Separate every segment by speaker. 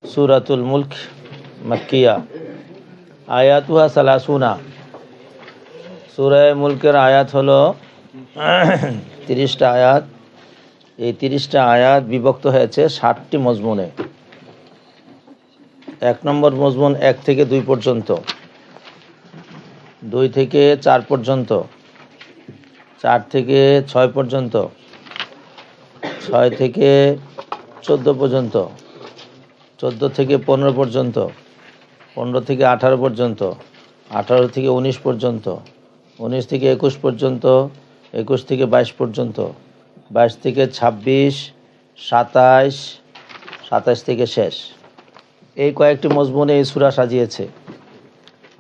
Speaker 1: सूरतुल मुल्क मक्किया आयातुहा सालासूना। सूरा मुल्केर आयात हलो 30টা आयात। এই 30টা आयात বিভক্ত হয়েছে 60টি মজমুনে। 1 নম্বর মজমুন 1 থেকে 2 পর্যন্ত, 2 থেকে 4 পর্যন্ত, 4 থেকে 6 পর্যন্ত, 6 থেকে 14 পর্যন্ত, 14 থেকে 15 পর্যন্ত, 15 থেকে 18 পর্যন্ত, 18 থেকে 19 পর্যন্ত, 19 থেকে 21 পর্যন্ত, 21 থেকে 22 পর্যন্ত, 22 থেকে 26, 27, 27 থেকে শেষ। এই কয়েকটি মজমুনে এই সূরা সাজিয়েছে।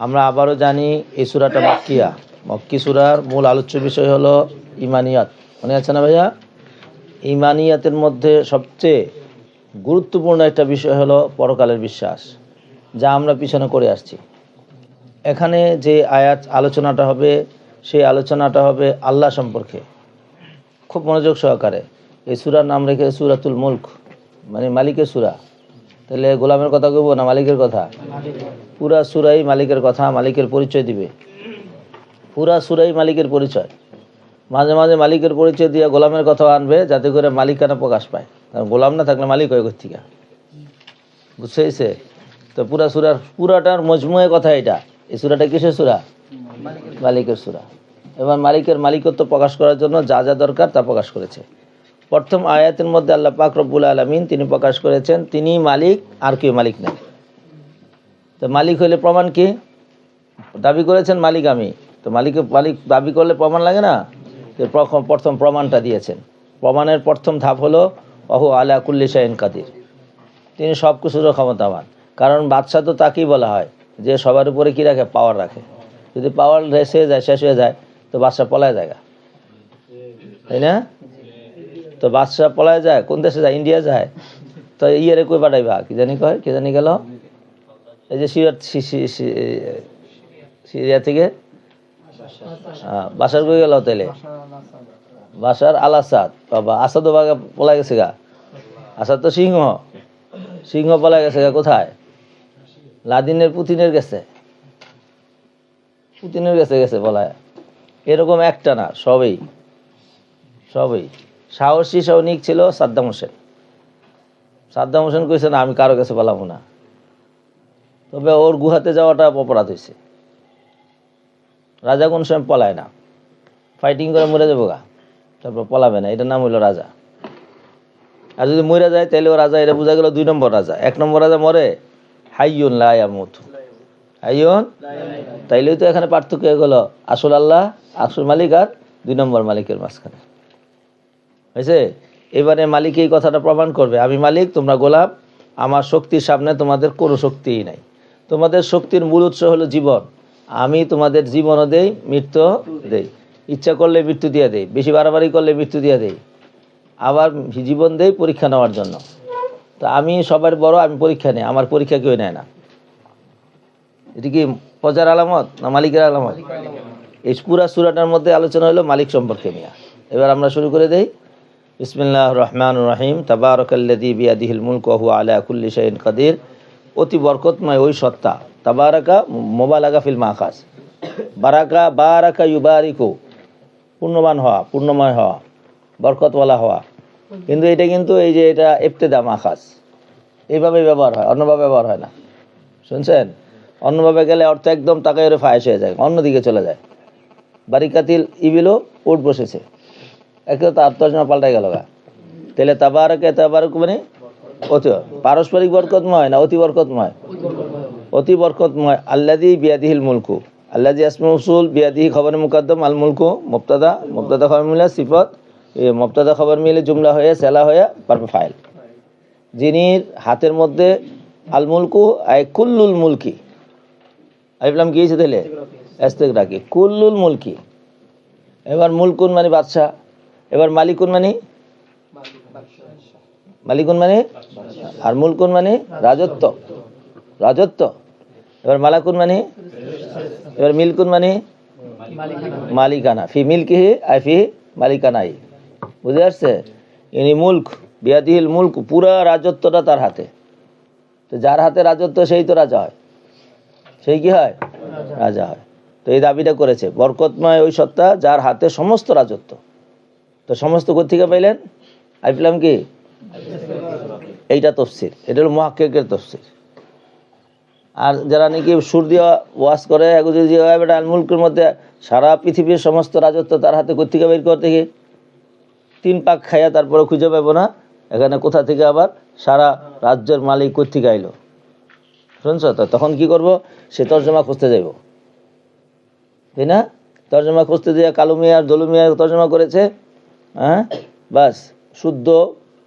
Speaker 1: আমরা আবারও জানি এই সূরাটা মক্কিয়া। মক্কি সূরার মূল আলোচ্য বিষয় হলো ইমানিয়াত। মনে আছে না ভাইয়া? ইমানিয়াতের মধ্যে সবচেয়ে গুরুত্বপূর্ণ একটা বিষয় হলো পরকালের বিশ্বাস, যা আমরা পিছনে করে আসছি। এখানে যে আয়াত আলোচনাটা হবে, সেই আলোচনাটা হবে আল্লাহ সম্পর্কে। খুব মনোযোগ সহকারে। এই সূরার নাম রেখে সূরাতুল মুলক, মানে মালিকের সূরা। তাহলে গোলামের কথা কইব না মালিকের কথা? পুরা সূরাই মালিকের কথা, মালিকের পরিচয় দিবে। পুরা সূরাই মালিকের পরিচয়। মাঝে মাঝে মালিকের পরিচয় দিয়ে গোলামের কথা আনবে, যাতে করে মালিকানা প্রকাশ পায়। কারণ গোলাম না থাকলে মালিক হয় কোত্থেকে? বুঝছে? তো পুরাটার মজমুয়ে কথা এটা। এই সূরাটা কিসের সূরা? মালিকের সূরা। এবার মালিকের মালিকত্ব প্রকাশ করার জন্য যা যা দরকার তা প্রকাশ করেছে। প্রথম আয়াতের মধ্যে আল্লাহ পাক রব্বুল আলামিন তিনি প্রকাশ করেছেন তিনি মালিক, আর কেউ মালিক নেই। তো মালিক হইলে প্রমাণ কি? দাবি করেছেন মালিক আমি, তো মালিক দাবি করলে প্রমাণ লাগে না? প্রথম প্রমাণটা দিয়েছেন। প্রমাণের প্রথম ধাপ হলো ওহু আলা কুল্লি শাইইন কাদির, তিনি সব কিছুর ক্ষমতাবান। কারণ বাদশা তো তাকেই বলা হয় যে সবার উপরে কি রাখে? পাওয়ার রাখে। যদি পাওয়ার শেষ হয়ে যায় তো বাদশা পলায় যায়, তাই না? তো বাদশা পলায় যায় কোন দেশে যায়? ইন্ডিয়া যায়। তো ইয়েরে কই পাঠাইবা? কি জানি গেল এই যে সিরিয়া থেকে বাসার কই গেল? তাইলে বাসার আল আসাদ, বাবা আসাদও বাগে পলাই গেছে গা। আসাদ তো সিংহ পলাই গেছে গা। কোথায়? লাদিনের পুতিনের গেছে পলায়। এরকম একটা না, সবই সাহসী সৈনিক ছিল সাদ্দাম হোসেন কইছে না আমি কারো কাছে পালাবো না। তবে ওর গুহাতে যাওয়াটা অপরাধ হয়েছে। রাজা কোন সময় পলায় না, ফাইটিং করে মরে যাবো গা, তারপর পলাবে না, এটার নাম হইল রাজা। আর যদি মরে যায় তাহলে ও রাজা, এটা বোঝা গেল 2 নম্বর রাজা। 1 নম্বর রাজা মরে হাইয়ুন লা ইয়ামুত, হাইয়ুন। তাইলেই তো এখানে পার্থক্য হয়ে গেল আসল আল্লাহ, আসল মালিক আর 2 নম্বর মালিকের মাঝখানে। হয়েছে? এবারে মালিক এই কথাটা প্রমাণ করবে আমি মালিক, তোমরা গোলাম। আমার শক্তির সামনে তোমাদের কোনো শক্তিই নাই। তোমাদের শক্তির মূল উৎস হলো জীবন। আমি তোমাদের জীবনও দেই, মৃত্যু দেই। ইচ্ছা করলে মৃত্যু দিয়ে দেই, বেশি বাড়াবাড়ি করলে মৃত্যু দিয়ে দেই, আবার জীবন দেই পরীক্ষা নেওয়ার জন্য। তো আমি সবার বড়, আমি পরীক্ষা নেই, আমার পরীক্ষা কেউ নেয় না। এটি কি প্রজার আলামত না মালিকের আলামত? এই পুরা সূরাটার মধ্যে আলোচনা হলো মালিক সম্পর্কে নিয়ে। এবার আমরা শুরু করে দেই। বিসমিল্লাহির রহমানির রহিম। তাবারাকাল্লাযী বিয়াদিহিল মুলকু ওয়া হুয়া আলা কুল্লি শাইইন কাদির। অতি বরকতময় ওই সত্তা। তাবারাকা মুবালাগা ফিল মাখাস। বারাকা ইউবারিকু, পূর্ণবান হওয়া, পূর্ণময় হওয়া, বরকতওয়ালা হওয়া। কিন্তু এই যে এটা ইবতিদা মাখাস, এইভাবে ব্যবহার হয়, অন্যভাবে ব্যবহার হয় না। শুনছেন? অন্যভাবে গেলে অর্থ একদম তাকায় ফায়েস হয়ে যায়, অন্যদিকে চলে যায়। বারিকাতিল ইবিলও উঠ বসেছে, একে তার তর্জমা পাল্টাই গেল গা। তাহলে তাবারক মানে অতি পারস্পরিক বরকতময় না অতি বরকতময়? অতি বরকতময়। আল্লাযী বিয়াদিহিল মুলকু, আল্লাযী ইসমুল মাওসুল, বিয়াদিহি খবর মুকদ্দম, আল মুলকু মুবতাদা খবর মিলে সিফাত, মুবতাদা খবর মিলে জুমলা হয়ে সেলা হয়ে পারবে ফাইল। যিনি হাতের মধ্যে আল মুলকু আই কুল্লুল মুলকি, আইবলাম গিয়েছে তাহলে ইস্তিগরাকি কুল্লুল মুলকি। এবার মুলকুন মানে বাদশা, এবার মালিকুন মানে আর মুলকুন মানে রাজত্ব। এবার মালাকুন মানে, এবার মিলকুন মানে মালিকানা। ফি মিলকিহি আই ফি মালিকানাই। বুঝে আসছে? ইনি মুলক, বিয়াদিহিল মুলক, পুরা রাজত্বটা তার হাতে। তো যার হাতে রাজত্ব সেই তো রাজা হয়, সেই কি হয়? রাজা হয়। তো এই দাবিটা করেছে বরকতময় ওই সত্তা যার হাতে সমস্ত রাজত্ব। তো সমস্ত কোত্থেকে পাইলেন? আমি পেলাম কি? এইটা তফসির, এটা হলো মুহাক্কিকের তফসির। আর যারা নাকি সুর দিয়ে ওয়াজ করে বেটা আল মুলকের মধ্যে সারা পৃথিবীর সমস্ত রাজত্ব তার হাতে কোত্থেকে বের করতে গিয়ে 3 পাক খাইয়া তারপরে খুঁজে পাবো না এখানে কোথা থেকে আবার সারা রাজ্যের মালিক কোত্থেকে আইলো। শুনছো তো? তখন কি করব? সে তর্জমা খুঁজতে যাইব, তাই না? তর্জমা খুঁজতে দিয়ে কালু মিয়া আর দলু মিয়া তর্জমা করেছে, হ্যাঁ, বাস শুদ্ধ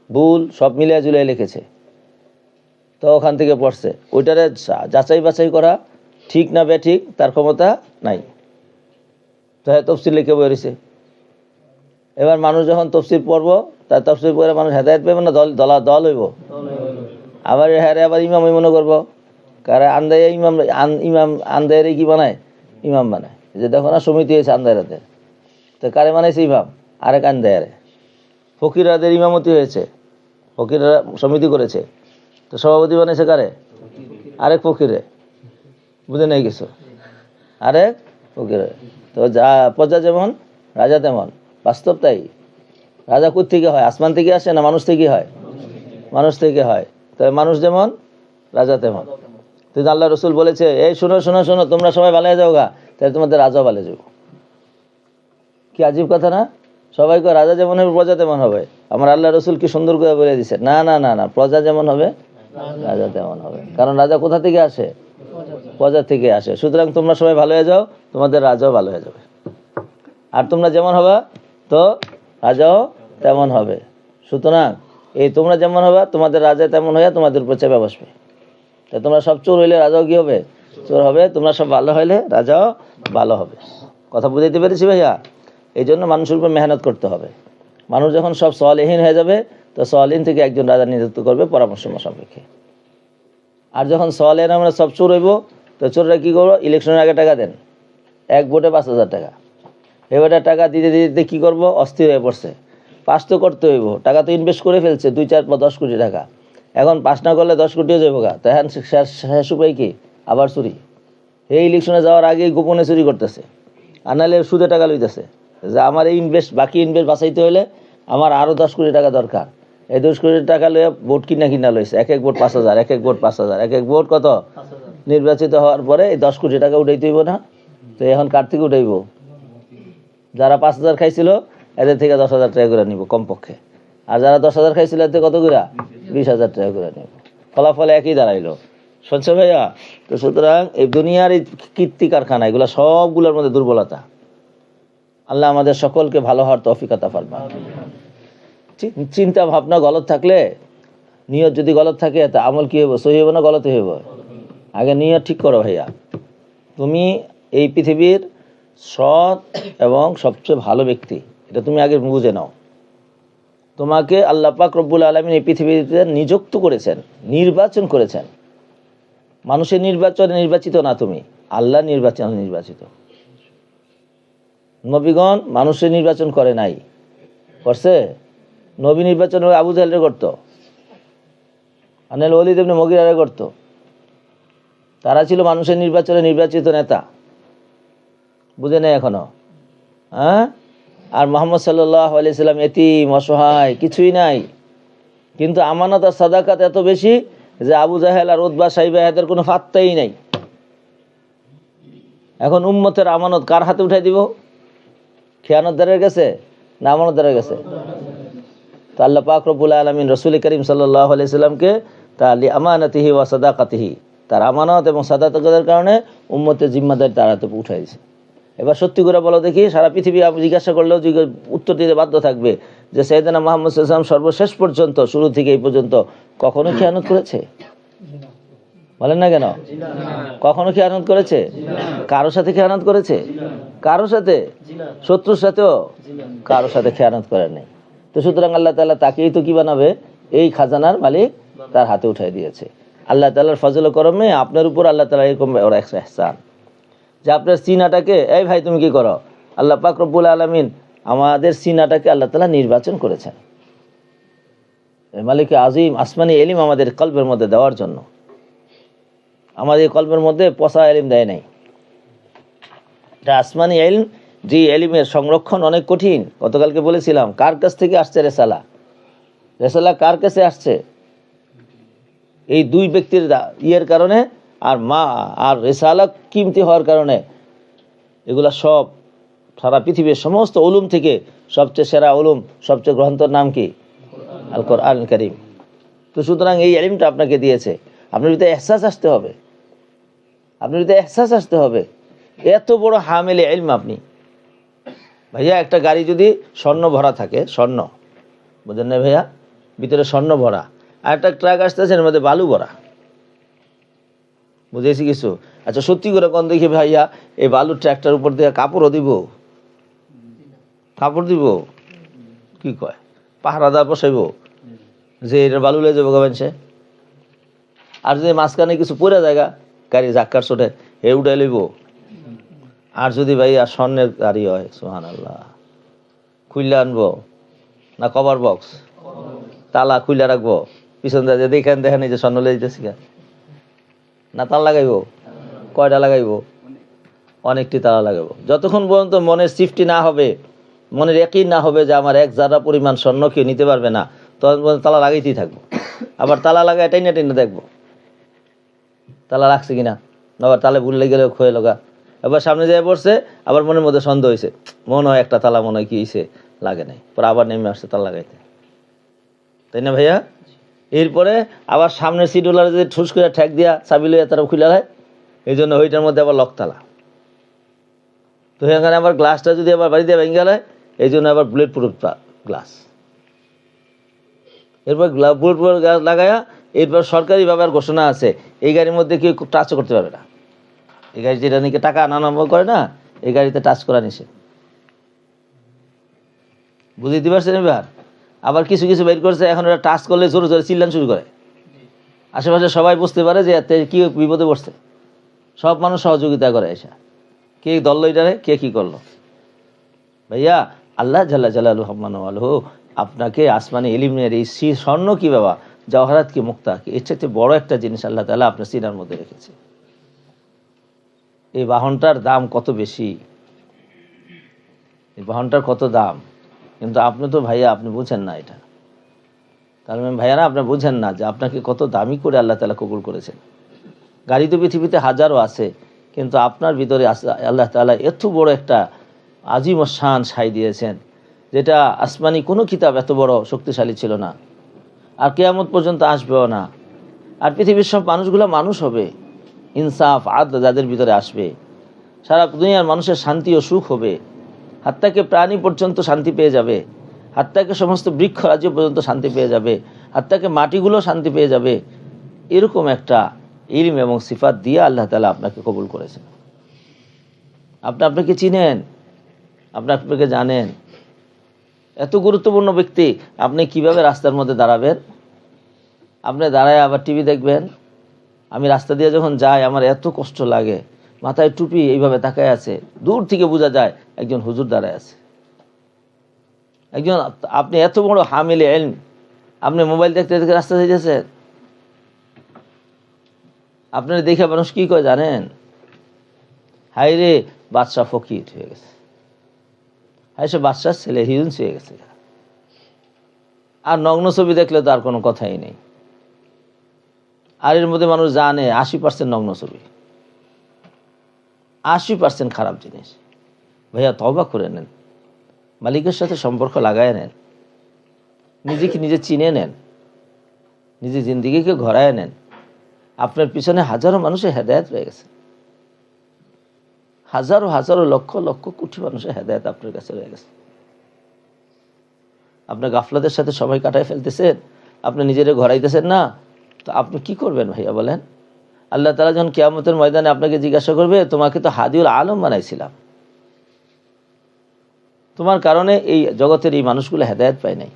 Speaker 1: ভুল সব মিলিয়ে জুলিয়ে লিখেছে। তো ওখান থেকে পড়ছে, ওইটারে যাচাই বাছাই করা ঠিক না বেঠিক তার ক্ষমতা নাই। তো হ্যাঁ তফসির লিখে বেরিয়েছে। এবার মানুষ যখন তফসির পড়বো, তার তফসির পড়ে মানুষ হেদায়েত পাবে না, দল হইব। আবার হ্যাঁ আবার ইমাম মনে করবো, কারা আন্দায় ইমাম আন্দায়েরই কি বানায়? ইমাম বানায়। যে দেখো না সমিতি হয়েছে আন্দায়রাদের, তো কারে বানাইছে? ইমাম। আরেক আন্দায়ারে ফকিরাদের ইমামতি হয়েছে, ফকিররা সমিতি করেছে, তো সভাপতি বানাইছে কারে? আরেক ফকিরে। বুঝে নেই কিছু? আরেক ফকিরে। তো যা প্রজা যেমন রাজা তেমন, বাস্তব তাই। রাজা কোত্থেকে হয়? আসমান থেকে আসে না মানুষ থেকে হয়? মানুষ থেকে হয়। তবে মানুষ যেমন রাজা তেমন। কিন্তু আল্লাহ রসুল বলেছে, এই শোনো শোনো শোনো, তোমরা সবাই ভালো হয়ে যাও গা, তাহলে তোমাদের রাজাও ভালো যাবো। কি আজীব কথা না? সবাই কো রাজা যেমন হবে প্রজা তেমন হবে। আমার আল্লাহ রসুল কি সুন্দর করে বলে দিছে, না না না না, প্রজা যেমন হবে রাজা তেমন হবে। কারণ রাজা কোথা থেকে আসে? প্রজা থেকে আসে। সুতরাং তোমরা সবাই ভালো হয়ে যাও, তোমাদের রাজাও ভালো হয়ে যাবে। আর তোমরা যেমন হবা তো রাজাও তেমন হবে। সুতরাং এই তোমরা যেমন হবা তোমাদের রাজা তেমন হইয়া তোমাদের উপর চেপে বসবে। তা তোমরা সব চোর হইলে রাজাও কি হবে? চোর হবে। তোমরা সব ভালো হইলে রাজাও ভালো হবে। কথা বুঝাইতে পেরেছি ভাইয়া? এই জন্য মানুষের উপর মেহনত করতে হবে। মানুষ যখন সব সওয়ালহীন হয়ে যাবে, তো সওয়ালহীন থেকে একজন রাজা নিযুক্ত করবে পরামর্শ সাপেক্ষে। আর যখন সওয়ালহীন আমরা সব চোর হইব, তো চোররা কী করবো? ইলেকশনের আগে টাকা দেন, এক ভোটে 5,000 টাকা। এবারে টাকা দিতে দিতে কী করবো? অস্থির হয়ে পড়ছে। পাস তো করতে হইব, টাকা তো ইনভেস্ট করে ফেলছে 2, 4, 10 কোটি টাকা। এখন পাস না করলে 10 কোটিও যাবো গা। তো এখন শেষ উপায় কি? আবার চুরি। এই ইলেকশনে যাওয়ার আগেই গোপনে চুরি করতেছে, আর নাহলে সুদে টাকা লইতেছে। যে আমার এই বাকি ইনভেস্ট বাঁচাইতে হলে আমার আরও 10 কোটি টাকা দরকার। এই 10 কোটি টাকা লইয়া ভোট কিনা লইছে। এক ভোট 5,000, এক ভোট 5,000, এক ভোট কত? নির্বাচিত হওয়ার পরে এই 10 কোটি টাকা উঠাইতে হইব না? তো এখন কার থেকে উঠাইব? যারা 5,000 খাইছিল এদের থেকে 10,000 টাকা করে নিব কমপক্ষে। আর যারা 10,000 খাইছিল এদের কত করে? 20,000 টাকা করে নিব। ফলাফল একই দাঁড়াইলো। শুনছো ভাইয়া? তো সুতরাং এই দুনিয়ার এই কীর্তি কারখানা, এগুলো সবগুলোর মধ্যে দুর্বলতা। আল্লাহ আমাদের সকলকে ভালো হওয়ার তৌফিক আতা ফরমান। চিন্তা ভাবনা গলত থাকলে, নিয়ত যদি গলত থাকে, তা আমল কি হইব? সহি হইব না গলত হইব? আগে নিয়ত ঠিক করো ভাইয়া। তুমি এই পৃথিবীর সৎ এবং সবচেয়ে ভালো ব্যক্তি, এটা তুমি আগে বুঝে নাও। তোমাকে আল্লাহ পাক রব্বুল আলামিন এই পৃথিবীতে নিযুক্ত করেছেন, নির্বাচন করেছেন। মানুষের নির্বাচনে নির্বাচিত না তুমি, আল্লাহ নির্বাচিত। নবীগণ মানুষের নির্বাচন করে নাই, করছে? নবী নির্বাচন আবু জাহেলরে করতো, আনাল ওয়ালিদ ইবনে মুগীরারে করতো। তারা ছিল মানুষের নির্বাচনে নির্বাচিত নেতা। বুঝে নেই এখনো? হ্যাঁ? আর মুহাম্মদ সাল্লাল্লাহু আলাইহি সাল্লাম এতিম, অসহায়, কিছুই নাই, কিন্তু আমানত আর সাদাকাত এত বেশি যে আবু জাহেল আর উতবা সাইবা এদের কোনো ফাত্তাই নাই। এখন উম্মতের আমানত কার হাতে উঠাই দিব? খেয়ানতদারের কাছে না আমানতদারের কাছে? তো আল্লাহ পাক রব্বুল আলামিন রাসূল করিম সাল্লাল্লাহু আলাইহি সাল্লামকে তালি আমানাতিহি ওয়া সাদাকাতিহি, তার আমানত এবং সাদাকাতের কারণে উম্মতের জিম্মাদারি তার হাতে উঠাই দিয়েছে। এবার সত্যি করে বলো দেখি, সারা পৃথিবী জিজ্ঞাসা করলেও উত্তর দিতে বাধ্য থাকবে যে সাইয়েদনা মুহাম্মদ সাল্লাল্লাহু আলাইহি ওয়াসাল্লাম সর্বশেষ পর্যন্ত, শুরু থেকে এই পর্যন্ত কখনো খেয়ানত করেছে? বলেন না কেন? কখনো খেয়ানত করেছে? কারোর সাথে খেয়ানত করেছে? কারোর সাথে? শত্রুর সাথেও কারোর সাথে খেয়ানত করে নাই। তো সুতরাং আল্লাহ তাআলা তাকেই তো কি বানাবে? এই খাজানার মালিক তার হাতে উঠাই দিয়েছে। আল্লাহ তাআলার ফজল ও করমে আপনার উপর আল্লাহ তাআলা এরকম ওর ইহসান যে আপনার সিনাটাকে, এই ভাই তুমি কি করো? আল্লাহ পাক রব্বুল আলামিন আমাদের সিনাটাকে আল্লাহ তাআলা নির্বাচন করেছেন মালিক আজিম আসমানি এলিম আমাদের কলবের মধ্যে দেওয়ার জন্য। আমাদের এই কলমের মধ্যে পচা এলিম দেয় নাই। এটা আসমানি এলিম, যে এলিমের সংরক্ষণ অনেক কঠিন। গতকালকে বলেছিলাম কার কাছ থেকে আসছে রেসালা, রেসালা কার কাছে আসছে? এই দুই ব্যক্তির ইয়ের কারণে, আর মা আর রেসালা কিমতি হওয়ার কারণে এগুলা সব সারা পৃথিবীর সমস্ত উলুম থেকে সবচেয়ে সেরা উলুম, সবচেয়ে গ্রন্থের নাম কি? আল কোরআন কারীম। তো সুতরাং এই ইলমটা আপনাকে দিয়েছে, আপনার ভিতরে এহসাস আসতে হবে, আপনার ভিতরে এহসাস আসতে হবে। এত বড় হামিলে ইলম আপনি। ভাইয়া একটা গাড়ি যদি স্বর্ণ ভরা থাকে, স্বর্ণ, বুঝলেন না ভাইয়া, ভিতরে স্বর্ণ ভরা, আর একটা ট্রাক আসতেছে এর মধ্যে বালু ভরা, বুঝেছি কিছু? আচ্ছা সত্যি করে কোন দেখি ভাইয়া, এই বালুর ট্রাকটার উপর দিয়ে কাপড়ও দিব, কাপড় দিব, কি কয় পাহারাদার বসাইব যে এটা বালু লয়ে যাবো গাবেন সে? আর যদি মাঝখানে কিছু পড়ে জায়গা, গাড়ি জাক্কার চোটে এ উঠে লইব। আর যদি ভাইয়া স্বর্ণের গাড়ি হয়, সুবহানাল্লাহ, খুললে আনবো না কভার বক্স, তালা খুলে রাখবো, পিছন দিয়ে দেখেন দেখেন এই যে স্বর্ণ লেগে যেতেছি না, তালা লাগাইবো? কয়টা লাগাইবো? অনেকটি তালা লাগাবো। যতক্ষণ পর্যন্ত মনের সিফটি না হবে, মনের ইয়াকিন না হবে যে আমার এক জারা পরিমাণ স্বর্ণ কেউ নিতে পারবে না, তখন পর্যন্ত তালা লাগাইতেই থাকবো। আবার তালা লাগাই টাইনে টাইনে দেখবো তালা লাগছে কিনা, আবার তালে ভুল লেগে গেলেও খয়ে লগা, এবার সামনে যেয়ে পড়ছে, আবার মনের মধ্যে সন্দেহ হয়েছে, মনে হয় একটা তালা মনে হয় কি হয়েছে, লাগে নাই, পরে আবার নেমে আসছে তালা লাগাইতে, তাই না ভাইয়া? এরপরে আবার সামনের সিটওয়ালার যদি ঠুস করে ঠেক দিয়া চাবি লইয়া তারা খুলে হয়, এই জন্য ওইটার মধ্যে আবার লকতালা। তো এখানে আবার গ্লাসটা যদি আবার বাড়ি দিয়ে ভেঙে গেলে, এই জন্য আবার বুলেট প্রুফ গ্লাস। এরপর বুলেট প্রুফ গ্লাস লাগায়া, এরপর সরকারিভাবে আর ঘোষণা আছে এই গাড়ির মধ্যে কেউ টাচও করতে পারবে না। এই গাড়ি যেটা নাকি টাকা আনানো করে না, এই গাড়িতে টাচ করা নিষেধ। বুঝতে পারছেন এবার? আবার কিছু কিছু বের করছে, এখন ওরা টাচ করলে জোরে জোরে চিল্লান শুরু করে, আশেপাশে সবাই বুঝতে পারে যে এতে কি বিপদে পড়ছে, সব মানুষ সহযোগিতা করে এসে, কে দল এটারে, কে কি করলো। ভাইয়া আল্লাহ জাল্লা জালালুহু আল্লাহ আপনাকে আসমানি ইলমের এই স্বর্ণ কি বাবা, জওহারাত কি, মুক্তা কি, এর চাইতে বড় একটা জিনিস আল্লাহ তাআলা আপনার সিনার মধ্যে রেখেছে। এই বাহনটার দাম কত বেশি, এই বাহনটার কত দাম, কিন্তু আপনি তো ভাইয়া আপনি বুঝেন না এটা। তার মানে ভাইয়ারা আপনি বুঝেন না যে আপনাকে কত দামি করে আল্লাহ তাআলা কবুল করেছেন। গাড়ি তো পৃথিবীতে হাজারো আছে, কিন্তু আপনার ভিতরে আল্লাহ তাআলা এত বড় একটা আজিম শান ছাই দিয়েছেন, যেটা আসমানি কোনো কিতাব এত বড় শক্তিশালী ছিল না, আর কিয়ামত পর্যন্ত আসবেও না। আর পৃথিবীর সব মানুষগুলো মানুষ হবে, ইনসাফ আদল যাদের ভিতরে আসবে, সারা দুনিয়ার মানুষের শান্তি ও সুখ হবে, হাত্তাকে প্রাণী পর্যন্ত শান্তি পেয়ে যাবে, হাত্তাকে সমস্ত বৃক্ষ রাজ্য পর্যন্ত শান্তি পেয়ে যাবে, হাত্তাকে মাটিগুলো শান্তি পেয়ে যাবে। এরকম একটা ইলম এবং সিফাত দিয়ে আল্লাহ তাআলা আপনাকে কবুল করেছেন। আপনাকে চিনেন, আপনাকে জানেন। এত গুরুত্বপূর্ণ ব্যক্তি, আপনি কিভাবে রাস্তার মধ্যে দাঁড়াবেন? আপনি দাঁড়ায় আবার টিভি দেখবেন? আমি রাস্তা দিয়ে যখন যাই আমার এত কষ্ট লাগে, মাথায় টুপি এইভাবে তাকায় আছে, দূর থেকে বোঝা যায় একজন হুজুর দাঁড়ায় আছে, একজন। আপনি এত বড় হামিলে ইলম, আপনি মোবাইল দেখতে দেখতে রাস্তা যাইতেছেন, আপনার দেখে মানুষ কি কয় জানেন? হাই রে বাদশাহ ফকির হয়ে গেছে, হাই সে বাদশার ছেলে হিজুন হয়ে গেছে। আর নগ্ন ছবি দেখলে তো আর কোনো কথাই নেই। আর এর মধ্যে মানুষ জানে 80% নগ্ন ছবি, 80% খারাপ জিনিস। ভাইয়া তওবা করে নেন, মালিকের সাথে সম্পর্ক লাগায় নেন, নিজেকে নিজে চিনে নেন, নিজের জিন্দিগিকে ঘরায় নেন। আপনার পিছনে হাজারো মানুষের হেদায়েত রয়ে গেছে, হাজারো হাজারো লক্ষ লক্ষ কোটি মানুষের হেদায়েত আপনার কাছে রয়ে গেছে। আপনার গাফলাতের সাথে সময় কাটায় ফেলতেছেন, আপনি নিজেরে ঘরাইতেছেন না, তো আপনি কি করবেন ভাইয়া বলেন? আল্লাহ তাআলা যখন কিয়ামতের ময়দানে আপনাকে জিজ্ঞাসা করবে, তোমাকে তো হাদিউল আলম বানাইছিলাম, তোমার কারণে এই জগতের এই মানুষগুলো হেদায়েত পায় নাই,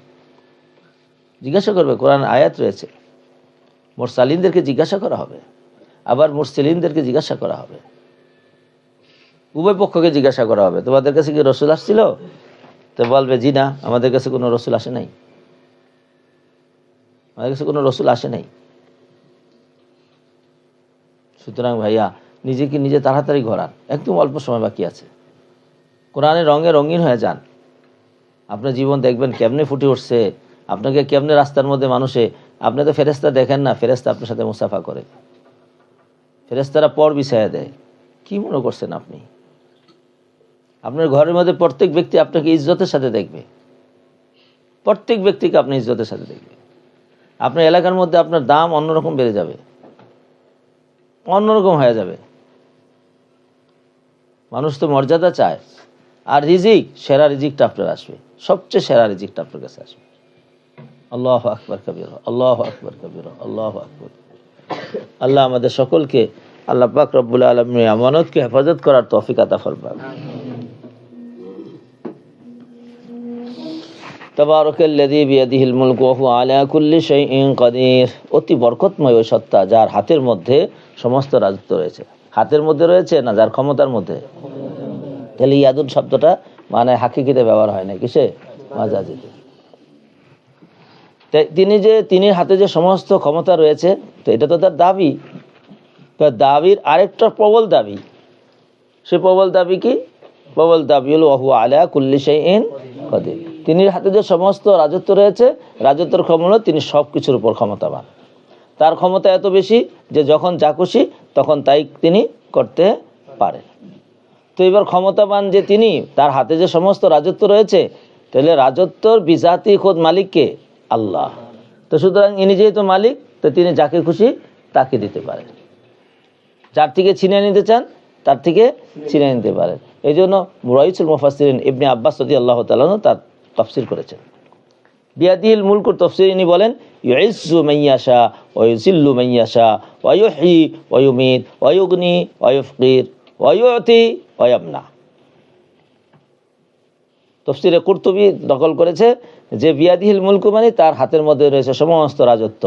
Speaker 1: জিজ্ঞাসা করবে। কোরআন আয়াত রয়েছে, মুরসালিনদেরকে জিজ্ঞাসা করা হবে, আবার মুরসালিনদেরকে জিজ্ঞাসা করা হবে, উভয় পক্ষকে জিজ্ঞাসা করা হবে, তোমাদের কাছে কি রসুল আসছিল? তো বলবে জি না, আমাদের কাছে কোনো রসুল আসে নাই, আমাদের কাছে কোনো রসুল আসে নাই। সুতরাং ভাইয়া নিজেকে নিজে তাড়াতাড়ি ঘোরান, একদম অল্প সময় বাকি আছে। কোরআনের রঙে রঙিন হয়ে যান, আপনার জীবন দেখবেন কেমনে ফুটে উঠছে, আপনাকে কেমনে রাস্তার মধ্যে মানুষে, আপনি তো ফেরেশতা দেখেন না, ফেরেশতা আপনার সাথে মুসাফা করে, ফেরেশতারা পর বিছায়া দেয়। কি মনে করছেন আপনি? আপনার ঘরের মধ্যে প্রত্যেক ব্যক্তি আপনাকে ইজ্জতের সাথে দেখবে, প্রত্যেক ব্যক্তিকে আপনি ইজ্জতের সাথে দেখবে। আপনার এলাকার মধ্যে আপনার দাম অন্যরকম বেড়ে যাবে, অন্যরকম হয়ে যাবে। মানুষ তো মর্যাদা চায়, আর রিজিক, সেরা রিজিকটা আপনার আসবে, সবচেয়ে সেরা রিজিকটা আপনার কাছে আসবে। আল্লাহু আকবার কবীরা, আল্লাহু আকবার কবীরা, আল্লাহু আকবার। আল্লাহ আমাদের সকলকে আল্লাহ পাক রব্বুল আলামিনের আমানতকে হেফাজত করার তৌফিক আতা ফরমান। তাবারাকাল্লাযী বিয়াদিহিল মুলকু ওয়া হুয়া আলা কুল্লি শাইইন কাদির। অতি বরকতময় ওই সত্তা যার হাতের মধ্যে সমস্ত রাজত্ব রয়েছে। হাতের মধ্যে রয়েছে না যার ক্ষমতার মধ্যে? তাহলে ইয়াদুন শব্দটা মানে হাকিকিতে ব্যবহার হয় না, কিসে? মাজাজিতে। তিনি হাতে যে সমস্ত ক্ষমতা রয়েছে, তো এটা তো তার দাবি। তো দাবির আরেকটা প্রবল দাবি, সে প্রবল দাবি কি? প্রবল দাবি হলো ওয়া হুয়া আলা কুল্লি শাইইন কাদির। তিনি হাতে যে সমস্ত রাজত্ব রয়েছে, রাজত্বের ক্ষমতা, তিনি সব কিছুর উপর ক্ষমতাবান। তার ক্ষমতা এত বেশি যে যখন যা খুশি তখন তাই তিনি করতে পারেন। তো এবার ক্ষমতাবান যে তিনি, তার হাতে যে সমস্ত রাজত্ব রয়েছে, তাহলে রাজত্বর বিজাতি খোদ মালিককে? আল্লাহ। তো সুতরাং ইনি যেহেতু মালিক, তো তিনি যাকে খুশি তাকে দিতে পারেন, যার থেকে ছিনিয়ে নিতে চান তার থেকে ছিনিয়ে নিতে পারেন। এই জন্য রাইসুল মুফাসসিরিন ইবনে আব্বাস রাদিয়াল্লাহু তাআলা তার তাফসীর করেছেন। বিয়াদিহিল মুলকুর তাফসীর ইনি বলেন, ইউইজ্জু মান ইয়াশা ওয়া ইউযিল্লু মান ইয়াশা ওয়া ইউহয়ি ওয়া ইউমীত ওয়া ইউগনি ওয়া ইউফকির ওয়া ইউতি ওয়া ইয়ামনা। তাফসীরে কুরতুবী নকল করেছে যে বিয়াদিহিল মুলকু মানে তার হাতের মধ্যে রয়েছে সমস্ত রাজত্ব।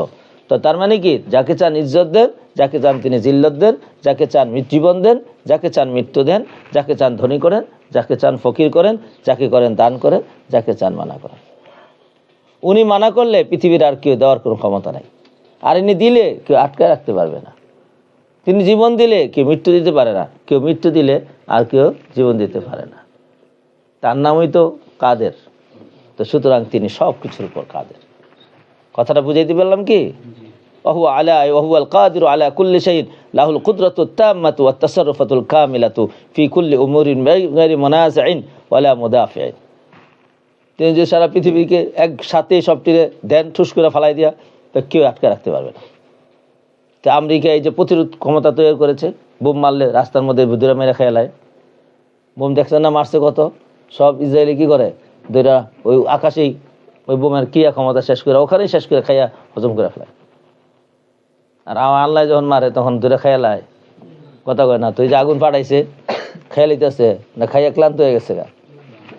Speaker 1: তো তার মানে কি? যাকে চান ইজ্জত দেন, যাকে চান তিনি জিল্লত দেন, যাকে চান জীবন দেন, যাকে চান মৃত্যু দেন, যাকে চান ধনী করেন, যাকে চান ফকির করেন, যাকে করেন দান করেন, যাকে চান মানা করেন। উনি মানা করলে পৃথিবীর আর কেউ দেওয়ার কোনো ক্ষমতা নাই, আর ইনি দিলে কেউ আটকায় রাখতে পারবে না। তিনি জীবন দিলে কেউ মৃত্যু দিতে পারে না, কেউ মৃত্যু দিলে আর কেউ জীবন দিতে পারে না। তার নামই তো কাদের। তো সুতরাং তিনি সব কিছুর উপর কাদের। কথাটা বুঝাইতে পারলাম কি? ওয়াহুয়া আলা ওয়াহুয়াল কাদিরু আলা কুল্লি শাইইন লাহুল কুদরাতুত তাম্মাতু ওয়াত তাসাররুফাতুল কামিলাতু ফি কুল্লি উমুরিন গায়রি মুনাযাইন ওয়ালা মুদাফিইন। তিনি যে সারা পৃথিবীকে একসাথে সবটিরে দেন ঠুস করে ফালাই দিয়া, তো কেউ আটকে রাখতে পারবে না। তো আমেরিকা এই যে প্রতিরোধ ক্ষমতা তৈরি করেছে, বোম মারলে রাস্তার মধ্যে দূরে মেরে খেলায়। বোম দেখছেন না মারছে কত? সব ইসরায়েলি কি করে? দুইটা ওই আকাশেই ওই বোমের ক্রিয়া ক্ষমতা শেষ করে ওখানেই শেষ করে খাইয়া হজম করে ফেলায়। আর আল্লাহ যখন মারে তখন দূরে খেয়ালায়, কথা কয় না। তো এই যে আগুন পাঠাইছে, খেয়ালিতেছে না, খাইয়া ক্লান্ত হয়ে গেছে গা,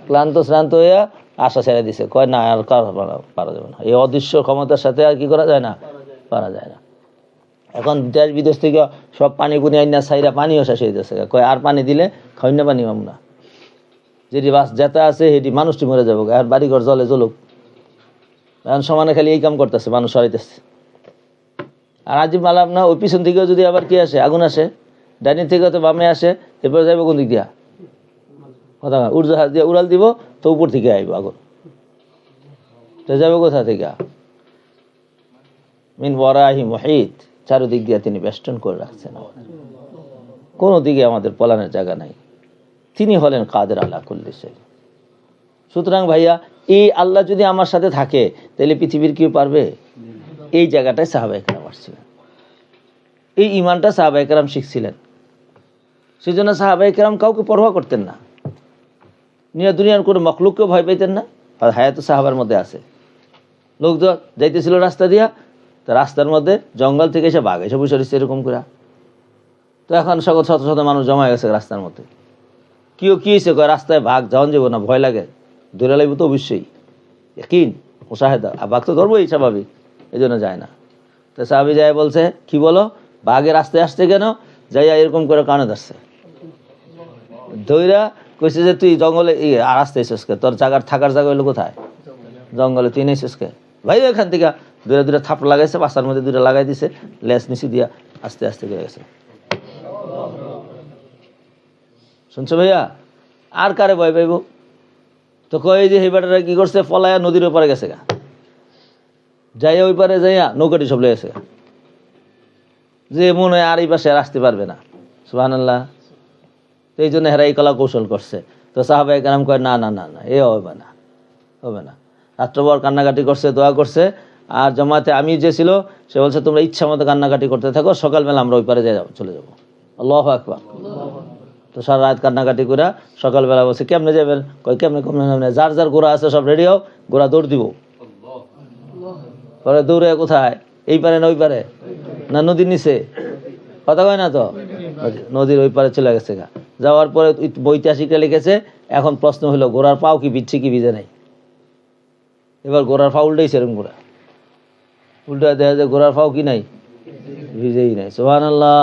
Speaker 1: ক্লান্ত শ্রান্ত হইয়া আশা ছেড়ে দিছে, কয় না আর পারা যাবে না। এই অদৃশ্য ক্ষমতার সাথে আর কি করা যায় না? পারা যায় না। এখন দেশ বিদেশ থেকে সব পানি পুনি আইনা সাইরা পানিও শেষ হয়ে যাচ্ছে, কয় আর পানি দিলে খাইনা পানি পাবো না। যেটি বাস যেতে আছে সেটি মানুষটি মরে যাবো, আর বাড়িঘর জলে জ্বলুক। এখন সমানে খালি এই কাম করতেছে, মানুষ সরাইতেছে। আর আজিব মালাম না, ওই পিছন থেকেও যদি আবার কি আসে, আগুন আসে, ডাইনি থেকে তো বামে আসে, এরপরে যাইব কোন দিক দিয়া? কথা উড়জাহাজ দিয়ে উড়াল দিব, তো উপর থেকে আইব আগুন, তো যাবে কোথা থেকে? মিন ওয়ারাহি মুহিত, চারদিক দিয়া তিনি বেষ্টন করে রাখছেন, কোনো দিকে আমাদের পলানের জায়গা নাই। তিনি হলেন কাদের আলা কুল্লি শাই। সুতরাং ভাইয়া, এই আল্লাহ যদি আমার সাথে থাকে তাহলে পৃথিবীর কেউ পারবে? এই জায়গাটায় সাহাবায়ে কেরাম আসছিলেন, এই ইমানটা সাহাবায়ে কেরাম শিখছিলেন। সেই জন্য সাহাবায়ে কেরাম কাউকে পরোয়া করতেন না, দুনিয়ার কোনো মখলুককেও ভয় পেতেন না। আর হায়াত সাহাবার মধ্যে আছে, লোকজন যাইতেছিল রাস্তা দিয়া, তো রাস্তার মধ্যে জঙ্গল থেকে এসে বাঘ এসে বসে রয়েছে এরকম করে। তো এখন শত শত মানুষ জমা গেছে রাস্তার মধ্যে। কেউ কি হয়েছে? রাস্তায় বাঘ যখন যাবো না, ভয় লাগে, দূরে লাগবে তো অবশ্যই, কিন মুশাহেদা, আর বাঘ তো ধরবোই স্বাভাবিক, এই জন্য যায় না। তো সাহাবী যায় বলছে, কি বলো, বাঘের রাস্তায় আসছে কেন? যাইয়া এরকম করে কানে ধরছে, ধৈরা কইছে যে তুই জঙ্গলে আর রাস্তায় এসেছ কে? তোর জায়গার থাকার জায়গা হইলো কোথায়? জঙ্গলে, তুই নেছিস কে? ভাই এখান থেকে দূরে দূরে থাপ লাগাইছে, বাসার মধ্যে দূরে লাগাই দিছে, লেস নিচে দিয়া আস্তে আস্তে করে গেছে। শুনছো ভাইয়া? আর কারে ভয় পাইব? তো কয় যে এই বেটারা কি করছে, পলায়া নদীর ওপারে গেছে গা, যাইয়া ওই পারে যাইয়া নৌকাটি সব লেগেছে গা, যে মনে হয় আর এই পাশে আর আসতে পারবে না। সুবহানাল্লাহ। তো এই জন্য হেরা এই কলা কৌশল করছে। তো সাহাবায়ে কেরাম কয় না না না না, এ হবে না, হবে না। রাত্রভর কান্নাকাটি করছে, দোয়া করছে। আর জামাতে আমি যে ছিল সে বলছে তোমরা ইচ্ছা মতো কান্নাকাটি করতে থাকো, সকালবেলা আমরা ওই পারে চলে যাবো। আল্লাহু আকবার। তো সারা রাত কান্নাকাটি করে সকালবেলা বলছে কেমনে যাবেন? কয় কেমনে কেমনে, যার যার ঘোড়া আছে সব রেডি হও, ঘোড়া দৌড় দিব। পরে দৌড়ে কোথায়? এই পারে না ওই পারে না নদীর নিচে? কথা কয় না তো, নদীর ওই পারে চলে গেছে গা। যাওয়ার পরে ঐতিহাসিকরা লিখেছে এখন প্রশ্ন হলো ঘোড়ার পাও কি ভিজছে কি ভিজে নাই? এবার ঘোড়ার পা উল্টাইছে, এরকম ঘোড়া উল্টা দেখা যায় ঘোড়ার পাও কি নাই, ভিজেই নাই। সুবহানাল্লাহ।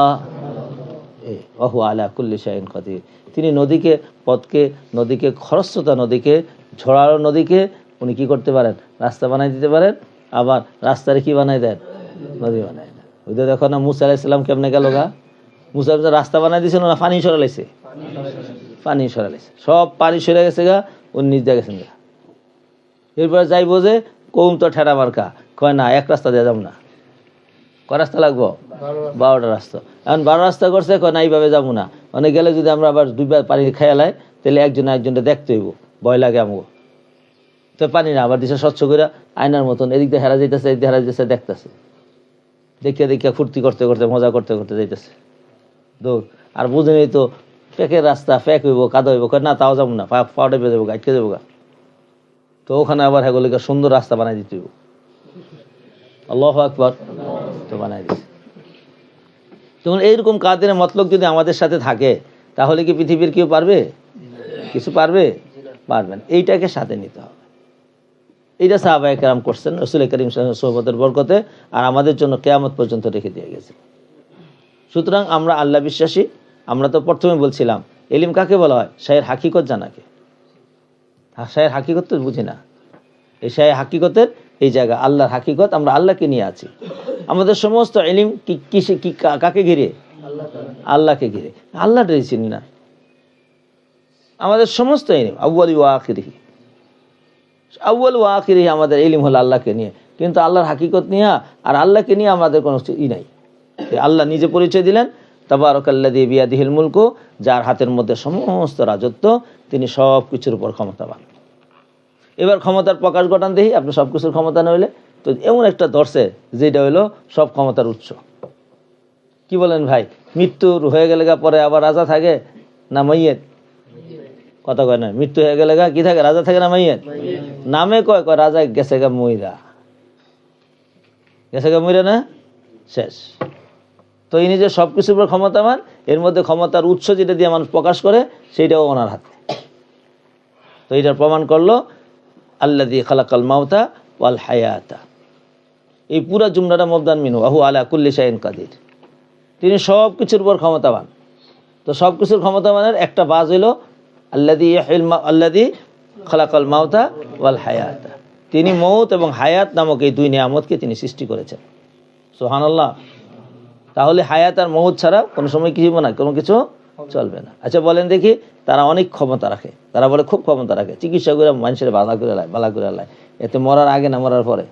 Speaker 1: ওহু আলা কুল্লি শাইইন কাদির। তিনি নদীকে, পথকে, নদীকে, খরস্রোতা নদীকে, ঝড়ালো নদীকে উনি কি করতে পারেন? রাস্তা বানাই দিতে পারেন। আবার রাস্তারে কি বানাই দেন? নদী বানাই দেন। ওই যে দেখো না মুসা আলাইহিস সালাম কেমনে গেল গা? মুসা রাস্তা বানাই দিয়েছিল না, পানি সরালাইছে, পানি সরালাইছে, সব পানি সরে গেছে গা, উনি নিজ দিয়ে গেছেন গা। এরপরে যাইবো যে কৌম তো ঠেড়া মার্কা, কয় না এক রাস্তা দিয়ে যাব না, কয় রাস্তা লাগবো? 12টা রাস্তা। এখন 12 রাস্তা করছে, কয় না এইভাবে যাবো না, মানে গেলে যদি আমরা আবার দুইবার পানি খেয়ালাই তাহলে একজন একজনটা দেখতে হইব, ভয় লাগে আমাকে। তো পানি না আবার দিছে স্বচ্ছ করে আয়নার মতন, এদিক দিয়ে হেরা যাইতেছে, এদিক দিয়ে হেরা যাইতেছে, দেখতেছে, দেখিয়া দেখিয়া ফুর্তি করতে করতে মজা করতে করতে যাইতেছে দৌড়। আর বুঝে নেই তো ফেকের রাস্তা, ফেক হইব, কাদা হইব, কয় না তাও যাবো না, পাউডার পেয়ে যাবো, গাইটকে যাবো গা। তো ওখানে আবার হ্যাঁ সুন্দর রাস্তা বানাই দিতে হইব। আল্লাহু আকবার। তো বানাই দিছে। তখন এইরকম কাদের মতলব যদি আমাদের সাথে থাকে তাহলে কি পৃথিবীর কেউ পারবে কিছু? পারবে? পারবেন। এইটাকে সাথে নিতে হবে। এইটা সাহাবায়ে কেরাম করছেন রাসূল করিম সাল্লাল্লাহু আলাইহি ওয়াসাল্লামের সোহবতের বরকতে, আর আমাদের জন্য কিয়ামত পর্যন্ত রেখে দিয়ে গেছে। সুতরাং আমরা আল্লাহ বিশ্বাসী। আমরা তো প্রথমে বলছিলাম ইলম কাকে বলা হয়? শায়ের হাকিকত জানাকে। শায়ের হাকিকত তো বুঝি না, এই শায়ের হাকিকতের এই জায়গা আল্লাহর হাকিকত, আমরা আল্লাহকে নিয়ে আছি। আমাদের সমস্ত ইলম কিসে কি কাকে ঘিরে? আল্লাহকে ঘিরে। আল্লাহটাই চিনি না। আমাদের সমস্ত ইলম আউয়াল ওয়া আখিরিহি, আউয়াল ওয়া আখিরিহি আমাদের ইলম হলো আল্লাহকে নিয়ে, কিন্তু আল্লাহর হাকিকত নিয়ে আর আল্লাহকে নিয়ে আমাদের কোনো নাই। আল্লাহ নিজে পরিচয় দিলেন তাবারাকাল্লাযী বিয়াদিহিল মুলকু, যার হাতের মধ্যে সমস্ত রাজত্ব, তিনি সব কিছুর উপর ক্ষমতাবান। এবার ক্ষমতার প্রকাশ ঘটান দেখি, আপনি সব কিছুর ক্ষমতা নইলে তো এমন একটা ধরছে যেটা হইলো সব ক্ষমতার উৎস। কি বলেন ভাই? মৃত্যুর হয়ে গেলে পরে আবার রাজা থাকে না মাইয়েত? কথা কয় না, মৃত্যু হয়ে গেলে কি থাকে? রাজা থাকে না মাইয়েত? নামে কয় কয় রাজা গেছে গা মইরা, গেছে গা মইরা না, শেষ। তো ইনি যে সব কিছুর উপর ক্ষমতাবান, এর মধ্যে ক্ষমতার উৎস যেটা দিয়ে মানুষ প্রকাশ করে সেইটাও ওনার হাতে। তো এটার প্রমাণ করলো আল্লাযী খালাকাল মাউতা ওয়াল হায়াতা। এই পুরা জুমলাটা মুবদান মিনহু ওয়া হুয়া আলা কুল্লি শাইইন কাদির। তিনি সব কিছুর উপর ক্ষমতাবান। তো সব কিছুর ক্ষমতাবানের একটা বাজ হইল আল্লাযী খালাকাল মাউতা ওয়াল হায়াতা। তিনি মউত এবং হায়াত নামক এই দুই নিয়ামতকে তিনি সৃষ্টি করেছেন। সুবহানাল্লাহ। তাহলে হায়াত আর মউত ছাড়া কোনো সময় কিছু না, কোনো কিছু চলবে না। আচ্ছা বলেন দেখি, তারা অনেক ক্ষমতা রাখে, তারা বলে খুব ক্ষমতা রাখে, চিকিৎসা করে মানুষের বালা করে লাই, এতে মরার আগে না মরার পরে?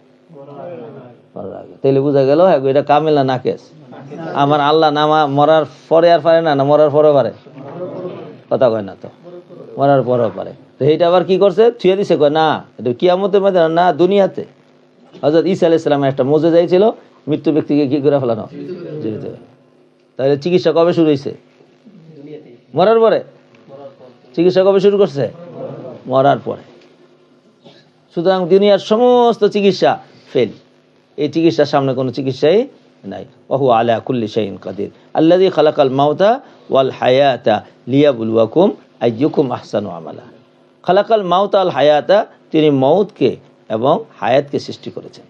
Speaker 1: মরার আগে। তাইলে বোঝা গেল এটা কামেল না নাকেস? আমার আল্লাহ নামা মরার পরে আর পারে না, না মরার পরেও পারে? কথা কয় না তো, মরার পরেও পারে। তো এইটা আবার কি করছে? ছুঁয়ে দিছে, কয় না এটা কিয়ামতের মধ্যে না, দুনিয়াতে। হযরত ঈসা আলাইহিস সালামের একটা মোজেজা ছিল, মৃত্যু ব্যক্তিকে কি করে ফেলানো, জীবিত। তাহলে চিকিৎসা কবে শুরু হয়েছে? মরার পরে। চিকিৎসা কবে শুরু করছে? মরার পরে। সুতরাং দুনিয়ার সমস্ত চিকিৎসা ফেল, এই চিকিৎসার সামনে কোনো চিকিৎসাই নাই। ওয়া হুয়া আলা কুল্লি শাইইন কাদির আল্লাযী খালাকাল মাউতা ওয়াল হায়াতা লিয়াবলুয়াকুম আইয়ুকুম আহসানু আমালা। খালাকাল মাউতা আল হায়াতা, তিনি মউতকে এবং হায়াতকে সৃষ্টি করেছেন।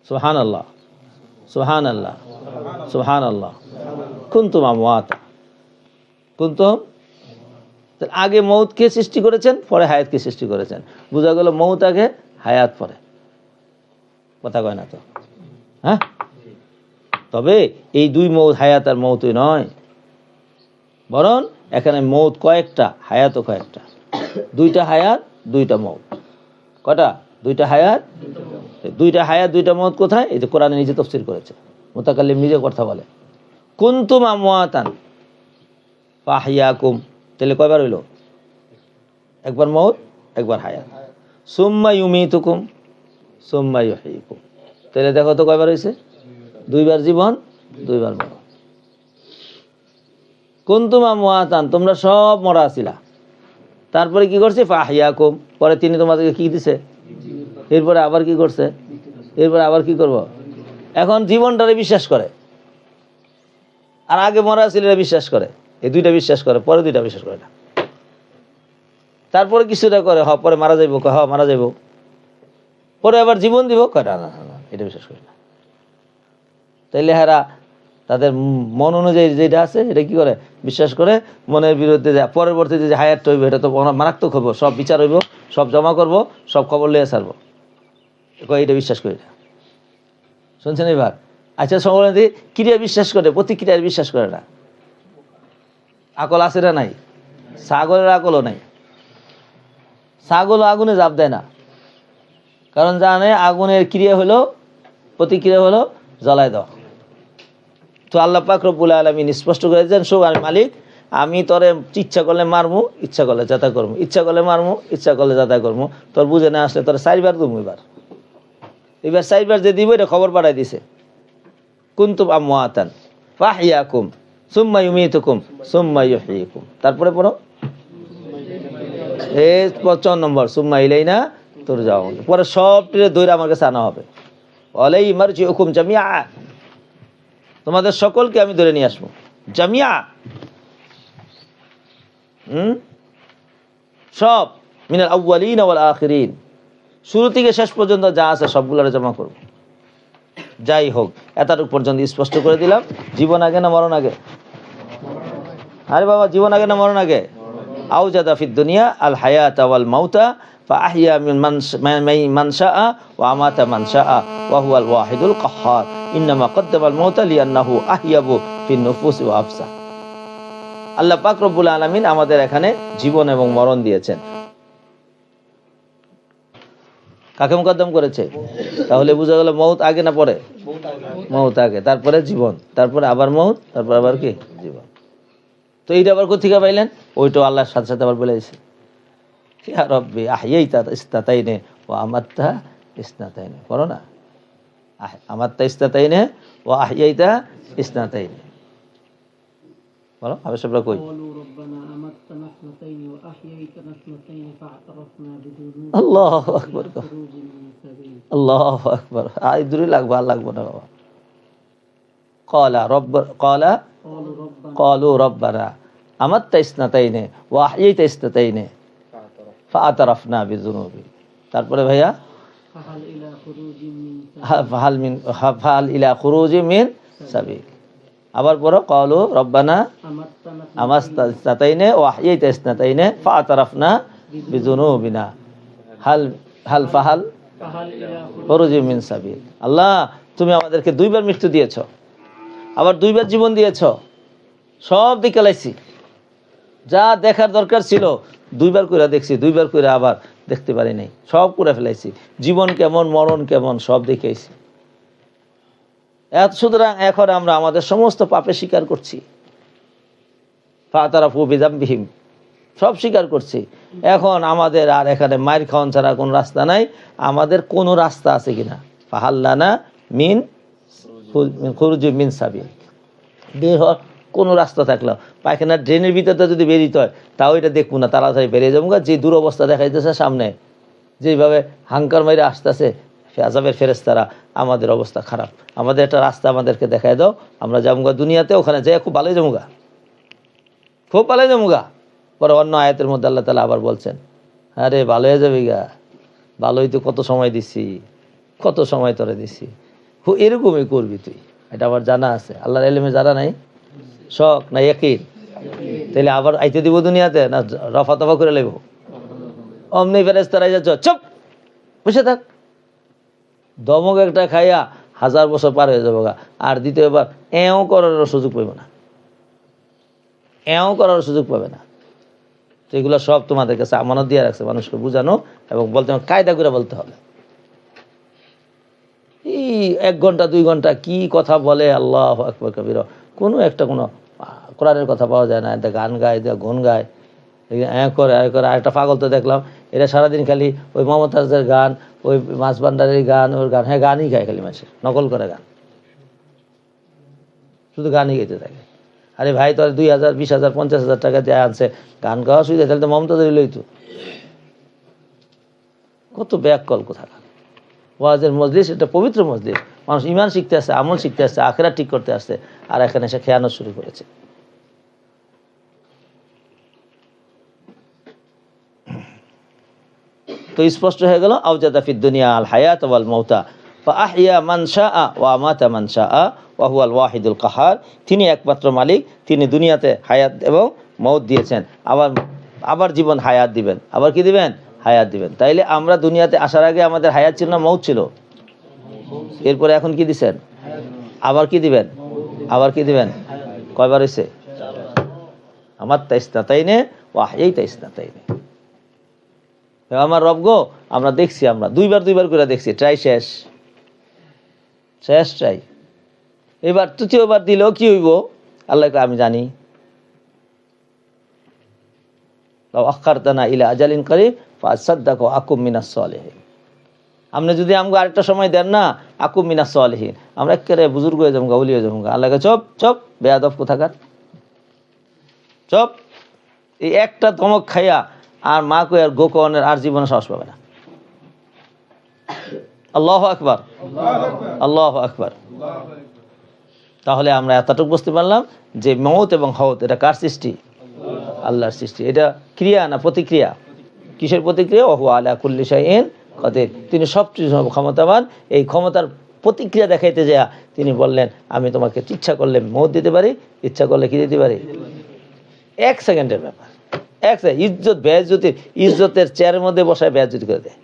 Speaker 1: সুবহানাল্লাহ, সুবহানাল্লাহ, সুবহানাল্লাহ। কুনতুম আমওয়াতা, কুনতুম, আগে মউতকে সৃষ্টি করেছেন, পরে হায়াতকে সৃষ্টি করেছেন। বোঝা গেল মউত আগে, হায়াত পরে। কথা কয় না তো? হ্যাঁ, তবে এই দুই মউত, হায়াত আর মউতই নয়, বরং এখানে মৌত কয়েকটা, হায়াতও কয়েকটা। 2টা হায়াত 2টা মৌত। কটা? 2টা হায়াত 2টা হায়াত 2টা মৌত কোথায়? এই যে কোরআনে নিজে তাফসীর করেছে, মুতাকাল্লিম নিজে কথা বলে। কুনতুম আমওয়াতান ফাহইয়াকুম, তাহলে কয়বার হইল? একবার মৌত, একবার হায়াত। সুম্মা ইউমিতুকুম সুম্মা ইউহয়িকুম, তাহলে দেখো তো কয়বার হয়েছে? 2বার জীবন, 2বার মরণ। কুনতুম আমওয়াতান, তোমরা সব মরা আছিলা, তারপরে কি করছে? ফাহইয়াকুম, পরে তিনি তোমাদেরকে কি দিছে? এরপরে আবার কি করছে? এরপরে আবার কি করব? এখন জীবনটারে বিশ্বাস করে, আর আগে মরা ছিল বিশ্বাস করে। এই 2টা বিশ্বাস করে, পরে 2টা বিশ্বাস করে না। তারপরে কিছুটা করে, পরে মারা যাইব, মারা যাইব, পরে আবার জীবন দিব, না না না, এটা বিশ্বাস করে না। তাইলে হারা তাদের মন অনুযায়ী যেটা আছে এটা কি করে? বিশ্বাস করে। মনের বিরুদ্ধে যায়, পরবর্তীতে যে হায়াত হইব এটা তো মারাত্মক হইব, সব বিচার হইব, সব জমা করব, সব খবর লিয়ে ছাড়বো, এটা বিশ্বাস করি না। শুনছেন এবার? আচ্ছা, সংগ্রামী ক্রিয়া বিশ্বাস করে, প্রতিক্রিয়ার বিশ্বাস করে না। আকল আছে না? নাই। ছাগলের আকলও নাই। ছাগল আগুনে জাপ দেয় না, কারণ জানে আগুনের ক্রিয়া হলো, প্রতিক্রিয়া হলো জ্বলায় দাও। তো আল্লাহ পাক রব্বুল আলামিন স্পষ্ট করে দেন, শোন আমি মালিক, আমি তোরে ইচ্ছা করলে মারমু, ইচ্ছা করলে যাতা করবো, ইচ্ছা করলে মারমু, ইচ্ছা করলে যাতা করবো। তোর বুঝে না আসলে তোর 4বার দেবো। এবার 4বার যে দিব এটা খবর পাঠাই দিছে। কুনতুম আমওয়াতান ফাহইয়াকুম সুম্মা ইউমিতুকুম সুম্মা ইউহয়িকুম, তারপরে পড়ো এই 55 নম্বর, সুম্মা ইলাইনা তুরজাউন। পরে সবটিরে দইরা আমার কাছে আনা হবে। ওয়ালাই মারজিউকুম জামিআ, তোমাদের সকলকে আমি ধরে নিয়ে আসবো জামিয়া। সব মিনাল আউয়ালিন ওয়াল আখিরিন, শুরু থেকে শেষ পর্যন্ত যা আছে সবগুলোরে জমা করব। যাই হোক, এতটুকু পর্যন্ত স্পষ্ট করে দিলাম। জীবন আগে না মরণ আগে? আরে বাবা, জীবন আগে না মরণ আগে? আউজাদা ফিদ দুনিয়া আল হায়াতা ওয়াল মাউতা ফাআহইয়া মান শাআ ওয়া আমাতা মান শাআ ওয়া হুয়াল ওয়াহিদুল কাহ্হার। ইন্নামা কদ্দামাল মাউতা লিআন্নাহু আহইয়াবু ফিন নুফুসি ওয়া আফসা। আল্লাহ পাক রব্বুল আলামিন আমাদের এখানে জীবন এবং মরণ দিয়েছেন। কাকে মুকদ্দম করেছে? তাহলে বোঝা গেল মৌত আগে না পরে? মৌত আগে, তারপরে জীবন, তারপরে আবার মৌত, তারপর আবার কি? জীবন। তো এইটা আবার কোথেকে পাইলেন? ওইটাও আল্লাহর সাথে সাথে আবার বলে দিয়েছে, ইয়া রব্বি আহইয়াইতা ইসনাতাইনে ওয়া আমাত্তা ইসনাতাইনে। পড়ো না, আমাত্তা ইসনাতাইনে ওয়া আহইয়াইতা ইসনাতাইনে। বলো, আবেশবরা কই? আল্লাহু আকবার, আল্লাহু আকবার। আই দূরে লাগবে, আর লাগবে না বাবা। ক্বালু রব্বানা আমাত্তা ইসনাতাইনে ওয়া আহইয়াইতা ইসনাতাইনে ফাআতারাফনা বিযুনুবি। তারপরে ভাইয়া ফাহাল ইলা খুরুজিম মিন সাবিল। আবার পড়ো, ক্বালু রব্বানা আমাত্তা ইসনাতাইনে ওয়া আহইয়াইতা ইসনাতাইনে ফাআতারাফনা বিযুনুবিনা হাল ফাহাল খুরুজিম মিন সাবিল। আল্লাহ, তুমি আমাদেরকে 2বার মৃত্যু দিয়েছো, আবার 2বার জীবন দিয়েছো, সব দিকে লাইছি, যা দেখার দরকার ছিল 2বার করে দেখছি, 2বার করে আবার দেখতে পারি নাই, সব করে ফেলাইছি। জীবন কেমন, মরণ কেমন, সব দেখেছি। সুতরাং এখন আমরা আমাদের সমস্ত পাপে স্বীকার করছি। ফাতারাফু বিযামবিহিম, সব স্বীকার করছি। এখন আমাদের আর এখানে মাইর খাওয়ান ছাড়া কোনো রাস্তা নাই। আমাদের কোনো রাস্তা আছে কিনা? ফাহাল্লানা মিন খুরুজিম মিন সাবিল, বের হওয়ার কোনো রাস্তা থাকলো? পায়খানার ড্রেনের ভিতরটা যদি বেরিতে হয় তাও এটা দেখবো না, তাড়াতাড়ি বেরিয়ে যাবো। যে দুরবস্থা দেখাইতেছে সামনে, যেভাবে হাঙ্কার মাইরে আসতেছে আযাবের ফেরেশতারা, আমাদের অবস্থা খারাপ। আমাদের একটা রাস্তা আমাদেরকে দেখাই দাও, আমরা যাবো দুনিয়াতে, ওখানে যাই খুব ভালোই যাবো, খুব ভালোই যাবো। পরে অন্য আয়াতের মধ্যে আল্লাহ তাআলা আবার বলছেন, আরে ভালো হয়ে যাবে গা, ভালোই তো কত সময় দিছি, কত সময় তোরে দিছি, এরকমই করবি তুই। এটা আমার জানা আছে। আল্লাহর ইলমে জানা নাই, শখ না ইয়াকিন? তাহলে আবার আইতে দিব দুনিয়াতে, না রফা তফা করে লইব? অমনি ফেরেশতারা যাচ্ছ, চুপ বসে থাক। দমক একটা খাইয়া 1000 বছর পার হয়ে যাবো গা, আর দ্বিতীয়বার এও করার সুযোগ পাইব না, এও করার সুযোগ পাবে না। তো এগুলো সব তোমাদের কাছে আমানত দিয়ে রাখছে, মানুষকে বোঝানো এবং বলতে হবে, কায়দা করে বলতে হবে। এই 1 ঘন্টা 2 ঘন্টা কি কথা বলে, আল্লাহ আকবার কবির, কোনো একটা কোনো কোরআনের কথা পাওয়া যায় না। এটা গান গায়, এটা গুণ গায়, করে আরেকটা পাগল তো দেখলাম, এরা সারাদিন খালি ওই মমতাজের গান, ওই মাছ ভান্ডারের গান, ওর গান, হ্যাঁ গানই গায় খালি, মানুষের নকল করে গান, শুধু গানই গাইতে থাকে। আরে ভাই, তোর 2,000 20,000 50,000 টাকা দিয়ে আনছে, গান গাওয়া সুবিধা, তাহলে তো মমতাজের লইতো। কত ব্যাককল কোথাকার। ওয়াজের মজলিস এটা পবিত্র মজলিস, মানুষ ইমান শিখতে আসছে, আমল শিখতে আসছে, আখেরাত ঠিক করতে আসছে, আর এখানে এসে খেয়ানত শুরু করেছে। তো স্পষ্ট হয়ে গেল, আওজাদা ফিদ দুনিয়া আল হায়াত ওয়াল মাউতা ফাআহইয়া মান শাআ ওয়া আমাতা মান শাআ ওয়া হুয়াল ওয়াহিদুল কাহার। তিনি একমাত্র মালিক, তিনি দুনিয়াতে হায়াত এবং মউত দিয়েছেন, আবার জীবন হায়াত দিবেন, আবার কি দিবেন? হায়াত দিবেন। তাইলে আমরা দুনিয়াতে আসার আগে আমাদের হায়াত ছিল না মউত ছিল? এরপরে এখন কি দিবেন? আবার কি দিবেন? আবার কি দিবেন? কয়বার হয়েছে? আমার তাইস্তাতাইনে ওয়াহয়ী তাইস্তাতাইনে। আমার রব গো, আমরা দেখছি, আমরা দুইবার করে দেখছি, ট্রাই শেষ ট্রাই। এবার তৃতীয়বার দিলেও কি হইব? আল্লাহকে আমি জানি। আখারতানা ইলা আজালিন করিব ফাসাদদাকু আকুম মিনাস সালিহিন। আপনি যদি আমাকে আরেকটা সময় দেন না, আকুম মিনাস সালিহিন, আমরা একেবারে বুজুর্গ হয়ে যাবো, গাউলি হয়ে যাবো। আল্লাহকে চপ বেয়াদব কোথাকার, চপ। এই একটা ধমক খাইয়া আর মা কই আর গোকনের আর জীবনে সাহস পাবে না। আল্লাহু আকবার, আল্লাহু আকবার। তাহলে আমরা এতটুকু বুঝতে পারলাম যে মউত এবং হওত এটা কার সৃষ্টি? আল্লাহর সৃষ্টি। এটা ক্রিয়া না প্রতিক্রিয়া? কিসের প্রতিক্রিয়া? ওয়া হুয়া আলা কুল্লি শাইইন কাদির। তিনি সবচেয়ে ক্ষমতাবান। এই ক্ষমতার প্রতিক্রিয়া দেখাইতে যায় তিনি বললেন, আমি তোমাকে ইচ্ছা করলে মউত দিতে পারি, ইচ্ছা করলে কি দিতে পারি? 1 সেকেন্ডের ব্যাপার। ইজ্জত বেয়াজ্জতির, ইজ্জতের চেয়ারের মধ্যে বসায় বেয়াজ্জতি করে দেয়।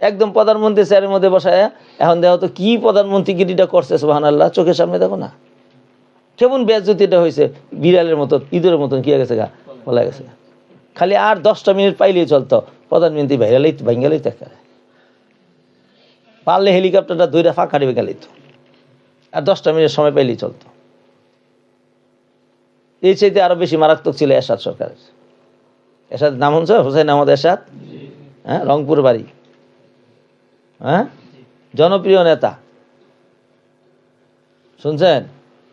Speaker 1: একদম প্রধানমন্ত্রী চেয়ারের মধ্যে বসায়। এখন দেখো তো কি প্রধানমন্ত্রী গিরিটা করছে, সুবহানাল্লাহ, চোখের সামনে দেখো না কেমন বেয়াজ্জতিটা হয়েছে। বিড়ালের মতো, ইঁদুরের মতন কি হয়ে গেছে গা, বলা গেছে। খালি আর 10টা মিনিট পাইলেই চলতো, প্রধানমন্ত্রী ভাঙ্গালেই দেখা, পারলে হেলিকপ্টারটা দুইটা ফাঁকা দিবে গেলেই তো, আর 10টা মিনিট সময় পাইলেই চলতো। এই চাইতে আরো বেশি মারাত্মক ছিল এরশাদ সরকারের। এরশাদ নাম শুনছো? হোসেন আহমদ এরশাদ, হ্যাঁ, রংপুর বাড়ি, হ্যাঁ, জনপ্রিয় নেতা, শুনছেন?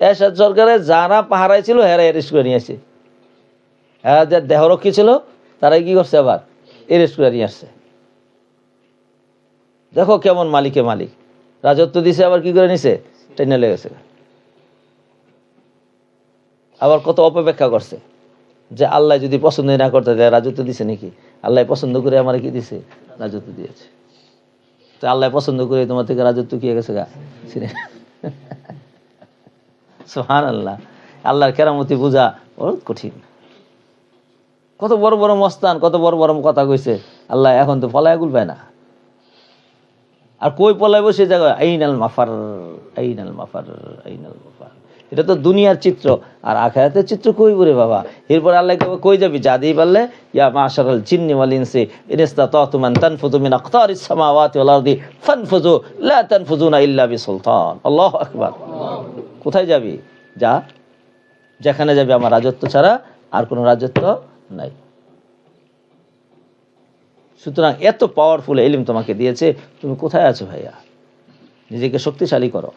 Speaker 1: এরশাদ সরকারের যারা পাহারায় ছিল হেরা অ্যারেস্ট করে নিয়ে আসছে। হ্যাঁ, যার দেহরক্ষী ছিল তারাই কি করছে, আবার অ্যারেস্ট করে নিয়ে আসছে। দেখো কেমন মালিক, রাজত্ব দিছে, আবার কি করে নিছে, টেনে লেগেছে। আবার কত অপেক্ষা করছে যে আল্লাহ যদি পছন্দ না করতে দেয় রাজত্ব দিছে নাকি? আল্লাহ পছন্দ করে আমার কি দিছে? রাজত্ব দিয়েছে। তো আল্লাহ পছন্দ করে তোমার থেকে রাজত্ব কি গেছে গা, সুবহানাল্লাহ। আল্লাহর কেরামতি বোঝা বহুত কঠিন। কত বড় বড় মস্তান, কত বড় বড় কথা কইছে আল্লাহ, এখন তো পলায় গুলবে না। আর কই পলাইব সে জায়গায় আইনাল মাফার, আইনাল মাফার, আইনাল মাফার। এটা তো দুনিয়ার চিত্র, আর আখিরাতের চিত্র কই বরে বাবা। এরপর আল্লাহ কই যাবি? যা দিয়ে পারলে, ইয়া মাশারাল জিন্নি ওয়াল ইনসি ইন ইসতাতাতুম আন তানফুযু মিন আকতারিস সামাওয়াতি ওয়াল আরদি ফানফুযু লা তানফুযুনা ইল্লা বিসুলতান। আল্লাহু আকবার। কোথায় যাবি? যা, যেখানে যাবি আমার রাজত্ব ছাড়া আর কোনো রাজত্ব নাই। সুতরাং এত পাওয়ারফুল ইলম তোমাকে দিয়েছে, তুমি কোথায় আছো ভাইয়া? নিজেকে শক্তিশালী করো।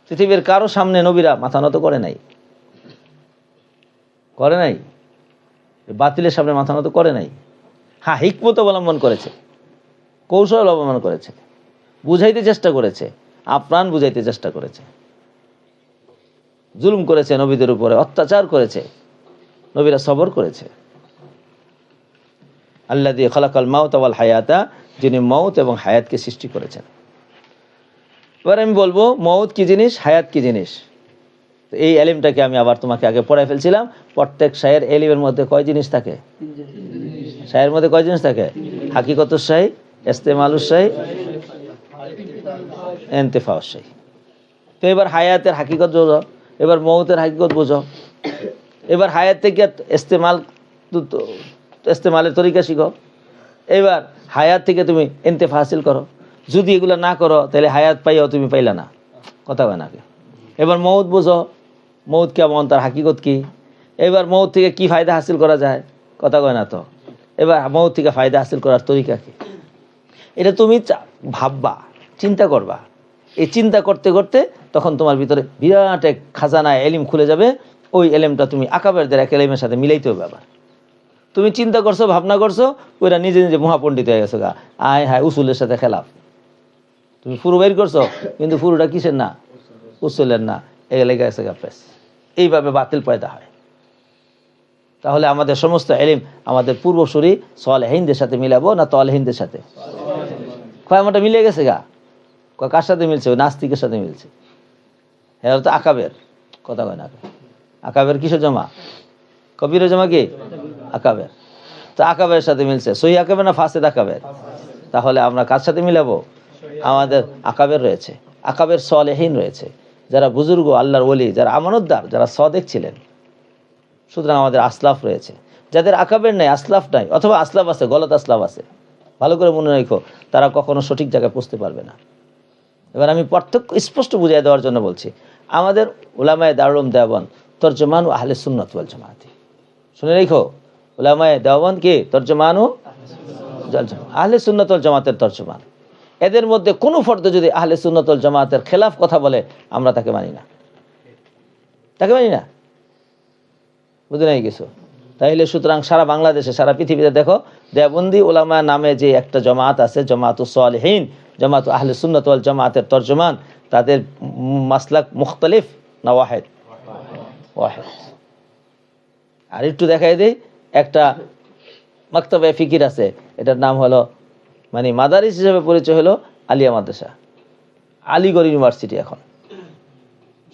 Speaker 1: পৃথিবীর কারো সামনে নবীরা মাথা নত করে নাই, বাতিলের সামনে মাথা নত করে নাই। হ্যাঁ, হিকমত অবলম্বন করেছে, কৌশল অবলম্বন করেছে, বুঝাইতে চেষ্টা করেছে, আপ্রাণ বুঝাইতে চেষ্টা করেছে। জুলুম করেছে নবীদের উপরে, অত্যাচার করেছে, নবীরা সবর করেছে। আল্লাযী খালাকাল মাউতা ওয়াল হায়াতা, যিনি মউত এবং হায়াতকে সৃষ্টি করেছেন। এবার আমি বলবো মউত কি জিনিস, হায়াত কি জিনিস। এই এলিমটাকে আমি আবার তোমাকে আগে পড়াই ফেলছিলাম। প্রত্যেক শায়ের এলিমের মধ্যে কয় জিনিস থাকে? শায়ের মধ্যে কয় জিনিস থাকে? হাকিকতুস শাই, ইস্তেমালুস শাই, ইন্তিফাউস শাই। তো এবার হায়াতের হাকিকত বোঝো, এবার মউতের হাকিকত বোঝো। এবার হায়াত থেকে ইস্তেমালের তরিকা শিখো। এবার হায়াত থেকে তুমি ইন্তেফা হাসিল করো। যদি এগুলো না করো তাহলে হায়াত পাইও তুমি পাইলা না, কথা হয় না। এবার মৌত বুঝো, মৌত কেমন, তার হাকিকত কি। এবার মৌত থেকে কি ফায়দা হাসিল করা যায়, কথা কয় না তো। এবার মৌত থেকে ফায়দা হাসিল করার তরিকা কি, এটা তুমি ভাববা, চিন্তা করবা। এই চিন্তা করতে করতে তখন তোমার ভিতরে বিরাট এক খাজানায় এলিম খুলে যাবে। ওই এলেমটা তুমি আকাবেরদের এক এলেমের সাথে মিলাইতে হবে। আবার তুমি চিন্তা করছো, ভাবনা করছো, ওইটা নিজে নিজে মহাপণ্ডিত হয়ে গেছো গা। আয় হায়, উসুলের সাথে খেলাফ। তুমি ফুরু বের করছো, কিন্তু ফুরুটা কিসের না, উসুলের না, এগুলো গেছে গা পেস। এইভাবে বাতিল পয়দা হয়। তাহলে আমাদের সমস্ত এলিম আমাদের পূর্বসূরি সালেহিনদের সাথে মিলাবো না তালেহিনদের সাথে? আমারটা মিলে গেছে গা। কার সাথে মিলছে? ওই নাস্তিকের সাথে মিলছে। হ্যাঁ, তো আকাবের, কথা কয় না। আকাবের কিসের জমা? কবিরের জমা কি? আকাবের। তো আকাবের সাথে মিলছে। সহি আকাবের না ফাসেদ আকাবের? তাহলে আমরা কার সাথে মিলাবো? আমাদের আকাবের রয়েছে, আকাবের সালেহিন রয়েছে, যারা বুজুর্গ, আল্লাহর ওলি, যারা আমানতদার, যারা সাদেক ছিলেন। সুতরাং আমাদের আসলাফ রয়েছে। যাদের আকাবের নাই, আসলাফ নাই, অথবা আসলাফ আছে, গলত আসলাফ আছে, ভালো করে মনে রাখো, তারা কখনো সঠিক জায়গায় পৌঁছতে পারবে না। এবার আমি পার্থক্য স্পষ্ট বুঝিয়ে দেওয়ার জন্য বলছি। আমাদের উলামায়ে দারুল দেওবন্দ তরজমান ও আহলে সুন্নাত ওয়াল জামাত। শুনে রেখো, উলামায়ে দেওবন্দ কি? তরজমান ও আহলে সুন্নাত ওয়াল জামাতের তরজমান। এদের মধ্যে কোনো ফর্দ যদি আহলে সুন্নাত ওয়াল জামাতের খেলাফ কথা বলে, আমরা তাকে মানি না, তাকে মানি না। বুঝে নাই কিছু? তাইলে সুতরাং সারা বাংলাদেশে, সারা পৃথিবীতে দেখো, দেওবন্দি উলামা নামে যে একটা জামাত আছে, জামাতুস সালেহিন, জামাত আহলে সুন্নাত ওয়াল জামাতের তরজমান, তাদের মাসলাক মুখতালিফ না ওয়াহিদ? ওয়াহিদ। আর একটু দেখাই দেই, একটা মাকতাবে ফিকির আছে, এটার নাম হলো, মানে মাদারিস হিসেবে পরিচয় হলো আলিয়া মাদ্রাসা, আলিগড় ইউনিভার্সিটি। এখন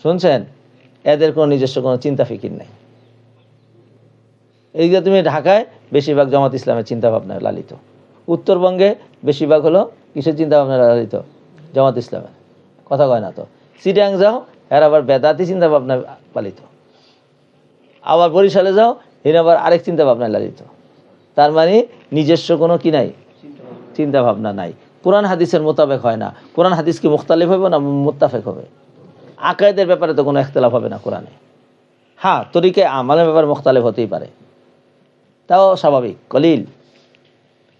Speaker 1: শুনছেন, এদের কোনো নিজস্ব কোনো চিন্তা ফিকির নেই। এই যে তুমি ঢাকায় বেশিরভাগ জামাত ইসলামের চিন্তা ভাবনা লালিত, উত্তরবঙ্গে বেশিরভাগ হলো কিসের চিন্তা ভাবনা লালিত? জামাত ইসলামের, কথা কয় না তো। চিটাং যাও, এর আবার বেদাতি চিন্তা ভাবনা পালিত। আবার বরিশালে যাও, এর আবার আরেক চিন্তা ভাবনা লালিত। তার মানে নিজস্ব কোনো কি নাই, চিন্তা ভাবনা নাই। কোরআন হাদিসের মোতাবেক হয় না। কোরআন হাদিস কি মুখতালিফ হবে না মুত্তাফেক হবে? আকায়েদের ব্যাপারে তো কোনো ইখতিলাফ হবে না কোরআনে। হ্যাঁ, তরিকে আমালের ব্যাপারে মুখতালিফ হতেই পারে, তাও স্বাভাবিক, কলিল।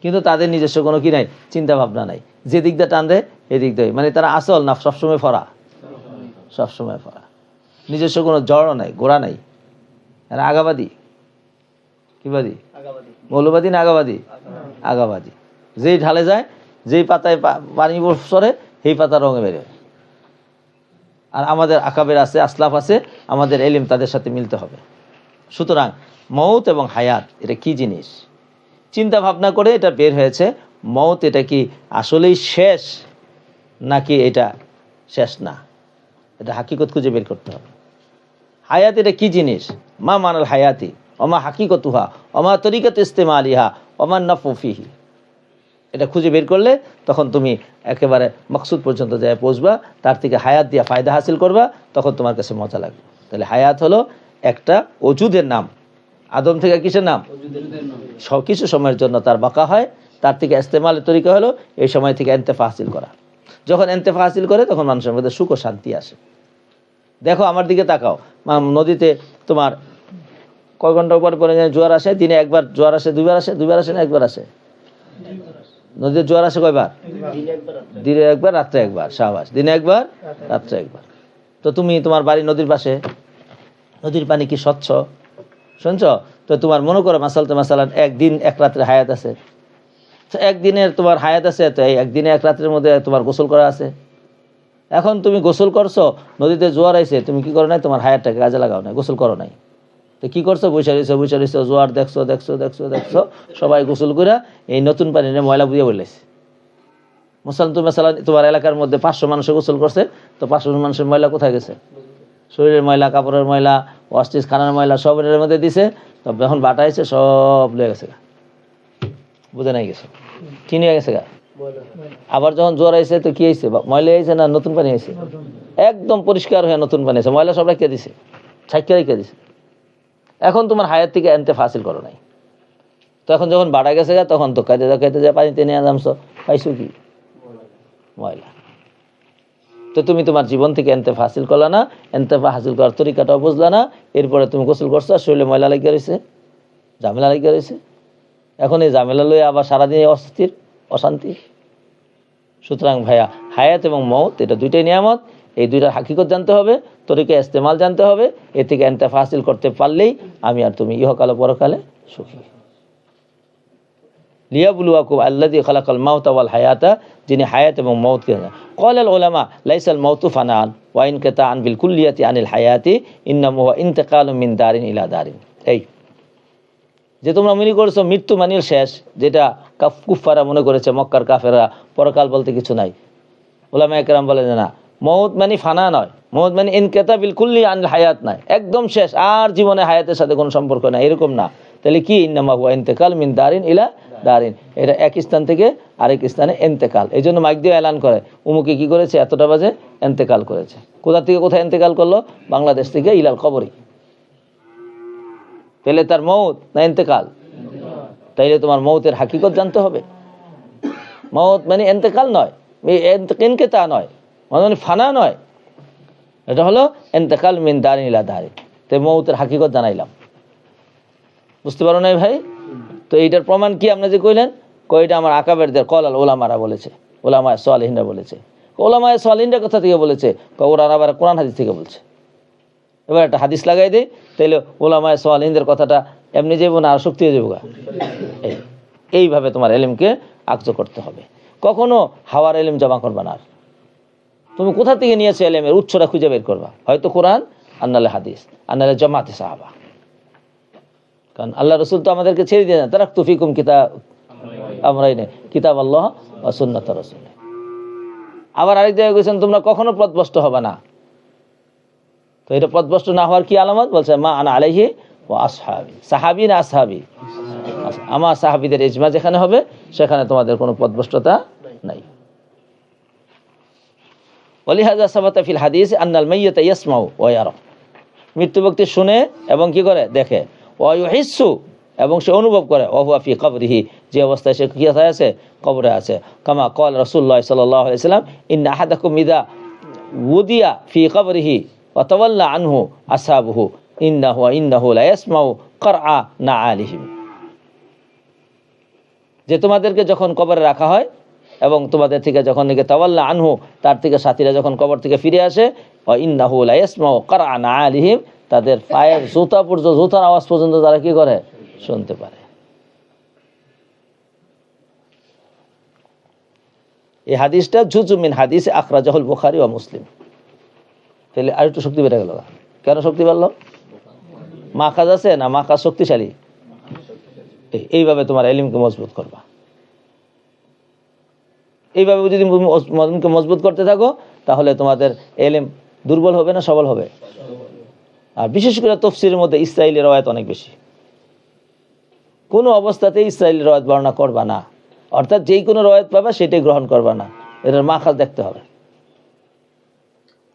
Speaker 1: কিন্তু তাদের নিজস্ব কোনো কি নাই, চিন্তা ভাবনা নাই। যে দিক দিয়ে টান দেয় এদিক দিয়ে, মানে তারা আসল না সবসময় ফরা, সবসময় ফরা। নিজস্ব কোনো জড় নাই, গোড়া নাই। এরা আগাবাদী, কিবাদী, মৌলবাদী না আগাবাদী? আগাবাদী। যেই ঢালে যায়, যেই পাতায় পানি সরে, সেই পাতার রঙে বেরোয়। আর আমাদের আকাবের আছে, আসলাফ আছে, আমাদের এলিম তাদের সাথে মিলতে হবে। সুতরাং মৌত এবং হায়াত এটা কি জিনিস, চিন্তা ভাবনা করে এটা বের হয়েছে। মৌত এটা কি আসলেই শেষ, নাকি এটা শেষ না, এটা হাকিকত খুঁজে বের করতে হবে। হায়াত এটা কি জিনিস, মা মানাল হায়াতি, অমা হাকিকতুহা, অমা তরিকাত ইস্তেমালিহা, অমা নাফিহি, এটা খুঁজে বের করলে তখন তুমি একেবারে মকসুদ পর্যন্ত যায় পৌঁছবা। তার থেকে হায়াত দিয়া ফায়দা হাসিল করবা, তখন তোমার কাছে মজা লাগবে। তাহলে হায়াত হলো একটা ওজুদের নাম। আদম থেকে কিসের নাম? সব কিছু সময়ের জন্য তার বাঁকা হয়। তার থেকে ইস্তেমালের তরিকা হলো এই সময় থেকে ইন্তেফা হাসিল করা। যখন ইন্তেফা হাসিল করে, তখন মানুষের মধ্যে সুখ ও শান্তি আসে। দেখো, আমার দিকে তাকাও, নদীতে তোমার কয় ঘন্টা পর পরে জোয়ার আসে? দিনে একবার জোয়ার আসে, দুইবার আসে? দুইবার আসে না একবার আসে? নদীতে জোয়ার আসে কয়বার? দিনে একবার, রাত্রে একবার। শাহবাস, দিনে একবার, রাত্রে একবার। তো তুমি, তোমার বাড়ি নদীর পাশে, নদীর পানি কি স্বচ্ছ? শুনছ তো? তোমার মনে করো মাসালান একদিন এক রাত্রে হায়াত আছে, তো একদিনের তোমার হায়াত আছে, তো এই একদিনে এক রাত্রের মধ্যে তোমার গোসল করা আছে। এখন তুমি গোসল করছো, নদীতে জোয়ার আইছে, তুমি কি করো নাই? তোমার হায়াতটাকে কাজে লাগাও নাই, গোসল করো নাই। তো কি করছো? বৈশা রইছো, জোয়ার দেখছো, সবাই গোসল করে এই নতুন পানি নিয়ে ময়লা বুঝিয়ে বললেছে। মাসালান তোমার এলাকার মধ্যে 500 মানুষের গোসল করছে, তো 500 মানুষের ময়লা কোথায় গেছে? শরীরের ময়লা, কাপড়ের ময়লা, অস্টিস খানার ময়লা সব এর মধ্যে দিছে। তো যখন বাটা হয়েছে, সব লয়ে গেছে গা, বুঝে নাই গেছে, কি নিয়ে গেছে গা। আবার যখন জোয়ার আইছে, তো কি হয়েছে? ময়লা আইছে না নতুন পানি আইছে? একদম পরিষ্কার হয়ে নতুন পানি আছে, ময়লা সব রেখে দিছে, ছাইকা রেখে দিছে। এখন তোমার হায়াত থেকে ইন্তেফা হাসিল করো নাই, তো এখন যখন বাড়া গেছে গা তখন তো খাইতে যা পানিতে নিয়ে নামছো, পাইছো কি? ময়লা। তো তুমি তোমার জীবন থেকে ইন্তেফা হাসিল করলা না, ইন্তেফা হাসিল করার তরিকাটাও বুঝলা না, এরপরে তুমি গোসল করছো আর শরীরে ময়লা লাগিয়ে রয়েছে, ঝামেলা লাগিয়ে রয়েছে। এখন এই ঝামেলা লইয়ে আবার সারাদিন অস্থির অশান্তি। সুতরাং ভাইয়া, হায়াত এবং মওত এটা দুইটাই নিয়ামত, এই দুইটার হাকিকত জানতে হবে, তরিকা ইস্তেমাল জানতে হবে। এ থেকে ইন্তেফা হাসিল করতে পারলেই আমি আর তুমি ইহকালে পরকালে সুখী। লিয়াবলুয়াকুম আল্লাযী খালাকাল মাউতা ওয়াল হায়াতা, যিনি হায়াত এবং মওতকে। ক্বালাল উলামা লাইসাল মাউতু ফানান ওয়া ইন কাতাআন বিল কুল্লিয়াতি আনিল হায়াতি ইন্নামা হুয়া ইন্তিকালুম মিন দারিন ইলা দারিন। এই যে তোমরা মনে করেছো মৃত্যু মানিল শেষ, যেটা কুফাররা মনে করেছে, মক্কার কাফেররা, পরকাল বলতে কিছু নাই। উলামায়ে কেরাম বলে যে না, মওত মানে ফানা নয়, মওত মানে ইনকিতা বিল কুল্লি আনিল হায়াত নয়, একদম শেষ, আর জীবনে হায়াতের সাথে কোনো সম্পর্ক নাই, এরকম না। তাহলে কি? ইন্নামা হুয়া ইন্তিকাল মিন দারিন ইলা দারিন, এটা এক স্থান থেকে আরেক স্থানে ইন্তেকাল। এই জন্য মাইক দিয়ে এলান করে উমুকে কি করেছে, এতটা বাজে ইন্তেকাল করেছে। কোথা থেকে কোথায় ইন্তেকাল করলো? বাংলাদেশ থেকে ইলাল কবরি। তাহলে তার মওত না ইন্তেকাল? তাইলে তোমার মওতের হাকিকত জানতে হবে। মওত মানে ইন্তেকাল নয়, ইনকিতা নয়, মানে ফানা নয়, এটা হলো ইন্তেকাল মিন দারিন ইলা দারিন। তো মওতের হাকিকত জানাইলাম, বুঝতে পারো নাই ভাই? তো এইটার প্রমাণ কি? আপনি যে কইলেন, কয়টা আমার আকাবেরদের কলাল ওলামারা বলেছে, ওলামায়ে সালেহিনরা বলেছে। ওলামায়ে সালেহিনরা কথা থেকে বলেছে, ওরা আবার কোরআন হাদিস থেকে বলছে। এবার একটা হাদিস লাগাই দেয়, তাইলে ওলামায়ে সালেহিনদের কথাটা এমনি যাবো না আর শক্তি হয়ে যাবো গা। এইভাবে তোমার এলিমকে আকজ করতে হবে। কখনো হাওয়ার এলিম জমা করবা না। তুমি কোথা থেকে নিয়েছো এলিমের উৎসটা খুঁজে বের করবা, হয়তো কোরআন আর নাহলে হাদিস আর নাহলে জামাতে সাহাবা। কারণ আল্লাহ রসুল তো আমাদেরকে ছেড়ে দিয়ে যান, তারাকতু ফিকুম কিতাব আমরাইনে কিতাব আল্লাহ ওয়া সুন্নাত রাসূল। আবার আরেক জায়গায় বলেছেন তোমরা কখনো পথভ্রষ্ট হবে না। তো এটা পথভ্রষ্ট না হওয়ার কি আলামত? বলছে মা আনা আলাইহি ওয়া আসহাবি, সাহাবী না আসহাবি, আমার সাহাবীদের ইজমা যেখানে হবে সেখানে তোমাদের কোনো পথভ্রষ্টতা নাই। ওয়ালিহাযা সাবাতা ফিল হাদিস আন্নাল মাইয়িতা ইয়াসমাউ ওয়া ইয়ারা, মৃত্যু ব্যক্তি শুনে এবং কি করে? দেখে। ওয়া ইউহিসসু, এবং সে অনুভব করে। ওয়া হুয়া ফি কবরিহি, যে অবস্থায় সে কি আছে? কবরে আছে। কামা ক্বাল রাসূলুল্লাহ সাল্লাল্লাহু আলাইহি ওয়াসাল্লাম ইন্না আহাদাকুম ইযা উদিয়া ফি কবরিহি ওয়া তাওয়াল্লা আনহু আসহাবুহু ইন্নাহু লা ইয়াসমাউ করআ নাআলিহিম। যে তোমাদেরকে যখন কবরে রাখা হয় এবং তোমাদের থেকে যখন নাকি তাওয়াল্লা আনহু, তার থেকে সাথীরা যখন কবর থেকে ফিরে আসে, ওয়া ইন্নাহু লা ইয়াসমাউ করআ নাআলিহিম, তাদের পায়ের জুতার আওয়াজ পর্যন্ত তারা কি করে? শুনতে পারে। এই হাদিসটা জুজু মিন হাদিস আখরাজাহুল বুখারী ওয়া মুসলিম। তাহলে আর একটু শক্তি বেড়ে গেল। কেন শক্তি বাড়লো? মাখাজ আছে না, মাখাজ শক্তিশালী। এইভাবে তোমার ইলমকে মজবুত করবা। এইভাবে যদি ইলমকে মজবুত করতে থাকো তাহলে তোমাদের ইলম দুর্বল হবে না সবল হবে? আর বিশেষ করে তাফসীরের মধ্যে ইসরাঈলী রওয়ায়াত অনেক বেশি। কোনো অবস্থাতেই ইসরাঈলী রওয়ায়াত বর্ণনা করবা না, অর্থাৎ যেই কোনো রওয়ায়াত পাবা সেটাই গ্রহণ করবা না, এটার মাখাজ দেখতে হবে।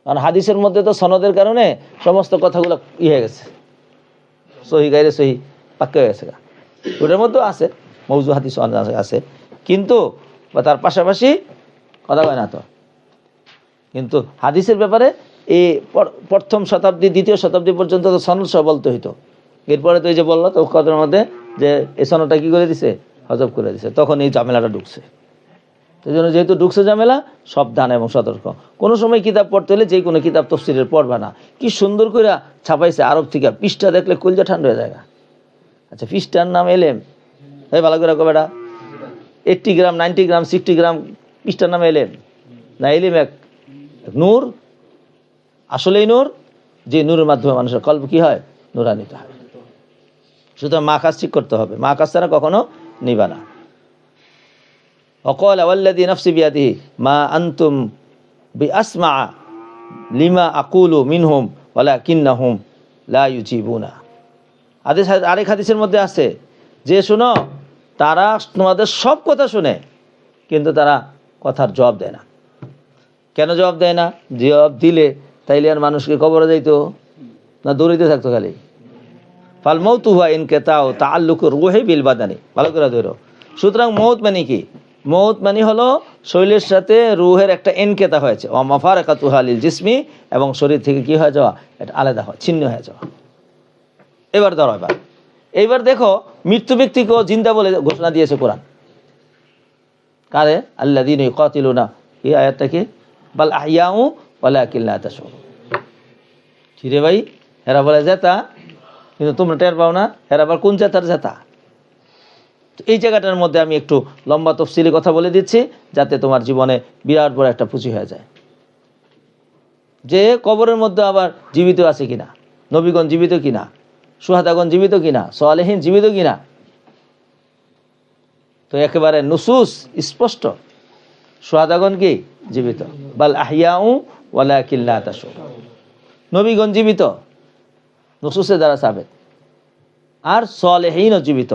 Speaker 1: কারণ হাদিসের মধ্যে তো সনদের কারণে সমস্ত কথাগুলো হয়ে গেছে, সহি গাইরে সহি পাক্কা হয়ে গেছে। ওটার মধ্যেও আছে মওযু হাদিস আছে, কিন্তু তার পাশাপাশি কথা হয় না তো। কিন্তু হাদিসের ব্যাপারে এই প্রথম শতাব্দী দ্বিতীয় শতাব্দী পর্যন্ত তো সনদ সহ বলতে হইতো। এরপরে তো এই যে বললো তো কথার মধ্যে যে এই সনদটা কি করে দিছে? হজব করে দিছে। তখন এই ঝামেলাটা ঢুকছে। এই জন্য যেহেতু ঢুকছে ঝামেলা, সাবধান এবং সতর্ক। কোনো সময় কিতাব পড়তে হলে যে কোনো কিতাব তাফসীরের পড়বা না। কি সুন্দর করে ছাপাইছে আরব থেকে, পৃষ্ঠা দেখলে কলজা ঠান্ডা হয়ে যায়। আচ্ছা, পৃষ্ঠার নাম এলেম, এই ভালো করে কবেটা 80 গ্রাম 90 গ্রাম 60 গ্রাম পৃষ্ঠার নাম এলেম না? এলিম এক নূর, আসলেই নূর, যে নূরের মাধ্যমে মানুষের কল্প কি হয়? নূরান্বিত হয়। সুতরাং মাখাজ ঠিক করতে হবে, মাখাজ ছাড়া কখনো নিবা না। ওয়াকালা ওয়াল্লাযী নাফসি বিয়াদিহি মা আনতুম বিআসমা লিমা আকুলু মিনহুম ওয়ালাকিন্নাহুম লা ইউজিবুনা। আরেক হাদিসের মধ্যে আছে যে শুনো, তারা তোমাদের সব কথা শুনে কিন্তু তারা কথার জবাব দেয় না। কেন জবাব দেয় না? জবাব দিলে তাইলে আর মানুষকে কবরে যাইতো না, দৌড়িতে থাকতো খালি? ফাল মৌতু হুয়া ইনকিতাউ তাআল্লুকুর রূহি বিল বাদানি। ভালো করে ধরো। সুতরাং মৌত মানে কি? মৌত মানে হলো শরীরের সাথে রুহের একটা ইনকিতা হয়েছে, ওয়া মাফারাকাতুহা লিল জিসমি, এবং শরীর থেকে কি হয়ে যাওয়া, এটা আলাদা হওয়া, ছিন্ন হয়ে যাওয়া। এবার ধরো, এইবার দেখো মৃত্যু ব্যক্তিকেও জিন্দা বলে ঘোষণা দিয়েছে কোরআন। কারে? আল্লাযীনা ইউকাতিলুনা, এই আয়াতটা কি? বাল আহইয়াউ ওয়ালাকিন লা তাশউরুন। কি রে ভাই, এরা বলে জেতা, কিন্তু তোমরা টের পাও না। এরা আবার কোন জেতার জেতা? এই জায়গাটার মধ্যে আমি একটু লম্বা তফসিলি কথা বলে দিচ্ছি, যাতে তোমার জীবনে বিরাট বড় একটা পুঁজি হয়ে যায়। যে কবরের মধ্যে আবার জীবিত আছে কিনা, নবীগণ জীবিত কিনা, সুহাদাগণ জীবিত কিনা, সালেহীন জীবিত কিনা, তো একেবারে নুসুস স্পষ্ট, সুহাদাগণ কি জীবিত। বাল আহইয়াউ ওয়ালাকিন লা তাশউরুন। নবীগণ জীবিত নুসুসের দ্বারা সাবেত, আর সালেহীনও জীবিত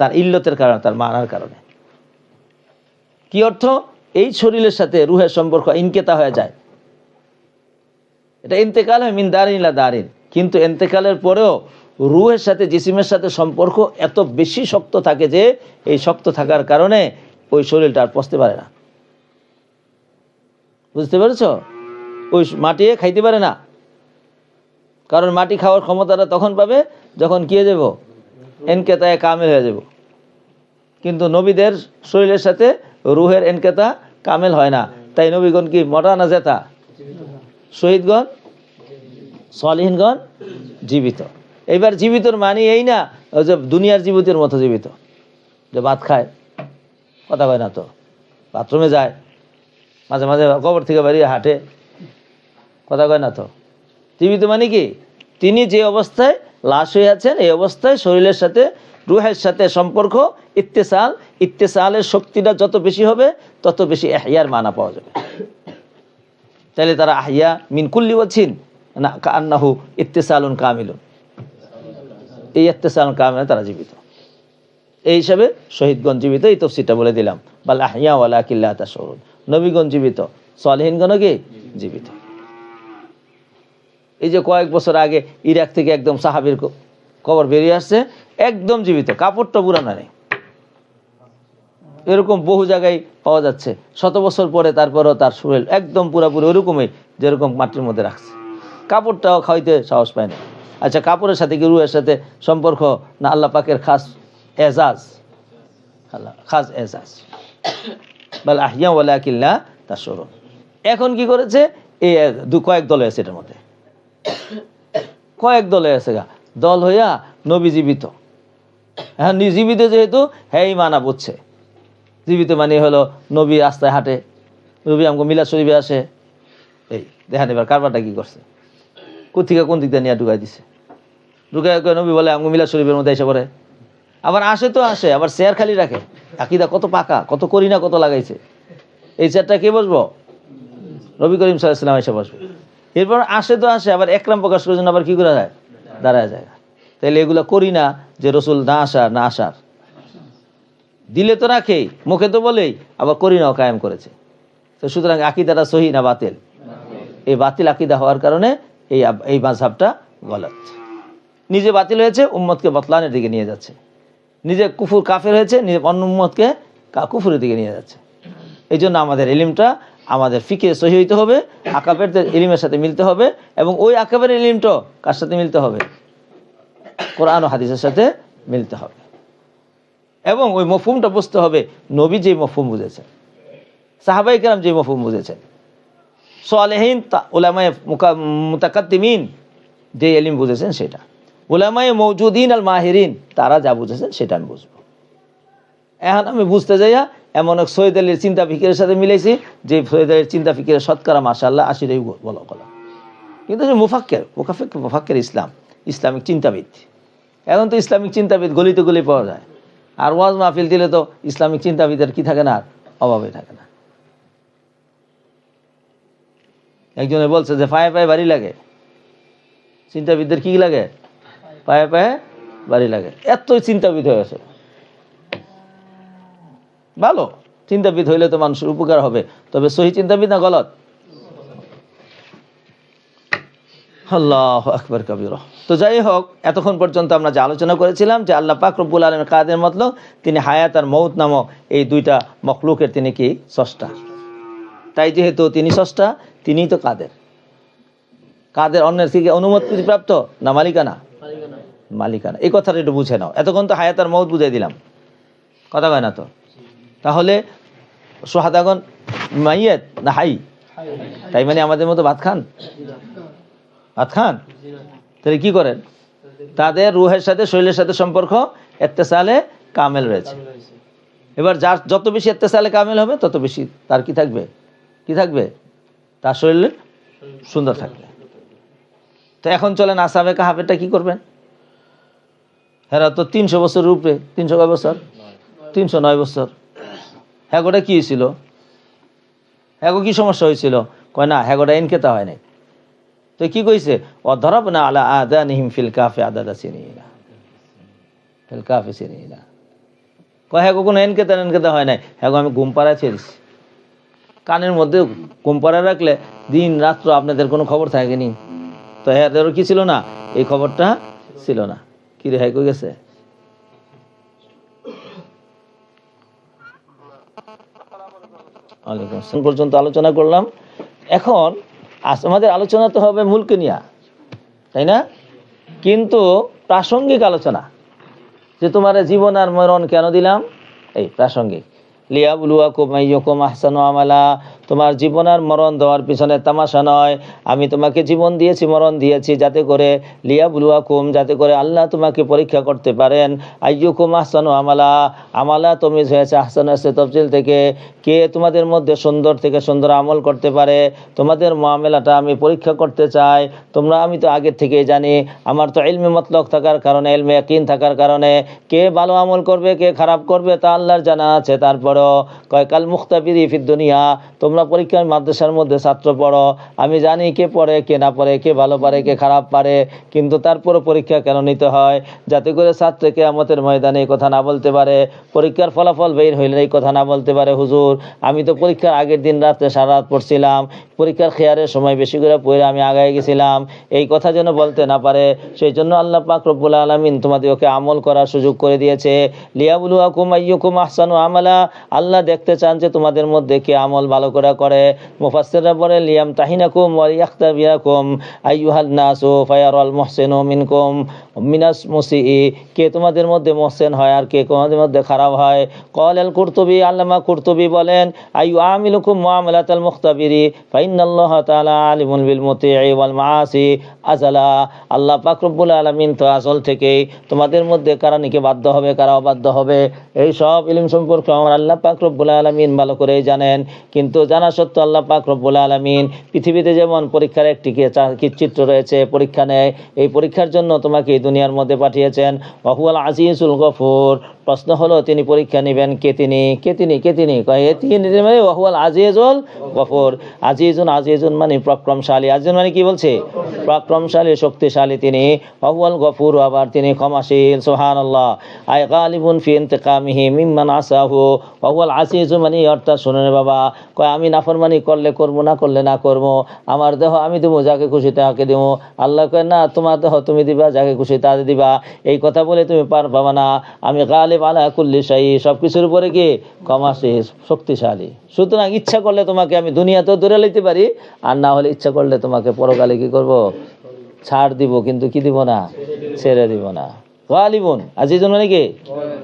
Speaker 1: তার ইল্লতের কারণে, তার মানার কারণে। কি অর্থ? এই শরীরের সাথে রুহের সম্পর্ক ইনকিতা হয়ে যায়। এটা ইন্তেকাল হয় মিন দারিন ইলা দারিন, কিন্তু ইন্তেকালের পরেও রুহের সাথে জিসিমের সাথে সম্পর্ক এত বেশি শক্ত থাকে যে এই শক্ত থাকার কারণে ওই শরীরটা আর পচতে পারে না। বুঝতে পেরেছ? ওই মাটি খাইতে পারে না, কারণ মাটি খাওয়ার ক্ষমতাটা তখন পাবে যখন কি হয়ে যাব, এনকেতায় কামেল হয়ে যাব। কিন্তু নবীদের শরীরের সাথে রুহের এনকেতা কামেল হয় না। তাই নবীগণ কি মরা না জেতা? শহীদগণ, সালেহীনগণ জীবিত। এইবার জীবিতর মানে এই না যে দুনিয়ার জীবিতের মতো জীবিত, যে ভাত খায়, কথা কয় না তো, বাথরুমে যায়, মাঝে মাঝে কবর থেকে বেরিয়ে হাঁটে, কথা কয় না তো। জীবিত মানে কি? তিনি যে অবস্থায় লাশ হয়ে আছেন, এই অবস্থায় শরীরের সাথে রুহের সাথে সম্পর্ক, ইত্তেসালের শক্তিটা যত বেশি হবে তত বেশি ইহইয়ার মানা পাওয়া যাবে। তাহলে তারা আহইয়া মিন কুল্লি ওয়াজহিন না কান্নাহু ইত্তেসালুন কামিলুন, এই ইত্তেসালুন কামিল, তারা জীবিত। এই হিসাবে শহীদগণ জীবিত, এই তফসিরটা বলে দিলাম। বাল আহইয়া ওয়ালাকিন লা তাশউরুন। নবীগণ জীবিত, সালেহীনগণও কি জীবিত। এই যে কয়েক বছর আগে ইরাক থেকে একদম সাহাবীর কবর বেরিয়ে আসছে, একদম জীবিত, কাপড়টা পুরানো নেই। এরকম বহু জায়গায় পাওয়া যাচ্ছে, 100 বছর পরে তারপরও তার শরীর একদম পুরাপুরি ওরকমই, যেরকম মাটির মধ্যে রাখছে, কাপড়টাও খাওয়াইতে সাহস পায় না। আচ্ছা, কাপড়ের সাথে কি রুহের সাথে সম্পর্ক না? আল্লাহ পাকের খাস এজাজ, খাস এজাজ। বাল আহইয়া ওয়ালাকিন লা তাশউরুন। এখন কি করেছে? এই কয়েক দল আছে, এটার মধ্যে কয়েক দলে আছে গা, দল হইয়া নবী জীবিত। হ্যাঁ, জীবিত যেহেতু হ্যাঁ মানা বুঝছে, জীবিত মানে হলো নবী রাস্তায় হাঁটে, নবী আমাকে মিলাদ শরীফে আসে। এই দেখেন এবার কারবারটা কি করছে, কোথেকে কোন দিক দিয়ে নিয়ে ঢুকাই দিছে। ঢুকাই নবী বলে আমাকে মিলাদ শরীফের মধ্যে এসে পড়ে, আবার আসে তো আসে, আবার চেয়ার খালি রাখে। আকীদা কত পাকা, কত করি না, কত লাগাইছে। এই চেয়ারটা কে বসবো? নবী করিম সাল্লাল্লাহু আলাইহি ওয়াসাল্লাম এসে বসবে। এরপর আসে তো আসে, আবার একরাম প্রকাশ করার জন্য আবার কি করা যায়, দাঁড়ায় যায়। তাইলে এগুলো করি না যে রসুল না আসার দিলে তো রাখেই, মুখে তো বলেই, আবার করি নাও কায়েম করেছে। তো সুতরাং আকীদাটা সহি না বাতিল? এই বাতিল আকীদা হওয়ার কারণে এই মাযহাবটা গলত। নিজে বাতিল হয়েছে, উম্মতকে বতলানের দিকে নিয়ে যাচ্ছে। নিজে কুফর কাফের হয়েছে, নিজে অন্য উম্মতকে কুফরের দিকে নিয়ে যাচ্ছে। এই জন্য আমাদের ইলমটা, আমাদের ফিকে সহি হইতে হবে, আকাবেরদের ইলমের সাথে মিলতে হবে। এবং ওই আকাবের ইলমটা কার সাথে মিলতে হবে? কোরআন ও হাদিসের সাথে মিলতে হবে। এবং ওই মফহুমটা বুঝতে হবে, নবী যে মফহুম বুঝেছেন, সাহাবায়ে কেরাম যে মফহুম বুঝেছেন, সালেহীন উলামায়ে মুতাকাদ্দিমিন যে ইলম বুঝেছেন সেটা, উলামায়ে মওজুদিন আল মাহিরিন তারা যা বুঝেছেন সেটা আমি বুঝবো। এখন আমি বুঝতে যাইয়া এমন এক সৈয়দ আলীর চিন্তা ফিকিরের সাথে মিলাইছি, যে সৈয়দ আলীর চিন্তা ফিকিরের শতকরা মাশাআল্লাহ 80টাই বলা কলা, কিন্তু যে মুফাক্কের ইসলামিক চিন্তাবিদ। এখন তো ইসলামিক চিন্তাবিদ গলিতে গলি পাওয়া যায়, আর ওয়াজ মাহফিল দিলে তো ইসলামিক চিন্তাবিদের কি থাকে না, আর অভাবে থাকে না। একজনে বলছে যে পায়ে পায়ে বাড়ি লাগে, চিন্তাবিদদের কি লাগে? পায়ে পায়ে বাড়ি লাগে। এতই চিন্তাবিদ হয়ে গেছে। ভালো চিন্তাবিদ হইলে তো মানুষের উপকার হবে, তবে সহি চিন্তাবিদ না গলত? আল্লাহু আকবার কাবীরা। তো যাই হোক, এতক্ষণ পর্যন্ত আমরা যে আলোচনা করেছিলাম যে আল্লাহ পাক রব্বুল আলামিন কাদের মতলব তিনি হায়াত আর মউত নামক এই দুইটা মখলুকের তিনি কি স্রষ্টা। তাই যেহেতু তিনি স্রষ্টা, তিনিই তো কাদের। কাদের অন্যের থেকে অনুমতি প্রাপ্ত না মালিকানা? মালিকানা। এই কথাটা একটু বুঝে নাও। এতক্ষণ তো হায়াত আর মউত বুঝিয়ে দিলাম, কথা কয় না তো? তাহলে সোহাদাগণ মাইয়াত না হাই? তাই মানে আমাদের মতো ভাত খান? ভাত খান? তাহলে কি করেন? তাদের রুহের সাথে শরীরের সাথে সম্পর্ক ইত্তেসালে কামেল রয়েছে। এবার যার যত বেশি ইত্তেসালে কামেল হবে তত বেশি তার কি থাকবে? কি থাকবে? তার শরীরে সুন্দর থাকবে। তো এখন চলেন আসহাবে কাহাফেরটা কি করবেন? হেরা তো 300 বছরের উপরে। 300 কয় বছর? 309 বছর। হ্যাঁ গোটা কি হয়েছিল? হ্যাঁ কি সমস্যা হয়েছিল? কয় না, হ্যাঁ গোটা এনকেতা হয় নাই। তো কি কইছে? অধরাবনা আলা আযানিহিম ফিল কাফি আদাদা সিনিনা, ফিল কাফি সিনিনা। কয় হ্যাঁ কোনো এনকেতা হয় নাই। হ্যাঁ আমি ঘুম পাড়ায় ছেড়েছি। কানের মধ্যে ঘুম পাড়ায় রাখলে দিন রাত্র আপনাদের কোনো খবর থাকেনি। তো হ্যাঁ এদেরও কি ছিল না? এই খবরটা ছিল না। কি রে হ্যাঁ কই গেছে? পর্যন্ত আলোচনা করলাম। এখন আমাদের আলোচনা তো হবে মূলকে নিয়ে, তাই না? কিন্তু প্রাসঙ্গিক আলোচনা, যে তোমার জীবন আর মরণ কেন দিলাম, এই প্রাসঙ্গিক। লিয়াবলুয়াকুম আইয়ুকুম আহসানু আমালা। তোমার জীবন আর মরণ দেওয়ার পিছনে তামাশা নয়। আমি তোমাকে জীবন দিয়েছি, মরণ দিয়েছি যাতে করে লিয়াবলুয়াকুম, যাতে করে আল্লাহ তোমাকে পরীক্ষা করতে পারেন। আইয়ুকুম আহসানু আমালা, আমালা তুমি হয়েছে আহসানু আছে তফজিল থেকে, কে তোমাদের মধ্যে সুন্দর থেকে সুন্দর আমল করতে পারে। তোমাদের মুআমালাটা আমি পরীক্ষা করতে চাই। তোমরা, আমি তো আগের থেকেই জানি, আমার তো ইলমে মতলক থাকার কারণে, ইলমে ইয়াকিন থাকার কারণে কে ভালো আমল করবে কে খারাপ করবে তা আল্লাহর জানা আছে। তারপরও কয় কাল মুখতাবিরি ফিদ দুনিয়া, তোমরা পরীক্ষার মাদ্রাসার মধ্যে ছাত্র পড়ো, আমি জানি কে পড়ে কে না পড়ে, কে ভালো পারে কে খারাপ পারে, কিন্তু তারপরও পরীক্ষা কেন নিতে হয়? যাতে করে ছাত্র কিয়ামতের ময়দানে এই কথা না বলতে পারে, পরীক্ষার ফলাফল বের হইলে এই কথা না বলতে পারে, হুজুর আমি তো পরীক্ষার আগের দিন রাতে সারা রাত পড়ছিলাম, পরীক্ষার খেয়ারের সময় বেশি করে পড়ে আমি আগায় গেছিলাম, এই কথা যেন বলতে না পারে। সেই জন্য আল্লাহ পাক রব্বুল আলামিন তোমাদেরকে আমল করার সুযোগ করে দিয়েছে। লিয়াবলুয়াকুম আইয়ুকুম আহসানু আমালা, আল্লাহ দেখতে চান যে তোমাদের মধ্যে কে আমল ভালো করে। মুফাসসিররা বলে লিয়ামতাহিনাকুম ওয়া ইয়াখতাবিরাকুম আইয়ুহান নাসু ফায়ারাল মুহসিনু মিনকুম মিনাস মুসিই, কে তোমাদের মধ্যে মুহসিন হয় আর কে তোমাদের মধ্যে খারাপ হয়। ক্বালাল কুরতুবী, আল্লামা কুরতুবী বলেন আইয়ু আমিলুকুম মুআমালাতাল মুখতাবিরি ফাইন্নাল্লাহা তাআলা আলিমুন বিল মুতিঈ ওয়াল মাআসি আযালা। আল্লাহ পাক রব্বুল আলামিন তো আসল থেকেই তোমাদের মধ্যে কারা নিকে বাধ্য হবে কারা অবাধ্য হবে এই সব ইলম সম্পর্কে আমার আল্লাহ পাক রব্বুল আলামিন ভালো করেই জানেন। কিন্তু জানা সত্ত্বেও আল্লাহ পাক রব্বুল আলামিন পৃথিবীতে যেমন পরীক্ষার একটি চিত্র রয়েছে, পরীক্ষা নেয়, এই পরীক্ষার জন্য তোমাকে এই দুনিয়ার মধ্যে পাঠিয়েছেন। ওয়া হুয়াল আজিজুল গফুর, প্রশ্ন হলো তিনি পরীক্ষা নেবেন কে তিনি? ওয়া হুয়াল আজিজুল গফুর। আজিজুন মানে পরাক্রমশালী। আজিজুন মানে কি বলছে? পরাক্রমশালী, শক্তিশালী তিনি। ওয়া হুয়াল গফুর, আবার তিনি ক্ষমাশীল। সুবহানাল্লাহ। আই গালিবুন ফি ইনতিকামিহি মিম্মান আসাহু। ওয়া হুয়াল আজিজু মানে অর্থাৎ শুনুন বাবা, কয় আমি নাফরমানি করলে করব, না করলে না করব, আমার দেহ আমি দেবো, যাকে খুশি তাকে দেবো। আল্লাহ কয় না, তোমার দেহ তুমি দিবা, যাকে খুশি তাকে দিবা। এই কথা বলে তুমি পার পাবা না। আমি গালিব আলা কুল্লি শাই, সবকিছুর উপরে কি ক্ষমাশীল, শক্তিশালী। সুতরাং ইচ্ছা করলে তোমাকে আমি দুনিয়াতেও ধরে লইতে পারি, আর না হলে ইচ্ছা করলে তোমাকে পরকালে কি করব? ছাড় দিব, কিন্তু কি দিব না? ছেড়ে দিব না। গালিবুন, আজিজুন মানে কি?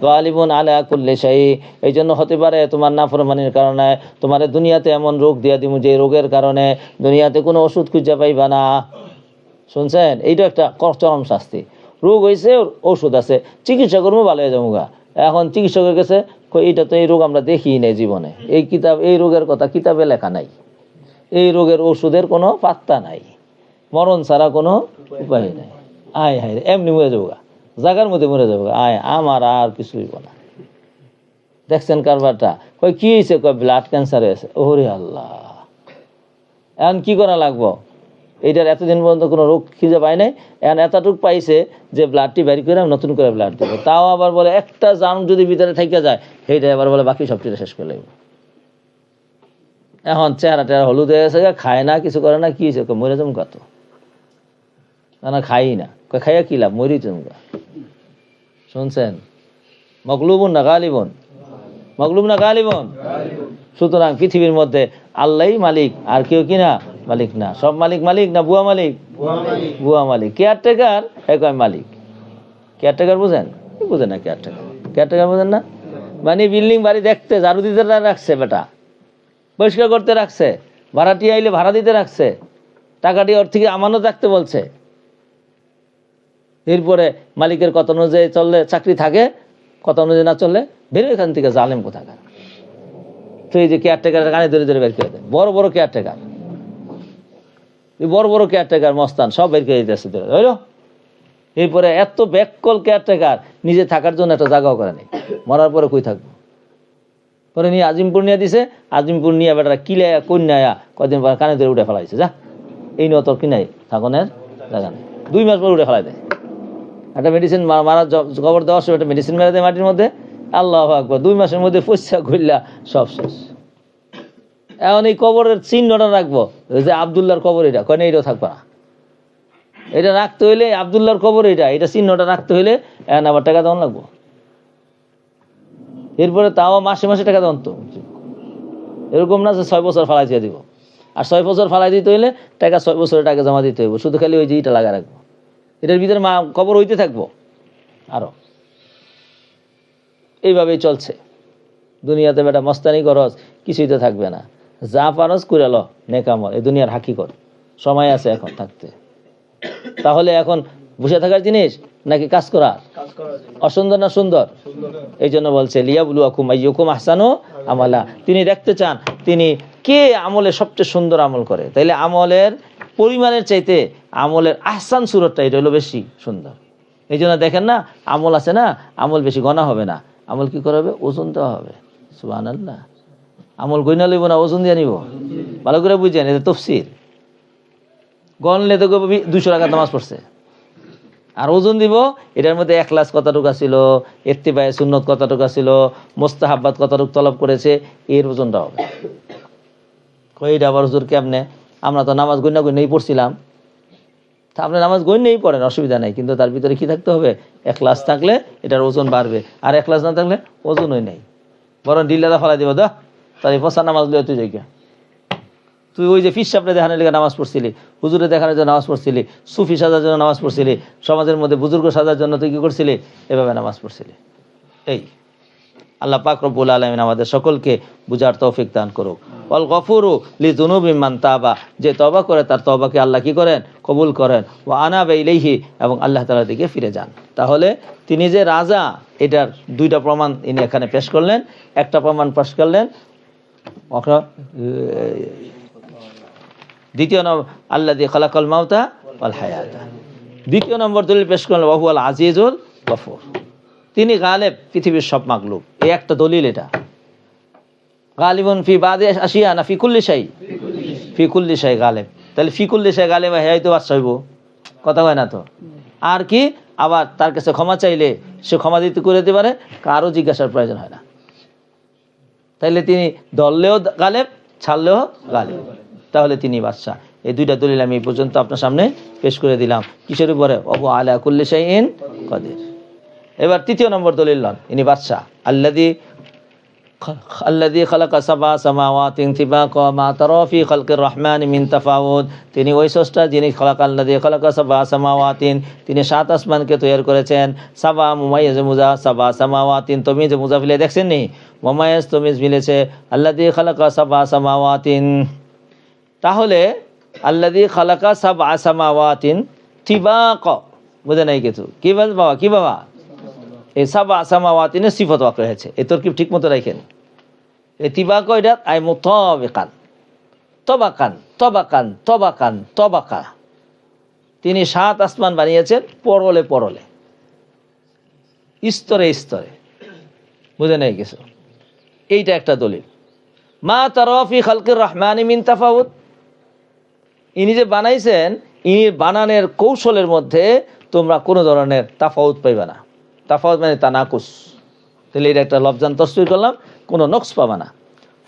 Speaker 1: গালিবুন আলা কুল্লি শাই। এই জন্য হতে পারে তোমার নাফরমানির কারণে তোমার দুনিয়াতে এমন রোগ দিয়া দিব যে রোগের কারণে দুনিয়াতে কোনো ওষুধ খুঁজে পাইবা না। শুনছেন? এইটা একটা চরম শাস্তি। রোগ হয়েছে, ওষুধ আছে, চিকিৎসা করবো, ভালো হয়ে যাবো গা। এখন চিকিৎসকের কাছে এইটা তো এই রোগ আমরা দেখি নাই জীবনে, এই রোগের কথা কিতাবে লেখা নাই, এই রোগের ওষুধের কোনো পাত্তা নাই, মরণ ছাড়া কোনো উপায় নাই। আয় হায় এমনি মরে যাবো গা, জায়গার মধ্যে মরে যাবো গা, আয় আমার আর কিছু হইব না। দেখছেন কারবারটা? কি হয়েছে? ব্লাড ক্যান্সার হয়েছে। ওরে আল্লাহ, এখন কি করা লাগবো? এইটার এতদিন পর্যন্ত কোনো রোগ খুঁজে পায় নাই, এখন এতটুকু পাইছে যে ব্লাডটি বের করে নতুন করে ব্লাড দেবে। তাও আবার বলে একটা জাম যদি ভিতরে থেকে যায়, সেইটা আবার বলে বাকি সবটি শেষ করে লাগবে। এখন চেহারা টেহারা হলুদ হয়ে গেছে, খায় না, কিছু করে না, কি হয়েছে? মরে যাম কত। না খাই না, খাইয়া কি লাভ, মরি তোমরা। শুনছেন? মগলুবুন না গালিবুন, মগলুব না গালিবুন। সুতরাং পৃথিবীর মধ্যে আল্লাহই মালিক, আর কেউ কিনা মালিক না। সব মালিক মালিক না বুয়া মালিক? বুয়া মালিক। কেয়ারটেকার একই মালিক। কেয়ারটেকার বুঝেন? বুঝেন না কেয়ারটেকার? কেয়ারটেকার বুঝেন না? মানে বিল্ডিং বাড়ি দেখতে ঝাড়ু দিতে রাখছে, বেটা পরিষ্কার করতে রাখছে, ভাড়াটি আইলে ভাড়া দিতে রাখছে, টাকাটি ওর থেকে আমানত রাখতে বলছে। এরপরে মালিকের কথা অনুযায়ী চললে চাকরি থাকে, কথা অনুযায়ী না চললে বেরো এখান থেকে, জালেম কোথাকার। তো এই যে কেয়ারটেকারের কানে ধরে ধরে বের করে দেয়, বড় বড় কেয়ারটেকার, বড় বড় কেয়ারটেকার মস্তান সব বের করে দিতেছে ধরে, হইল। এরপরে এত ব্যাককল কেয়ারটেকার নিজে থাকার জন্য একটা জায়গাও করে নেই, মরার পরে কই থাকবো। পরে নিয়ে আজিমপুর নিয়ে দিছে, আজিমপুর নিয়ে বেটারা কিলাইয়া কন্যায়া কদিন পরে কানে ধরে উঠে ফেলাইছে, যা এই নিয়ে তোর কিনাই থাকনের জায়গা নেই। 2 মাস পর উঠে ফেলাই দেয়। একটা মেডিসিন মারা খবর দেওয়ার সময় একটা মেডিসিন মেরে দেয় মাটির মধ্যে, আল্লাহু আকবার, 2 মাসের মধ্যে পয়সা ঘুরলা সব শেষ। এখন এই কবরের চিহ্নটা রাখবো, যে আবদুল্লাহর কবর, এটা কেন এটাও থাকবে না। এটা রাখতে হইলে আবদুল্লাহর কবর, এটা চিহ্নটা রাখতে হইলে এখন আবার টাকা দেওয়া লাগবো। এরপরে তাও মাসে মাসে টাকা দেওয়ান তো, এরকম না যে 6 বছর ফালাই দিয়ে দিব। আর 6 বছর ফালাই দিতে হইলে টাকা 6 বছরের টাকা জমা দিতে হইব, শুধু খালি ওই যে ইটা লাগা রাখবো, এটার ভিতরে কবর হইতে থাকবো। আরো এইভাবেই চলছে দুনিয়াতে। বেটা মস্তানি করস, কিছুই তো থাকবে না। যা পারস করে ল, নেকামল, এই দুনিয়ার হাকিকত। সময় আছে এখন থাকতে। তাহলে এখন বসে থাকার জিনিস নাকি কাজ করার? অসুন্দর না সুন্দর? এই জন্য বলছে লিয়াবলুয়াকুম আইয়ুকুম আহসানু আমালা। তিনি দেখতে চান তিনি কে আমলে সবচেয়ে সুন্দর আমল করে। তাইলে আমলের পরিমাণের চাইতে আমলের আহসান সুরতটা এটা হলো বেশি সুন্দর। এই জন্য দেখেন না, আমল আছে না, আমল বেশি গণা হবে না। আমল কি করা হবে? ওজন দেওয়া হবে। সুবহানাল্লাহ। আমল গইনা লইব না, ওজন দিয়ে নিব। ভালো করে বুঝেন, এটা তাফসীর। গণলে তো 200 টাকা নামাজ পড়ছে, আর ওজন দিব এটার মধ্যে ইখলাস কতটুকু ছিল, ইত্তিবায়ে সুন্নত কতটুকু ছিল, মুস্তাহাব্বাত কতটুকু তলব করেছে, এর ওজনটা হবে। কইটা আবার হুজুর কেমনে? আমরা তো নামাজ গইনা গইনাই পড়ছিলাম। তা আপনি নামাজ গইনাই পড়েন, অসুবিধা নাই, কিন্তু তার ভিতরে কি থাকতে হবে? ইখলাস থাকলে এটার ওজন বাড়বে, আর ইখলাস না থাকলে ওজনই নাই। বরং ডিল্লাটা ফেলাই দিব, দা তার পচা নামাজ লইয়া তুই যাই, তুই ওই যে ফিস সাপড়ে দেখানোর লেগে নামাজ পড়ছিলি, হুজুরে দেখানোর জন্য নামাজ পড়ছিলি, সুফি সাজার জন্য নামাজ পড়ছিলি, সমাজের মধ্যে বুজুর্গ সাজার জন্য তুই কি করছিলি? এভাবে নামাজ পড়ছিলি। এই আল্লাহ পাক রব্বুল আলামিন আমাদের সকলকে বুঝার তৌফিক দান করুক। ওয়াল গফুরু লিযুনুবি মান তাবা, যে তওবা করে তার তওবাকে আল্লাহ কি করেন? কবুল করেন। ওয়া আনাবা ইলাইহি, এবং আল্লাহ তাআলার দিকে ফিরে যান। তাহলে তিনি যে রাজা, এটার 2টা প্রমাণ ইনি এখানে পেশ করলেন। একটা প্রমাণ পেশ করলেন দ্বিতীয় নম্বর আল্লাযী খালাকাল মাউতা ওয়াল হায়াতা। দ্বিতীয় নম্বর দলিল পেশ করলেন ওয়া হুয়াল আজিজুল গফুর, তিনি গালেব পৃথিবীর সব মাগলুব। এই একটা দলিল, এটা গালিবুন ফি বাদি আশিয়া না ফি কুল্লি শাই? ফি কুল্লি শাই গালেব। তাহলে ফি কুল্লি শাই গালেব, হ্যাঁ তো বাদশা হইব, কথা হয় না তো। আর কি, আবার তার কাছে ক্ষমা চাইলে সে ক্ষমা দিতে করে দিতে পারে, কারো জিজ্ঞাসার প্রয়োজন হয় না। তাইলে তিনি ধরলেও গালেব, ছাড়লেও গালেব, তাহলে তিনি বাদশাহ। এই 2টা দলিল আমি এই পর্যন্ত আপনার সামনে পেশ করে দিলাম। কিসের উপরে? ওয়া আলা কুল্লি শাইইন কাদির। এবার 3য় নম্বর দলিল লন, ইনি বাদশাহ। আল্লাযী খালাকা সাবআ সামাওয়াতিন তিবাকা মা তারা ফি খালকির রহমান মিন তাফাউত। তিনি ওই স্রষ্টা যিনি আল্লাযী খালাকা সাবআ সামাওয়াতিন, তিনি 7 আসমানকে তৈরি করেছেন। সাবা মুমাইয়াজ মুজা, সাবা সামাওয়াতিন তমিজ মুজাফিলে দেখছেন নি? মুমাইয়াজ তমিজ মিলেছে। আল্লাযী খালাকা সাবআ সামাওয়াতিন, তাহলে আল্লাযী খালাকা সাবআ সামাওয়াতিন তিবাকা, বুঝে নাই কিছু? কি বাবা, কি বাবা? এই সাবআ সামাওয়াতিনের সিফত ওয়াক রয়েছে, এই তরকিব ঠিক মতো রাখেন। এই তিবাকা এটা আই মুতাবিকান, তবাকান তবাকান তবাকান তবাকা। তিনি 7 আসমান বানিয়েছেন পরলে পরলে, স্তরে স্তরে, বুঝে নাই কিছু? এইটা একটা দলিল। মা তারা ফি খালকির রহমান মিন তাফাউত, ইনি যে বানাইছেন, ইনি বানানের কৌশলের মধ্যে তোমরা কোনো ধরনের তাফাউত পাইবে না। তাফাউত মানে তানাকুস। তাহলে এটা একটা লফজান তসবির করলাম, কোনো নকশ পাবে না।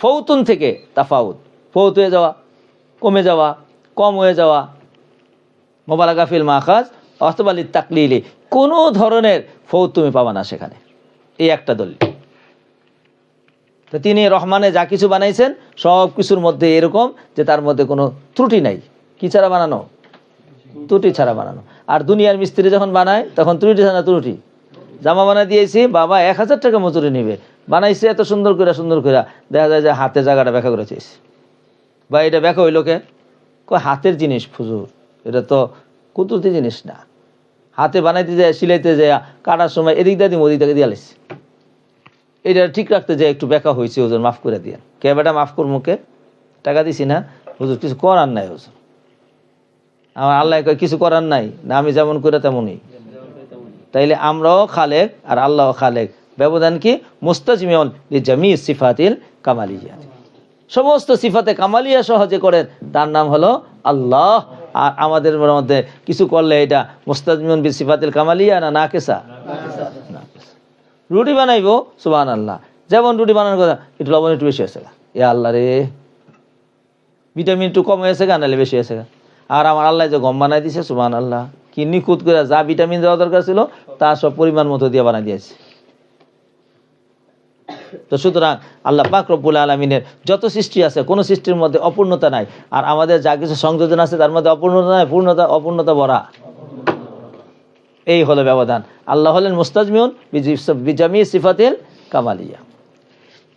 Speaker 1: ফৌতুন থেকে তাফাউত, ফৌত হয়ে যাওয়া, কমে যাওয়া, কম হয়ে যাওয়া, মোবালাগা ফিল মাখাজ অথবা লিত্তাকলিলি, কোনো ধরনের ফৌত তুমি পাবা না সেখানে। এই একটা দলিল। তো তিনি রহমানে যা কিছু বানাইছেন সব কিছুর মধ্যে এরকম যে তার মধ্যে কোনো ত্রুটি নাই। কি ছাড়া বানানো? ত্রুটি ছাড়া বানানো। আর দুনিয়ার মিস্ত্রি যখন বানায় তখন ত্রুটি ছাড়া ত্রুটি। জামা বানাই দিয়েছি, বাবা 1000 টাকা মজুরি নিবে, বানাইছে এত সুন্দর করে দেখা যায় যে হাতে জায়গাটা ব্যাখ্যা করে চেয়েছে, বা এটা ব্যাখ্যা হইল কে? হাতের জিনিস ফুজুর, এটা তো কুদরতি জিনিস না। হাতে বানাইতে যায়, সিলাইতে যায়, কাটার সময় এদিক দিয়ে দিম ওদিক থেকে দিয়ে আলিস, এটা ঠিক রাখতে যায় একটু ব্যাখ্যা হয়েছে, হুজুর মাফ করে দিয়ে। কে বেটা মাফ কর, মুখে টাকা দিছি না হুজুর, কিছু করার নাই হুজুর। আমার আল্লাহ কয় কিছু করার নাই না, আমি যেমন করে তেমনই। তাইলে আমরাও খালেক আর আল্লাহ খালেক, ব্যবধান কি? মুস্তাজমিউন লিজামি সিফাতিল কামালিয়া, সমস্ত সিফাতে কামালিয়া সহজে করেন, তার নাম হলো আল্লাহ। আর আমাদের মধ্যে কিছু করলে এটা মুস্তাজমিউন বি সিফাতিল কামালিয়া না নাকেসা? রুটি বানাইবো, সুবহানাল্লাহ, যেমন রুটি বানানোর কথা, একটু লবণ একটু বেশি হয়েছে, এ আল্লাহ রে, ভিটামিন একটু কম হয়েছে গা, নাহলে বেশি হয়েছে গা। আর আমার আল্লাহ যে গম বানাই দিছে, সুবহানাল্লাহ, কি নিখুঁত করে যা ভিটামিন দেওয়া দরকার ছিল তা সব পরিমাণ মতো দিয়ে বানাই দিয়েছে। তো সুতরাং আল্লাহ পাক রব্বুল আলামিনের যত সৃষ্টি আছে কোনো সৃষ্টির মধ্যে অপূর্ণতা নাই, আর আমাদের যা কিছু সংযোজন আছে তার মধ্যে অপূর্ণতা নাই, অপূর্ণতা ভরা। এই হলো ব্যবধান। আল্লাহ হলেন মুস্তাজমিউন বিজামি সিফাতিল কামালিয়া।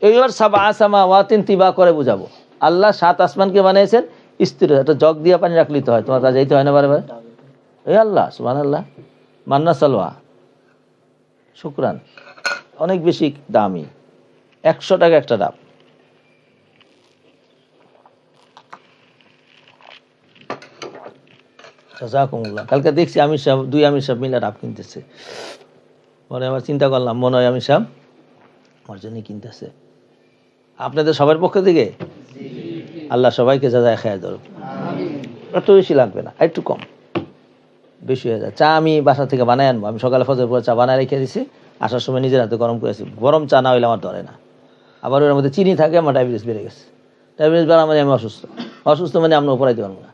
Speaker 1: এইবার সাবা সামাওয়াতিন তিবা করে বুঝাবো। আল্লাহ 7 আসমানকে বানিয়েছেন স্থির, একটা জগ দিয়ে পানি রাখলিতে হয়, তোমার তা যাইতে হয় না বারে বারে। এই আল্লাহ, সুবহানাল্লাহ, মান্না সালওয়া, শুকরান, অনেক বেশি দামি, 100 টাকা একটা ডাব। জাযাকুমুল্লাহ। কালকে দেখছি আমির সাহেব, 2 আমির সাহেব মিলে ডাব কিনতেছে। পরে আবার চিন্তা করলাম, মনে হয় আমির সাহেব আমার জন্য কিনতেছে। আপনাদের সবার পক্ষ থেকে আল্লাহ সবাইকে যাজায় খায় ধরুক। এত বেশি লাগবে না, একটু কম, বেশি হয়ে যায়। চা আমি বাসা থেকে বানাই আনবো। আমি সকালে ফজর পরে চা বানায় রেখে দিছি, আসার সময় নিজের হাতে গরম করেছি। গরম চা না হইলে আমার ধরে না। আবার ওর মধ্যে চিনি থাকে, আমার ডায়াবেটিস বেড়ে গেছে। ডায়াবেটিস বাড়া মানে আমি অসুস্থ মানে আমরা উপরাইতে পারবো না।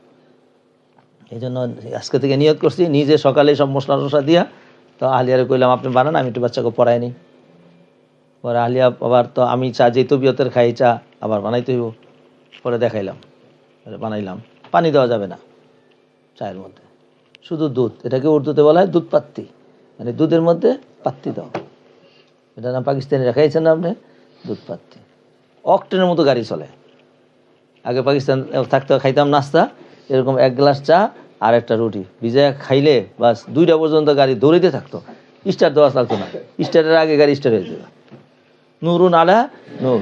Speaker 1: এই জন্য আজকে থেকে নিয়ত করছি, নিজে সকালে সব মশলা টসলা দিয়া, তো আহলিয়ারে কইলাম আপনি বানান, আমি একটু বাচ্চাকে পড়াই নি। পরে আহলিয়া আবার, তো আমি চা যে তবিয়তের খাই চা আবার বানাইতে হইব। পরে দেখাইলাম, বানাইলাম। পানি দেওয়া যাবে না চায়ের মধ্যে, শুধু দুধ। এটাকে উর্দুতে বলা হয় দুধ পাত্তি, মানে দুধের মধ্যে পাত্তি দাও। এটা না পাকিস্তানিরা খাইছেন না আপনি? দুধ পাত্তি। অকটেনের মতো গাড়ি চলে। আগে পাকিস্তান থাকতে খাইতাম নাস্তা, এরকম 1 গ্লাস চা আর একটা রুটি ভিজায় খাইলে বাস 2টা পর্যন্ত গাড়ি দৌড়িতে থাকতো, স্টার্ট দেওয়া লাগতো না। স্টার্টের আগে গাড়ি স্টার্ট হয়ে যাবে। নুরুন আলা নূর।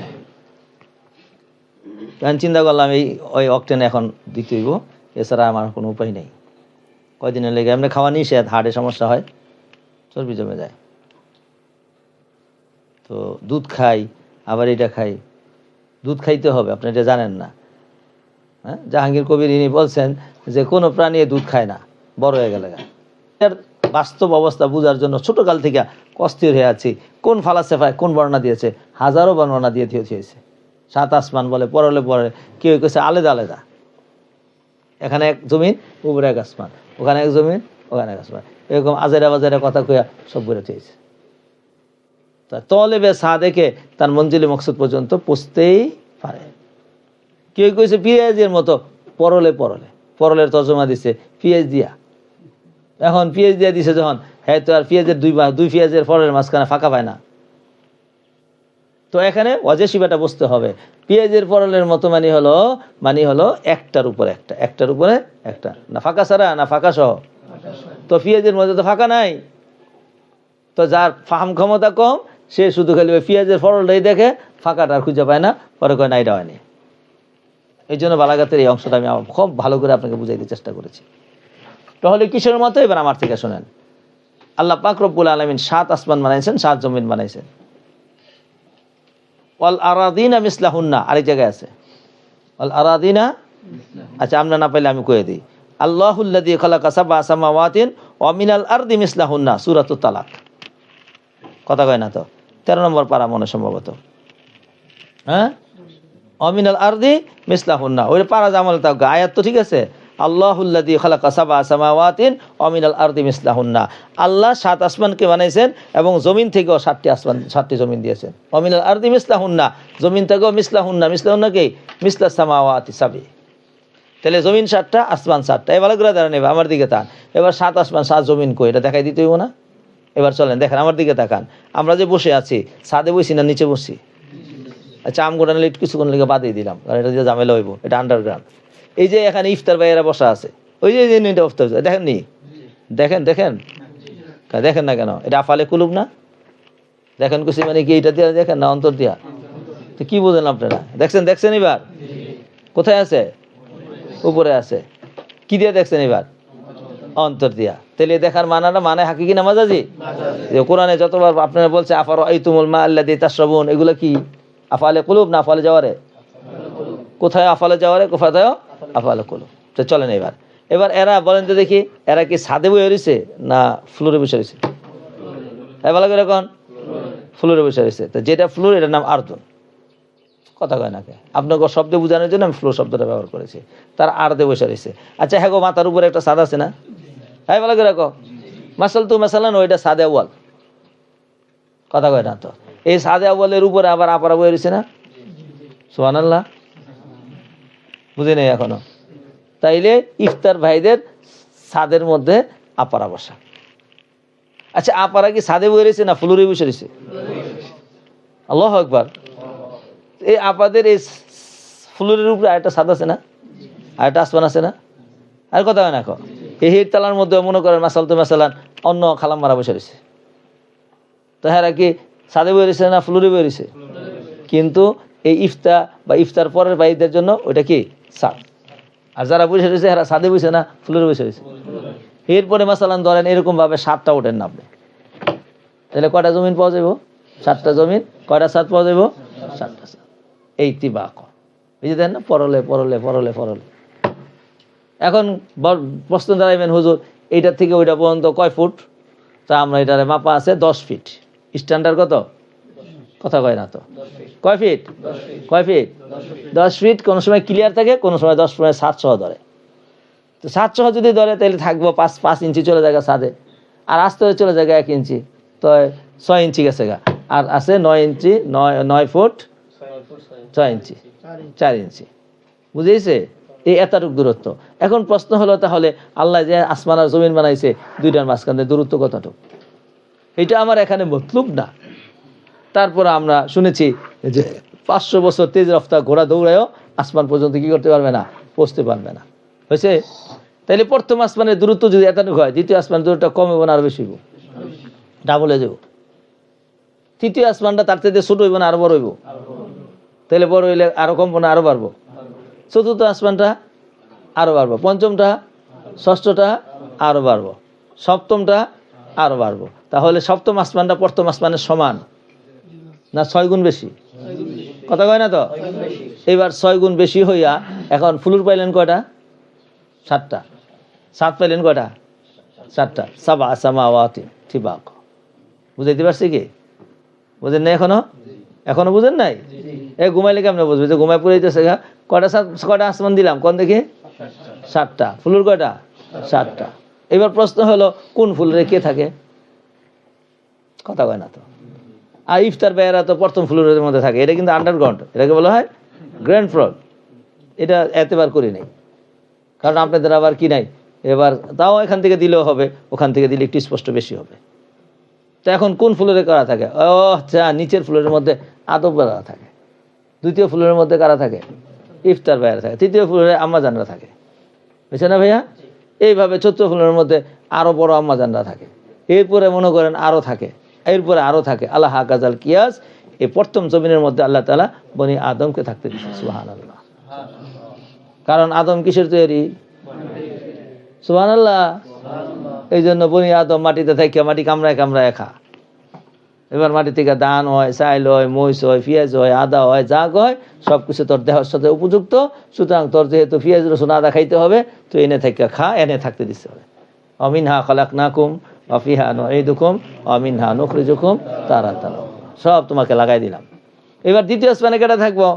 Speaker 1: আমি চিন্তা করলাম ওই অকটেন এখন দিতে হইব, এছাড়া আমার কোনো উপায় নেই। কয়দিনের লেগে এমনি খাওয়া নিষেধ, হার্টে সমস্যা হয়, চর্বি জমে যায়। তো দুধ খাই, আবার এটা খাই। দুধ খাইতে হবে, আপনি এটা জানেন না। হ্যাঁ, জাহাঙ্গীর কবির ইনি বলছেন যে কোনো প্রাণী দুধ খায় না বড় হয়ে গেলে। এর বাস্তব অবস্থা বোঝার জন্য ছোটকাল থেকে অস্থির হয়ে আছি, কোন ফালাসেফায় কোন বর্ণনা দিয়েছে, হাজারো বর্ণনা দিয়ে হয়েছে। 7 আসমান বলে, পরলে পরে কেউ কেছে আলাদা আলাদা। এখানে এক জমিন, উপরে 1 আসমান, ওখানে এক জমিন, ওখানে 1 আসমান, এরকম আজারা বাজারে কথা কইয়া সব ঘুরে চেয়েছে। তলেবে সাদেকে তার মঞ্জিলে মকসুদ পর্যন্ত পৌঁছতেই পারে। কেউ কইছে পিএইচডির মতো, পরলের তর্জমা দিছে পিএইচ দিয়া। এখন পিএইচ দিয়া দিছে যখন, হ্যাঁ তো আর পিএইচের 2 পিএইচের পরের মাঝখানে ফাঁকা পায় না। তো এখানে অজেসিবাটা বুঝতে হবে। পিএইচের পরলের মতো মানে হলো একটার উপরে একটা, না ফাঁকা ছাড়া না ফাঁকা সহ। তো পিএইচের মধ্যে তো ফাঁকা নাই। তো যার ফাহাম ক্ষমতা কম সে শুধু খালি ওই পিএইচের পরলটাই দেখে, ফাঁকাটা আর খুঁজে পায় না, পরে কয় না এটা হয়নি। এই জন্য বালাগাতের এই অংশটা আমি খুব ভালো করে আপনাকে বুঝাইতে চেষ্টা করেছি। তাহলে কিসের মতো? এবার আমার থেকে শোনেন। আল্লাহ পাক রব্বুল আলামিন 7 আসমান বানাইছেন, 7 জমিন বানাইছেন। ওয়াল আরাদিনা মিসলাহুন্না, আরেক জায়গায় আছে ওয়াল আরাদিনা। আচ্ছা, আমরা না পাইলে আমি কয়ে দিই। আল্লাহুল্লাযী খালাকা সাবআ সামাওয়াতিন ওয়া মিনাল আরদি মিসলাহুন্না, সূরাতুত তালাক। কথা কয় না তো? 13 নম্বর পারা মনে সম্ভবত। হ্যাঁ, অমিনাল আরদি মিসলাহুন্না, ওই পারা জামাল তাও আয়াত তো ঠিক আছে। আল্লাহুল্লাযী খালাকা সাবআ সামাওয়াতিন ওয়া মিনাল আরদি মিসলাহুন্না, আল্লাহ 7 আসমানকে বানাইছেন এবং জমিন থেকেও 7টি আসমান 7টি জমিন দিয়েছেন। ওয়া মিনাল আরদি মিসলাহুন্না, জমিন থেকেও মিসলাহুন্না, মিসলাহুন্না কি মিসলাস সামাওয়াতি সাবি, তাহলে জমিন 7টা আসমান 7টা। এবার করে দাঁড়ান, এবার আমার দিকে তাকান, এবার 7 আসমান 7 জমিন কই এটা দেখাই দিতে হইব না? এবার চলেন দেখেন আমার দিকে তাকান, আমরা যে বসে আছি ছাদে বসি না নিচে বসি? আচ্ছা আম গোটানো লিট কিছুক্ষণ লেগে বাদিয়ে দিলাম, কারণ এটা যে ঝামেলা হইব, এটা আন্ডারগ্রাউন্ড। এই যে এখানে ইফতার ভাইয়েরা বসা আছে, ওই যে ইফতার দেখেন নি, দেখেন দেখেন দেখেন না কেন? এটা আফালে কুলুব না? দেখেন কুসি মানে কি এটা দিয়া দেখেন না অন্তর দিয়া? তো কি বোঝেন আপনারা? দেখছেন দেখছেন এবার কোথায় আছে? উপরে আছে। কি দিয়ে দেখছেন এবার? অন্তর দিয়া। তাহলে দেখার মানাটা মানে হাকিকি না মাজাজি? যে কোরআনে যতবার আপনারা বলছে আফার আইতুমুল মা আল্লাযী তাশরাবুন, এগুলো কি আফালে কুলুব না আফালে জাওয়ারে? কোথায় আফালে জাওয়ারে, কোথায় আফালে কুলুব? তো চলেন এবার এরা বলেন তো দেখি, এরা কি ছাদে বসে রয়েছে না ফ্লোরে বসে রয়েছে? ভালো করে এখন ফ্লোরে বসে রয়েছে। তো যেটা ফ্লোর এটার নাম আরদুন। কথা কয় নাকি? আপনাকে শব্দ বোঝানোর জন্য আমি ফ্লোর শব্দটা ব্যবহার করেছি। তার আর্দে বসে রয়েছে। আচ্ছা হ্যাঁ গো, মাথার উপরে একটা ছাদ আছে না? হ্যাঁ ভালো করে রাখো, মাসাল তু মাসালান, ওইটা সাদে আউয়াল। কথা কয় না তো? এই সাদে আউয়ালের উপরে আবার আপারা বয়ে রয়েছে না? সুবহানাল্লাহ, বুঝি নেই এখনো? তাইলে ইফতার ভাইদের ছাদের মধ্যে আপারা বসা। আচ্ছা আপারা কি ছাদে বয়ে রয়েছে না ফ্লোরে বসে রয়েছে? আল্লাহু আকবার। এই আপাদের এই ফ্লোরের উপরে আরেকটা ছাদ আছে না? আরেকটা আসমান আছে না? আর কথা হয় না? এই হিট তালার মধ্যে মনে করেন মাসাল তো মাসালান অন্য খালাম মারা বসে রয়েছে। তো হ্যাঁ কি ছাদে বয়ে রয়েছে না ফ্লোরে বয়ে রয়েছে? কিন্তু এই ইফতার বা ইফতার পরের ভাইদের জন্য ওইটা কি ছাদ। আর যারা বসে রয়েছে এরা ছাদে বসে না ফ্লোরে বসে রয়েছে। এরপরে মাসালান ধরেন এরকম ভাবে 7টা ওঠেন না আপনি, তাহলে কয়টা জমিন পাওয়া যাবো? 7টা জমিন। কয়টা ছাদ পাওয়া যাবো? 7টা ছাদ। এই তিবাক, এই যে দেন না, পরলে পরলে পরলে পরলে। এখন প্রশ্ন দাঁড়াইবেন, হুজুর এইটার থেকে ওইটা পর্যন্ত কয় ফুট? তা আমরা এটার মাপা আছে 10 ফিট। স্ট্যান্ডার্ড কত? কথা কয় না তো? কয় ফিট? কয় ফিট? 10 ফিট। কোনো সময় ক্লিয়ার থাকে, কোনো সময় 10 সময় 7 সহ ধরে। তো 7 সহ যদি ধরে তাহলে থাকবো 5 ইঞ্চি চলে যায় ছাদে, আর আস্তে চলে যায় 1 ইঞ্চি, তো 6 ইঞ্চি গেছে গা, আর আছে 9 ইঞ্চি, 9 ফুট 6 ইঞ্চি 4 ইঞ্চি। বুঝেছে? এই এতটুক দূরত্ব। এখন প্রশ্ন হলো তাহলে আল্লাহ যে আসমান আর জমিন বানাইছে, দুইটার মাঝখানে দূরত্ব কতটুকু? এটা আমার এখানে মতলব না। তারপরে আমরা শুনেছি যে 500 বছর তেজ রফতা ঘোড়া দৌড়ায়ও আসমান পর্যন্ত কি করতে পারবে না? পৌঁছতে পারবে না। হয়েছে? তাইলে প্রথম আসমানের দূরত্ব যদি এতটুকু হয়, দ্বিতীয় আসমানের দূরত্বটা কম হইব না আরো বেশি হইব? ডাবল হয়ে যাব। তৃতীয় আসমানটা তার থেকে ছোট হইব না আরো বড় হইব? তাহলে বড় হইলে আরো কমবো না আরো বাড়বো? চতুর্থ আসমানটা আরো বাড়বো, পঞ্চমটা, ষষ্ঠটা আরো বাড়বো, সপ্তমটা আরো বাড়বো। তাহলে সপ্তম আসমানটা প্রথম আসমানের সমান না 6 গুণ বেশি? কথা কয় না তো? এবার 6 গুণ বেশি হইয়া এখন ফ্লোর পাইলেন কয়টা? 7টা। ছাদ পাইলেন কয়টা? 7টা। সাবা সামাওয়াতি তিবাক। বুঝাইতে পারছি কি? বুঝেন না এখনো? এখনো বুঝেন নাই? ঘুমাইলে কেমন বুঝবে? যে ঘুমাই পড়াইতেছে। কয়টা আসমান দিলাম কোন দেখি? 7টা। ফ্লোর কয়টা? 7টা। এবার প্রশ্ন হলো কোন ফ্লোরে কে থাকে? কথা কয় না তো? আর ইফতার ভাইয়েরা তো প্রথম ফ্লোরের মধ্যে থাকে, এটা কিন্তু আন্ডারগ্রাউন্ড, এটাকে বলা হয় গ্র্যান্ড ফ্লোর। এটা এতবার করি নাই, কারণ আপনাদের আবার কি নাই, এবার তাও এখান থেকে দিলেও হবে, ওখান থেকে দিলে একটু স্পষ্ট বেশি হবে। তো এখন কোন ফ্লোরে কারা থাকে? ও আচ্ছা, নিচের ফ্লোরের মধ্যে আদব কারা থাকে, দ্বিতীয় ফ্লোরের মধ্যে কারা থাকে? ইফতার ভাইয়েরা থাকে, তৃতীয় ফ্লোরে আম্মাজানরা থাকে, বুঝছে না ভাইয়া? এইভাবে চতুর্থ ফ্লোরের মধ্যে আরো বড় আম্মাজানরা থাকে, এরপরে মনে করেন আরো থাকে, এরপরে আরো থাকে। আল্লাহ হাকাজাল কিয়াস। এই প্রথম জমিনের মধ্যে আল্লাহ তাআলা বনি আদমকে থাকতে দিয়েছে। সুবহানাল্লাহ। কারণ আদম কিসের তৈরি? সুবহানাল্লাহ। এই জন্য বনি আদম মাটিতে থাকে, মাটি কামড়ায় কামড়ায় খা। এবার মাটি থেকে ধান হয়, চাইল হয়, মহিষ হয়, পেঁয়াজ হয়, আদা হয়, যা হয় সবকিছু তোর দেহের সাথে উপযুক্ত। সুতরাং তোর যেহেতু পেঁয়াজ রসুন আদা খাইতে হবে, তো এনে থেকে খা, এনে থাকতে দিতে হবে। অমিনহা খালাকনাকুম ওয়া ফিহা নুঈদুকুম ওয়া মিনহা নুখরিজুকুম তারাতান। সব তোমাকে লাগাই দিলাম। এবার দ্বিতীয় আসমানে কেটে থাকবো?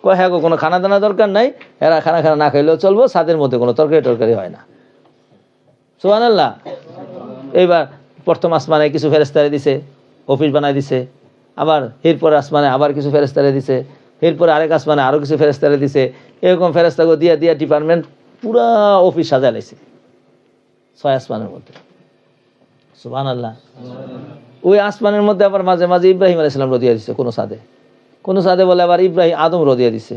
Speaker 1: কয় হ্যাঁ কোনো খানা দানা দরকার নাই, এরা খানা না খাইলেও চলবো, ছাদের মধ্যে কোনো তরকারি হয় না। সুবহানাল্লাহ। এইবার প্রথম আসমানে কিছু ফেরেশতারে দিছে, অফিস বানাই দিছে, আবার এরপরে আসমানে আবার কিছু ফেরেশতারে দিছে, এরপরে আরেক আসমানে আরো কিছু ফেরেশতারে দিছে, এরকম ফেরেশতাকে দিয়া দিয়া ডিপার্টমেন্ট পুরা অফিস সাজায় লাইছে 6 আসমানের মধ্যে। সুবহানাল্লাহ। ওই আসমানের মধ্যে আবার মাঝে মাঝে ইব্রাহিম আলাইহিস সালাম রদিয়া দিছে কোন সাদে বলে আবার ইব্রাহিম আদম রদিয়া দিছে,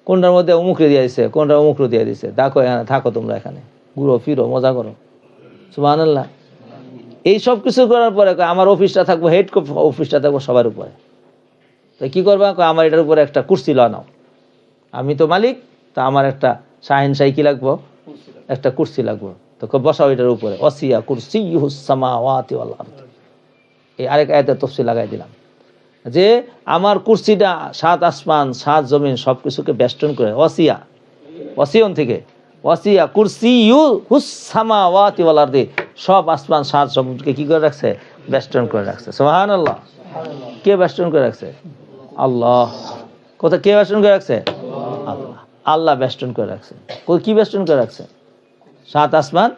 Speaker 1: কোনটার মধ্যে অমুক রদিয়া দিছে, কোনটা অমুক রদিয়া দিছে। দেখো এখানে থাকো, তোমরা এখানে ঘুরো ফিরো মজা করো। সুবহানাল্লাহ। এই সব কিছু করার পরে আমার অফিসটা থাকবো, হেড অফিসটা থাকবো সবার উপরে। তো কি করবা, আমার এটার উপরে একটা কুর্সি লাগাও, আমি তো মালিক, তা আমার একটা শাহিনশাহী কি লাগবো, একটা কুর্সি লাগবো, তো বসাও এটার উপরে। ওয়াসিয়া কুরসিয়ুহুস সামাওয়াতি ওয়াল আরদ। এই আরেক আয়াতের তাফসীর লাগাই দিলাম যে আমার কুরসিটা 7 আসমান 7 জমিন সবকিছুকে বেষ্টন করে। ওয়াসিয়ন থেকে ওয়াসিয়া কুরসিয়ুহুস সামাওয়াতি ওয়াল আরদ, সব আসমান 7 জমিনকে কি করে রাখছে, বেষ্টন করে রাখছে। সুবহানাল্লাহ। কে বেষ্টন করে রাখছে? আল্লাহ। কোথা কে বেষ্টন করে রাখছে? আল্লাহ। আল্লাহ বেষ্টন করে রাখছে। কি বেষ্টন করে রাখছে? 7 আসমান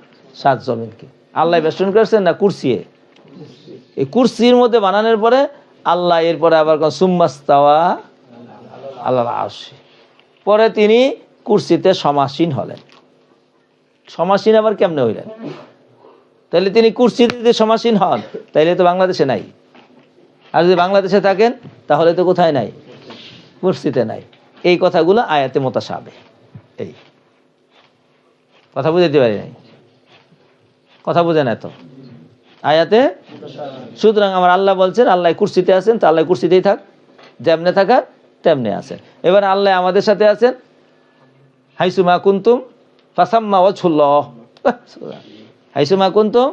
Speaker 1: 7 জমিনকে আল্লাহ বেষ্টন করেছেন না কুরসি? এই কুরসির মধ্যে বানানোর পরে আল্লাহ এরপরে আবার সুম্মাস্তাওয়া আলাল আরশি, পরে তিনি কুরসিতে সমাসীন হলেন। সমাসীন আবার কেমনে হইলেন? তাহলে তিনি কুরসিতে যদি সমাসীন হন তাইলে তো বাংলাদেশে নাই, আর যদি বাংলাদেশে থাকেন তাহলে তো কোথায় নাই? কুরসিতে নাই। এই কথাগুলো আয়াতে মুতাশাবিহ। এই কথা বুঝাইতে পারি নাই? কথা বুঝে না তো আয়াতে। সুতরাং আমার আল্লাহ বলছেন আল্লাহ কুরসিতে আছেন, তা আল্লাহ কুরসিতেই থাক, যেমনে থাকার তেমনে আছেন। এবার আল্লাহ আমাদের সাথে আছেন, হাইসুমা কুনতুম ফাসাম্মা ওয়াজহুল্লাহ, হাইসুমা কুনতুম,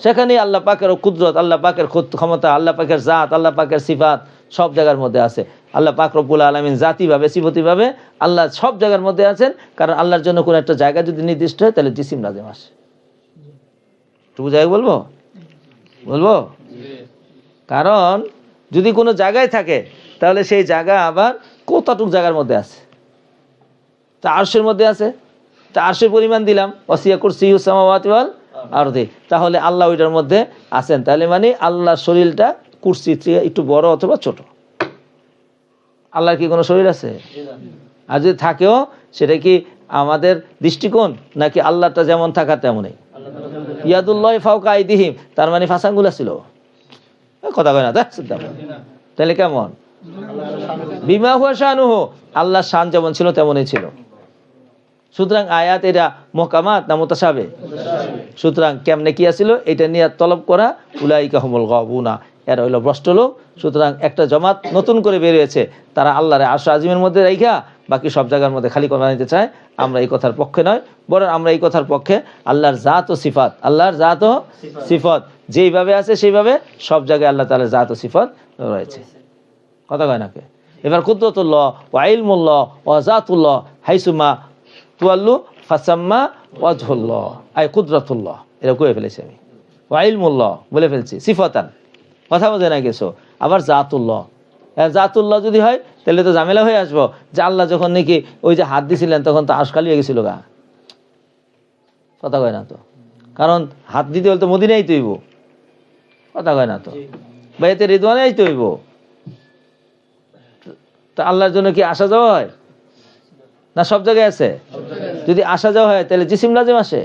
Speaker 1: সেখানেই আল্লাহ পাকের কুদরত, আল্লাহ পাকের ক্ষমতা, আল্লাহ পাকের জাত, আল্লাহ পাকের সিফাত সব জায়গার মধ্যে আছে। আল্লাহ পাক রব্বুল আলামিন জাতিভাবে সিফতিভাবে আল্লাহ সব জায়গার মধ্যে আছেন। কারণ আল্লাহর জন্য কোনো একটা জায়গা যদি নির্দিষ্ট হয় তাহলে জিসিম লাজিম আসে। একটু বুঝাই বলবো কারণ যদি কোনো জায়গায় থাকে তাহলে সেই জায়গা আবার কতটুক জায়গার মধ্যে আছে, তা আরশের মধ্যে আছে, তা আরশের পরিমাণ দিলাম ওয়াসিয়া কুরসিয়ুস সামাওয়াতি ওয়াল আরদি, তাহলে আল্লাহ ওইটার মধ্যে আছেন। তাহলে মানে আল্লাহর শরীরটা কুরসির থেকে একটু বড় অথবা ছোট। আল্লাহর কি কোনো শরীর আছে? আর যদি থাকেও সেটা কি আমাদের দৃষ্টিকোণ, নাকি আল্লাহটা যেমন থাকা তেমনই? ইয়াদুল্লাহ ফাওকা আইদিহিম, তার মানে ফাঁসাঙ্গুলা ছিল, কথা কয় না। তাহলে কেমন? বিমা হুয়া শানুহু, আল্লাহর শান যেমন ছিল তেমনই ছিল। সুতরাং আয়াত এটা মুহকামাত না মুতাশাবিহ? সুতরাং কেমনে কি আছিল এটা নিয়ে তলব করা, উলাইকা হুমুল গাবুনা, এরা হইল ভ্রষ্ট লোক। সুতরাং একটা জামাত নতুন করে বের হয়েছে, তারা আল্লাহরে আরশ আজিমের মধ্যে রাইখা বাকি সব জায়গার মধ্যে খালি করে নিতে চায়। আমরা এই কথার পক্ষে নয়, বরং আমরা এই কথার পক্ষে আল্লাহর জাত ও সিফাত, আল্লাহর জাত ও সিফাত যেইভাবে আছে সেইভাবে সব জায়গায় আল্লাহ তাআলার জাত ও সিফাত রয়েছে। কথা কয় নাকি? এবার কুদরতুল্লাহ ওয়া ইলমুল্লাহ ওয়া জাতুল্লাহ হাইসুমা তুয়াল্লু ফাসাম্মা ওয়াজহুল্লাহ আই কুদরতুল্লাহ, এটা কয়ে ফেলেছি আমি। ওয়া ইলমুল্লাহ বলে ফেলছি, সিফাতান, কথা বোঝে না কিছু। আবার জাতুল্লাহ, জাতুল্লাহ যদি হয় তাহলে তো ঝামেলা হয়ে আসবো যে আল্লাহ যখন নাকি ওই যে হাত দিছিলেন তখন তো আরশ খালি হয়ে গেছিল গা। কথা কয় না তো? কারণ হাত দিতে হলে তো মদিনায় তৈব, কথা কয় না তো? বাইতে রিদওয়ানেই তৈব। তা আল্লাহর জন্য কি আসা যাওয়া হয় না? সব জায়গায় আছে। যদি আসা যাওয়া হয় তাহলে জিসিম লাজিম আসে।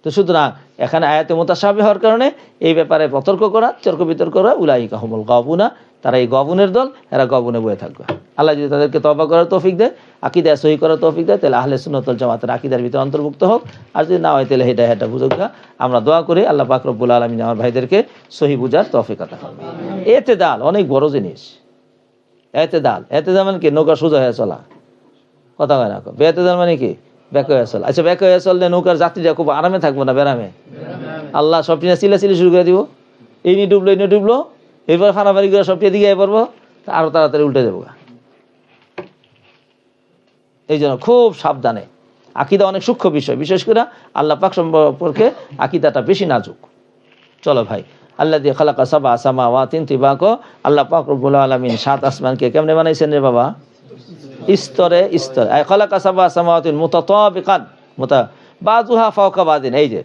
Speaker 1: তো সুতরাং এখানে আয়াতে মুতাশাবিহ হওয়ার কারণে এই ব্যাপারে তর্ক করা, তর্ক বিতর্ক করা, উলাইকা হুমুল গাবুনা, তারা এই গবনের দল, এরা গবনে বয়ে থাকবে। আল্লাহ যদি তাদেরকে তওবা করার তৌফিক দেয়, আকীদা সহি করার তৌফিক দেয়, তাহলে আহলে সুন্নাত ওয়াল জামাতের আকীদার ভিতরে অন্তর্ভুক্ত হোক। আর যদি না হয় তাহলে এটা বুঝুক। আমরা দোয়া করি আল্লাহ পাক রব্বুল আলামিন আমার ভাইদেরকে সহি বুঝার তৌফিক আতা করুন। ইতিদাল অনেক বড় জিনিস। ইতিদাল মানে কি? নৌকা সোজা হয়ে চলা, কথা হয় না? বেইতিদাল মানে কি? ব্যাক হয়ে চল। আচ্ছা, ব্যাক হয়ে চললে নৌকার যাত্রীরা খুব আরামে থাকবো না বেরামে? আল্লাহ সব টিনা চিলাচিলি শুরু করে দিব, এই নিয়ে ডুবলো, এরপর ফানাফানি করে সব দিকে পড়বো, আরো তাড়াতাড়ি উল্টে যাবো। এই জন্য খুব সাবধানে। আকীদা অনেক সূক্ষ্ম বিষয়, বিশেষ করে আল্লাহ পাক সম্পর্কে আকীদাটা বেশি নাজুক। চলো ভাই, আল্লাযী খালাকা সাবআ সামাওয়াতিন তিবাকা, আল্লাহ পাক রব্বুল আলামিন 7 আসমানকে কেমনে বানাইছেন রে বাবা? স্তরে স্তরে। আয় খালাকা সাবআ সামাওয়াতিন মুতাতাবিকান বাযুহা ফাওকা বাযিন, এই যে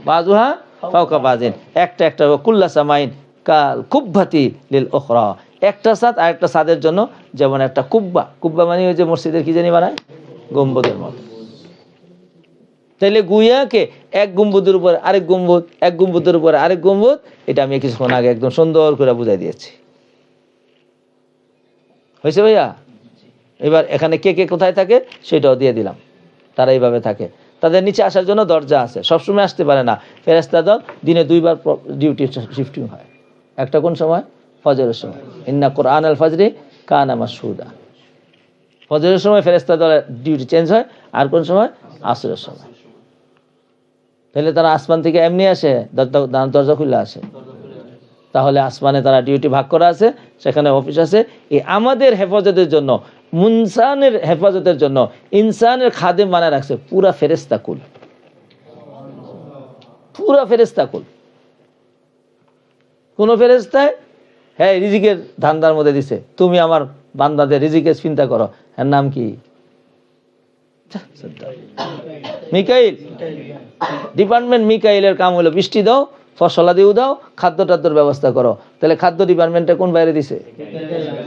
Speaker 1: বাযুহা ফাওকা বাযিন, একটা একটা কুল্লা সামাইন কাল কুব্বাতি লিল উখরা, একটা ছাদ আর একটা ছাদের জন্য যেমন একটা কুব্বা, কুব্বা মানে ওই যে মসজিদের কি জানি বানায় গম্বুজের মতো। তাইলে গুইয়াকে এক গম্বুদের উপর আরেক গম্বুজ, এক গম্বুদের উপর আরেক গম্বুজ, এটা আমি কিছুক্ষণ আগে একদম সুন্দর করে বুঝাই দিয়েছি। হয়েছে ভাইয়া? এবার এখানে কে কে কোথায় থাকে সেটাও দিয়ে দিলাম। তারা এইভাবে থাকে, তাদের নিচে আসার জন্য দরজা আছে, সবসময় আসতে পারে না। ফেরেশতা দল দিনে 2 বার ডিউটি শিফটিং হয়। একটা কোন সময়? ফজরের সময়। ইন্না কুরআন আল ফজরি কানা মাশহুদা, ফজরের সময় ফেরেশতা দলের ডিউটি চেঞ্জ হয়। আর কোন সময়? আসরের সময়। তাহলে তারা আসমান থেকে এমনি আসে, দরজা খুলে আসে? তাহলে আসমানে তারা ডিউটি ভাগ করা আছে, সেখানে অফিস আছে। এই আমাদের হেফাজতের জন্য, মুনসানের হেফাজতের জন্য ইনসানের খাদেম বানায় রাখছে পুরা ফেরেশতা কুল, পুরা ফেরেশতা কুল। কোন ফেরেশতায় হ্যাঁ রিজিকের ধান্দার মধ্যে দিছে, তুমি আমার বান্দাদের রিজিকের চিন্তা করো। এর নাম কি? মিকাইল। ডিপার্টমেন্ট মিকাইলের কাম হলো বৃষ্টি দাও, ফসলাদিও দাও, খাদ্য টাদ্যর ব্যবস্থা করো। তাহলে খাদ্য ডিপার্টমেন্টে কোন বাইরে দিছে?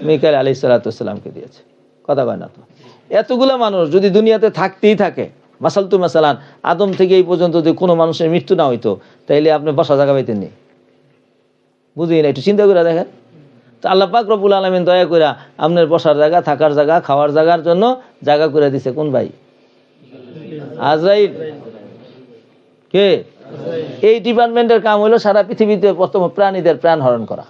Speaker 1: মিকাইল আলাইহিস সালাতু ওয়াসসালামকে দিয়েছে। কথা কয় না তো? এতগুলা মানুষ যদি দুনিয়াতে থাকতেই থাকে, মাসালতু মাসালান আদম থেকে এই পর্যন্ত যদি কোনো মানুষের মৃত্যু না হইতো, তাইলে আপনি বসা জায়গা পাইতেন নি? বুঝি না, একটু চিন্তা করে দেখেন তো। আল্লাহ পাক রব্বুল আলামিন দয়া করে আপনার বসার জায়গা, থাকার জায়গা, খাওয়ার জায়গার জন্য জায়গা করে দিছে কোন ভাই? আজরাইল। কে? এই ডিপার্টমেন্টের কাম হলো সারা পৃথিবীতে প্রথম প্রাণীদের প্রাণ হরণ করা।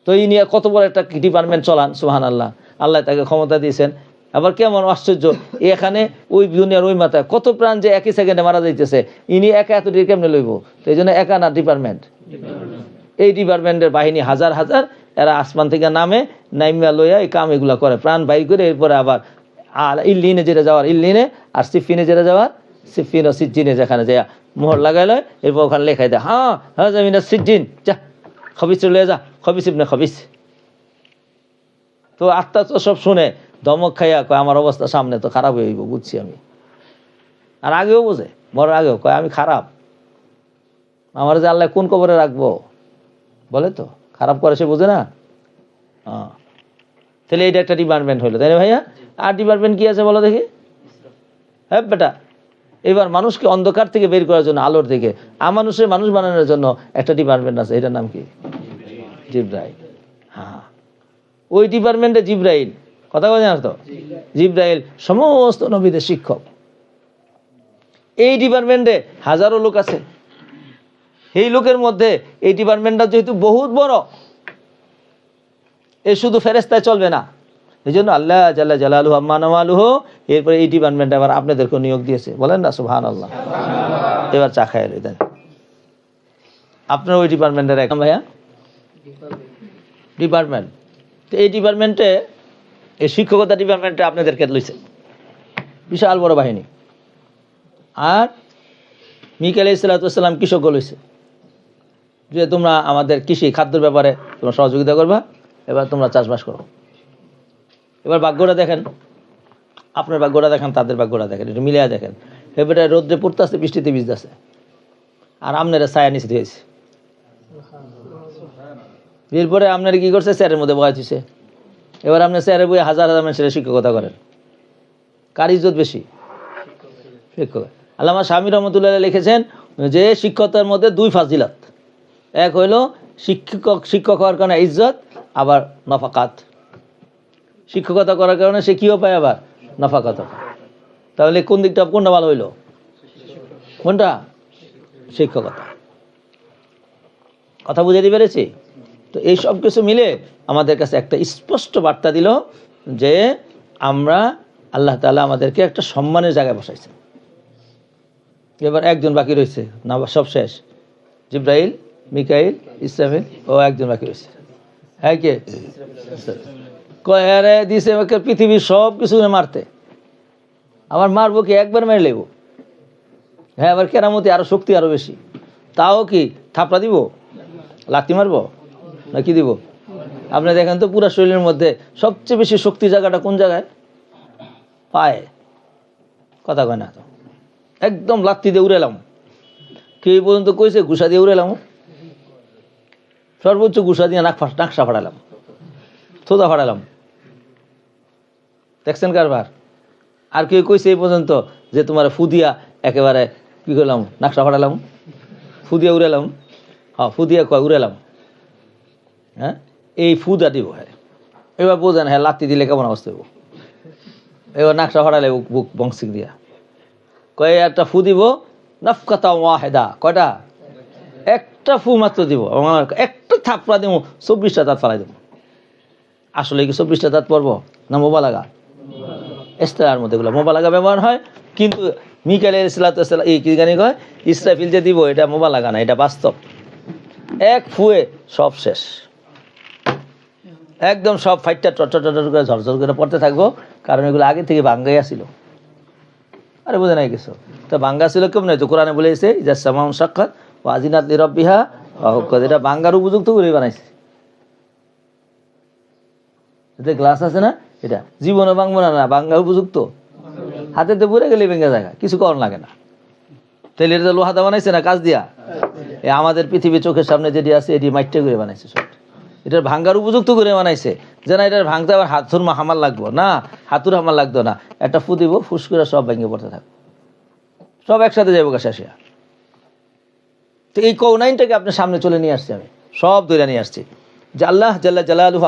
Speaker 1: তো এই নিয়ে কত বড় একটা ডিপার্টমেন্ট চলান, সুবহানাল্লাহ। আল্লাহ তাকে ক্ষমতা দিয়েছেন। আবার কেমন আশ্চর্য, এখানে ওই দুনিয়ার ওই মাথায় কত প্রাণ যে একই সেকেন্ডে মারা যাইতেছে, ইনি একা এত কেমনে লইব? তো এই জন্য একা না ডিপার্টমেন্ট, এই ডিপার্টমেন্টের বাহিনী হাজার হাজার, এরা আসমান থেকে নামে, নাইমা লইয়া এই কাম এগুলা করে, প্রাণ বাইর করে এরপরে আবার ইল্লিনে যেটা যাওয়ার ইল্লিনে, আর সিফিনে যেটা যাওয়ার সিফিন ও সিজ্জিনে, যেখানে যায় মোহর লাগাই লয়, এরপর ওখানে লেখাই দেয় হ্যাঁ হ্যাঁ জামিনা সিজ্জিন, যা খবিস লয়ে যা, খবিস ইবনে খবিস। তো আত্মা তো সব শুনে ধমক খাইয়া কয় আমার অবস্থা সামনে তো খারাপ হয়ে হইব, বুঝছি আমি। আর আগেও বোঝে, মরার আগেও কয় আমি খারাপ, আমার যে আল্লাহ কোন কবরে রাখবো বলে, তো খারাপ করে সে বোঝে না। তাহলে এইটা একটা ডিপার্টমেন্ট হইলো, তাই না ভাইয়া? আর ডিপার্টমেন্ট কি আছে বলো দেখি? হ্যাঁ বেটা, এবার মানুষকে অন্ধকার থেকে বের করার জন্য, আলোর দিকে মানুষের মানুষ বানানোর জন্য একটা ডিপার্টমেন্ট আছে, এটার নাম কি? জিবরাইল। হ্যাঁ, ওই ডিপার্টমেন্টে জিবরাইল, কথা বলে না তো? জিবরাইল সমস্ত নবীদের শিক্ষক। এই ডিপার্টমেন্টে হাজারো লোক আছে। এই লোকের মধ্যে এই ডিপার্টমেন্টটা যেহেতু বহুত বড়, এ শুধু ফেরেশতায় চলবে না। এই জন্য আল্লাহ জাল্লা জালালুহু আম্মা নাওয়ালুহু এরপরে এই ডিপার্টমেন্টে আবার আপনাদেরকে নিয়োগ দিয়েছে, বলেন না সুবহানাল্লাহ। এবার চা খায় দেন আপনার ওই ডিপার্টমেন্টের এক ভাইয়া ডিপার্টমেন্ট। তো এই ডিপার্টমেন্টে, এই শিক্ষকতা ডিপার্টমেন্টে আপনাদেরকে লইছে বিশাল বড় বাহিনী। আর মিকাইল আলাইহিস সালাতু ওয়াসসালাম কৃষক লইছে যে তোমরা আমাদের কৃষি খাদ্যের ব্যাপারে তোমরা সহযোগিতা করবা, এবার তোমরা চাষবাস করো। এবার ভাগ্যটা দেখেন, আপনার ভাগ্যটা দেখেন, তাদের ভাগ্যটা দেখেন, একটু মিলিয়ে দেখেন। এবারে রোদ্রে পড়তেছে, বৃষ্টিতে ভিজতেছে, আর আপনারা ছায়া নিচে দিয়েছে। এরপরে আপনারা কি করছে? স্যারের মধ্যে বয়া দিছে। এবার আপনি স্যারের বইয়ে হাজার হাজার মানুষের শিক্ষকতা করেন, কার ইজ্জত বেশি? শিক্ষক। আল্লামা শামী রহমতুল্লাহ লিখেছেন যে শিক্ষকতার মধ্যে 2 ফাজিলত, এক হইল শিক্ষক হওয়ার কারণে ইজ্জত, আবার নফাকাত। শিক্ষকতা করার কারণে সে কিও পায়, আবার নফাকাত। তাহলে কোন দিকটা, কোনটা ভালো হইল? কোনটা? শিক্ষকতা। কথা বুঝাতে পেরেছি? তো এই সব কিছু মিলে আমাদের কাছে একটা স্পষ্ট বার্তা দিল যে আমরা, আল্লাহ তাআলা আমাদেরকে একটা সম্মানের জায়গায় বসাইছেন। এবার একজন বাকি রয়েছে, না সব শেষ। জিবরাইল, মিকাইল, ইসরাফিল, ও একজন বাকি রয়েছে। হ্যাঁ, কে? কয়ারে দিছে পৃথিবীর সব কিছু মারতে, আবার মারবো কি? একবার মেরে লেব। হ্যাঁ, আবার কেরামতি আরো শক্তি আরো বেশি। তাও কি থাপড়া দিব, লাথি মারবো, না কি দিব? আপনি দেখেন তো পুরা শরীরের মধ্যে সবচেয়ে বেশি শক্তি জায়গাটা কোন জায়গায়? পায়ে। কথা কয় না তো, একদম লাথি দিয়ে উড়ালাম। কে পর্যন্ত কইছে ঘুষা দিয়ে উড়ালাম, সর্বোচ্চ ঘুষা দিয়ে নাকশা ফাড়ালাম, থোদা ফাড়ালাম। দেখছেন কারবার? আর কেউ কইছে এই পর্যন্ত যে তোমার ফুদিয়া একেবারে কি করলাম, নাকশা ফাড়ালাম, ফুদিয়া উড়ালাম। হ্যাঁ, ফুদিয়া কয় উড়ালাম। হ্যাঁ, এই ফুদা দিব। হ্যাঁ, এবার বোঝেন, হ্যাঁ লাত্তি দিলে কেমন অবস্থা হইব। এবার নাকশা ফাড়ালে বুক বংশিক দিয়া কয় একটা ফু দিব, নাফকাতা ওয়াহেদা। কয়টা? একটা ফু মাত্র দিব, একটা থাপড়া দিব, 24টা দাঁত ফালাই দেব। আসলে কি 24টা দাঁত পড়বো না মোবালাগা? ইস্তেরার মধ্যে এগুলো মোবালাগা ব্যবহার হয়, কিন্তু মিকাইল ইসলাম এই কি জানি কয় ইসরাফিল যে দিব, এটা মোবালাগা না, এটা বাস্তব। এক ফুয়ে সব শেষ, একদম সব ফাইটটা চটচট করে ঝরঝর করে পড়তে থাকবো, কারণ এগুলো আগে থেকে ভাঙ্গাইয়া ছিল। আরে বোঝে নাই কিছু তো, ভাঙ্গা ছিল কেমন হয়তো কোরআনে বলেছে ইজা সামাউন সাক্ষাৎ ওয়াজিনাত লিরাব্বিহা ওয়াহুক্কাত, এটা ভাঙ্গার উপযুক্ত করে বানাইছে। এতে গ্লাস আছে না, এটা জীবনে ভাঙবো না, না ভাঙ্গার উপযুক্ত। হাতেতে পড়ে গেলে ভেঙে জায়গা, কিছু করার লাগে না। তাহলে এটা লোহাদা বানাইছে না কাজ দিয়া? আমাদের পৃথিবী চোখের সামনে যেটি আছে এটি মাইটে করে বানাইছে সব, এটার ভাঙ্গার উপযুক্ত করে বানাইছে। যে না এটার ভাঙতে আবার হাতুর হামাল লাগবো না, হাতুর হামাল লাগতো না, একটা ফু দিব, ফুস করে সব ভেঙে পড়তে থাকবো, সব একসাথে যাবো কাশিয়া। তো এই কৌনাইনটাকে আপনার সামনে চলে নিয়ে আসছি, আমি সব ধরে নিয়ে আসছি যে আল্লাহ জাল্লা জালালুহু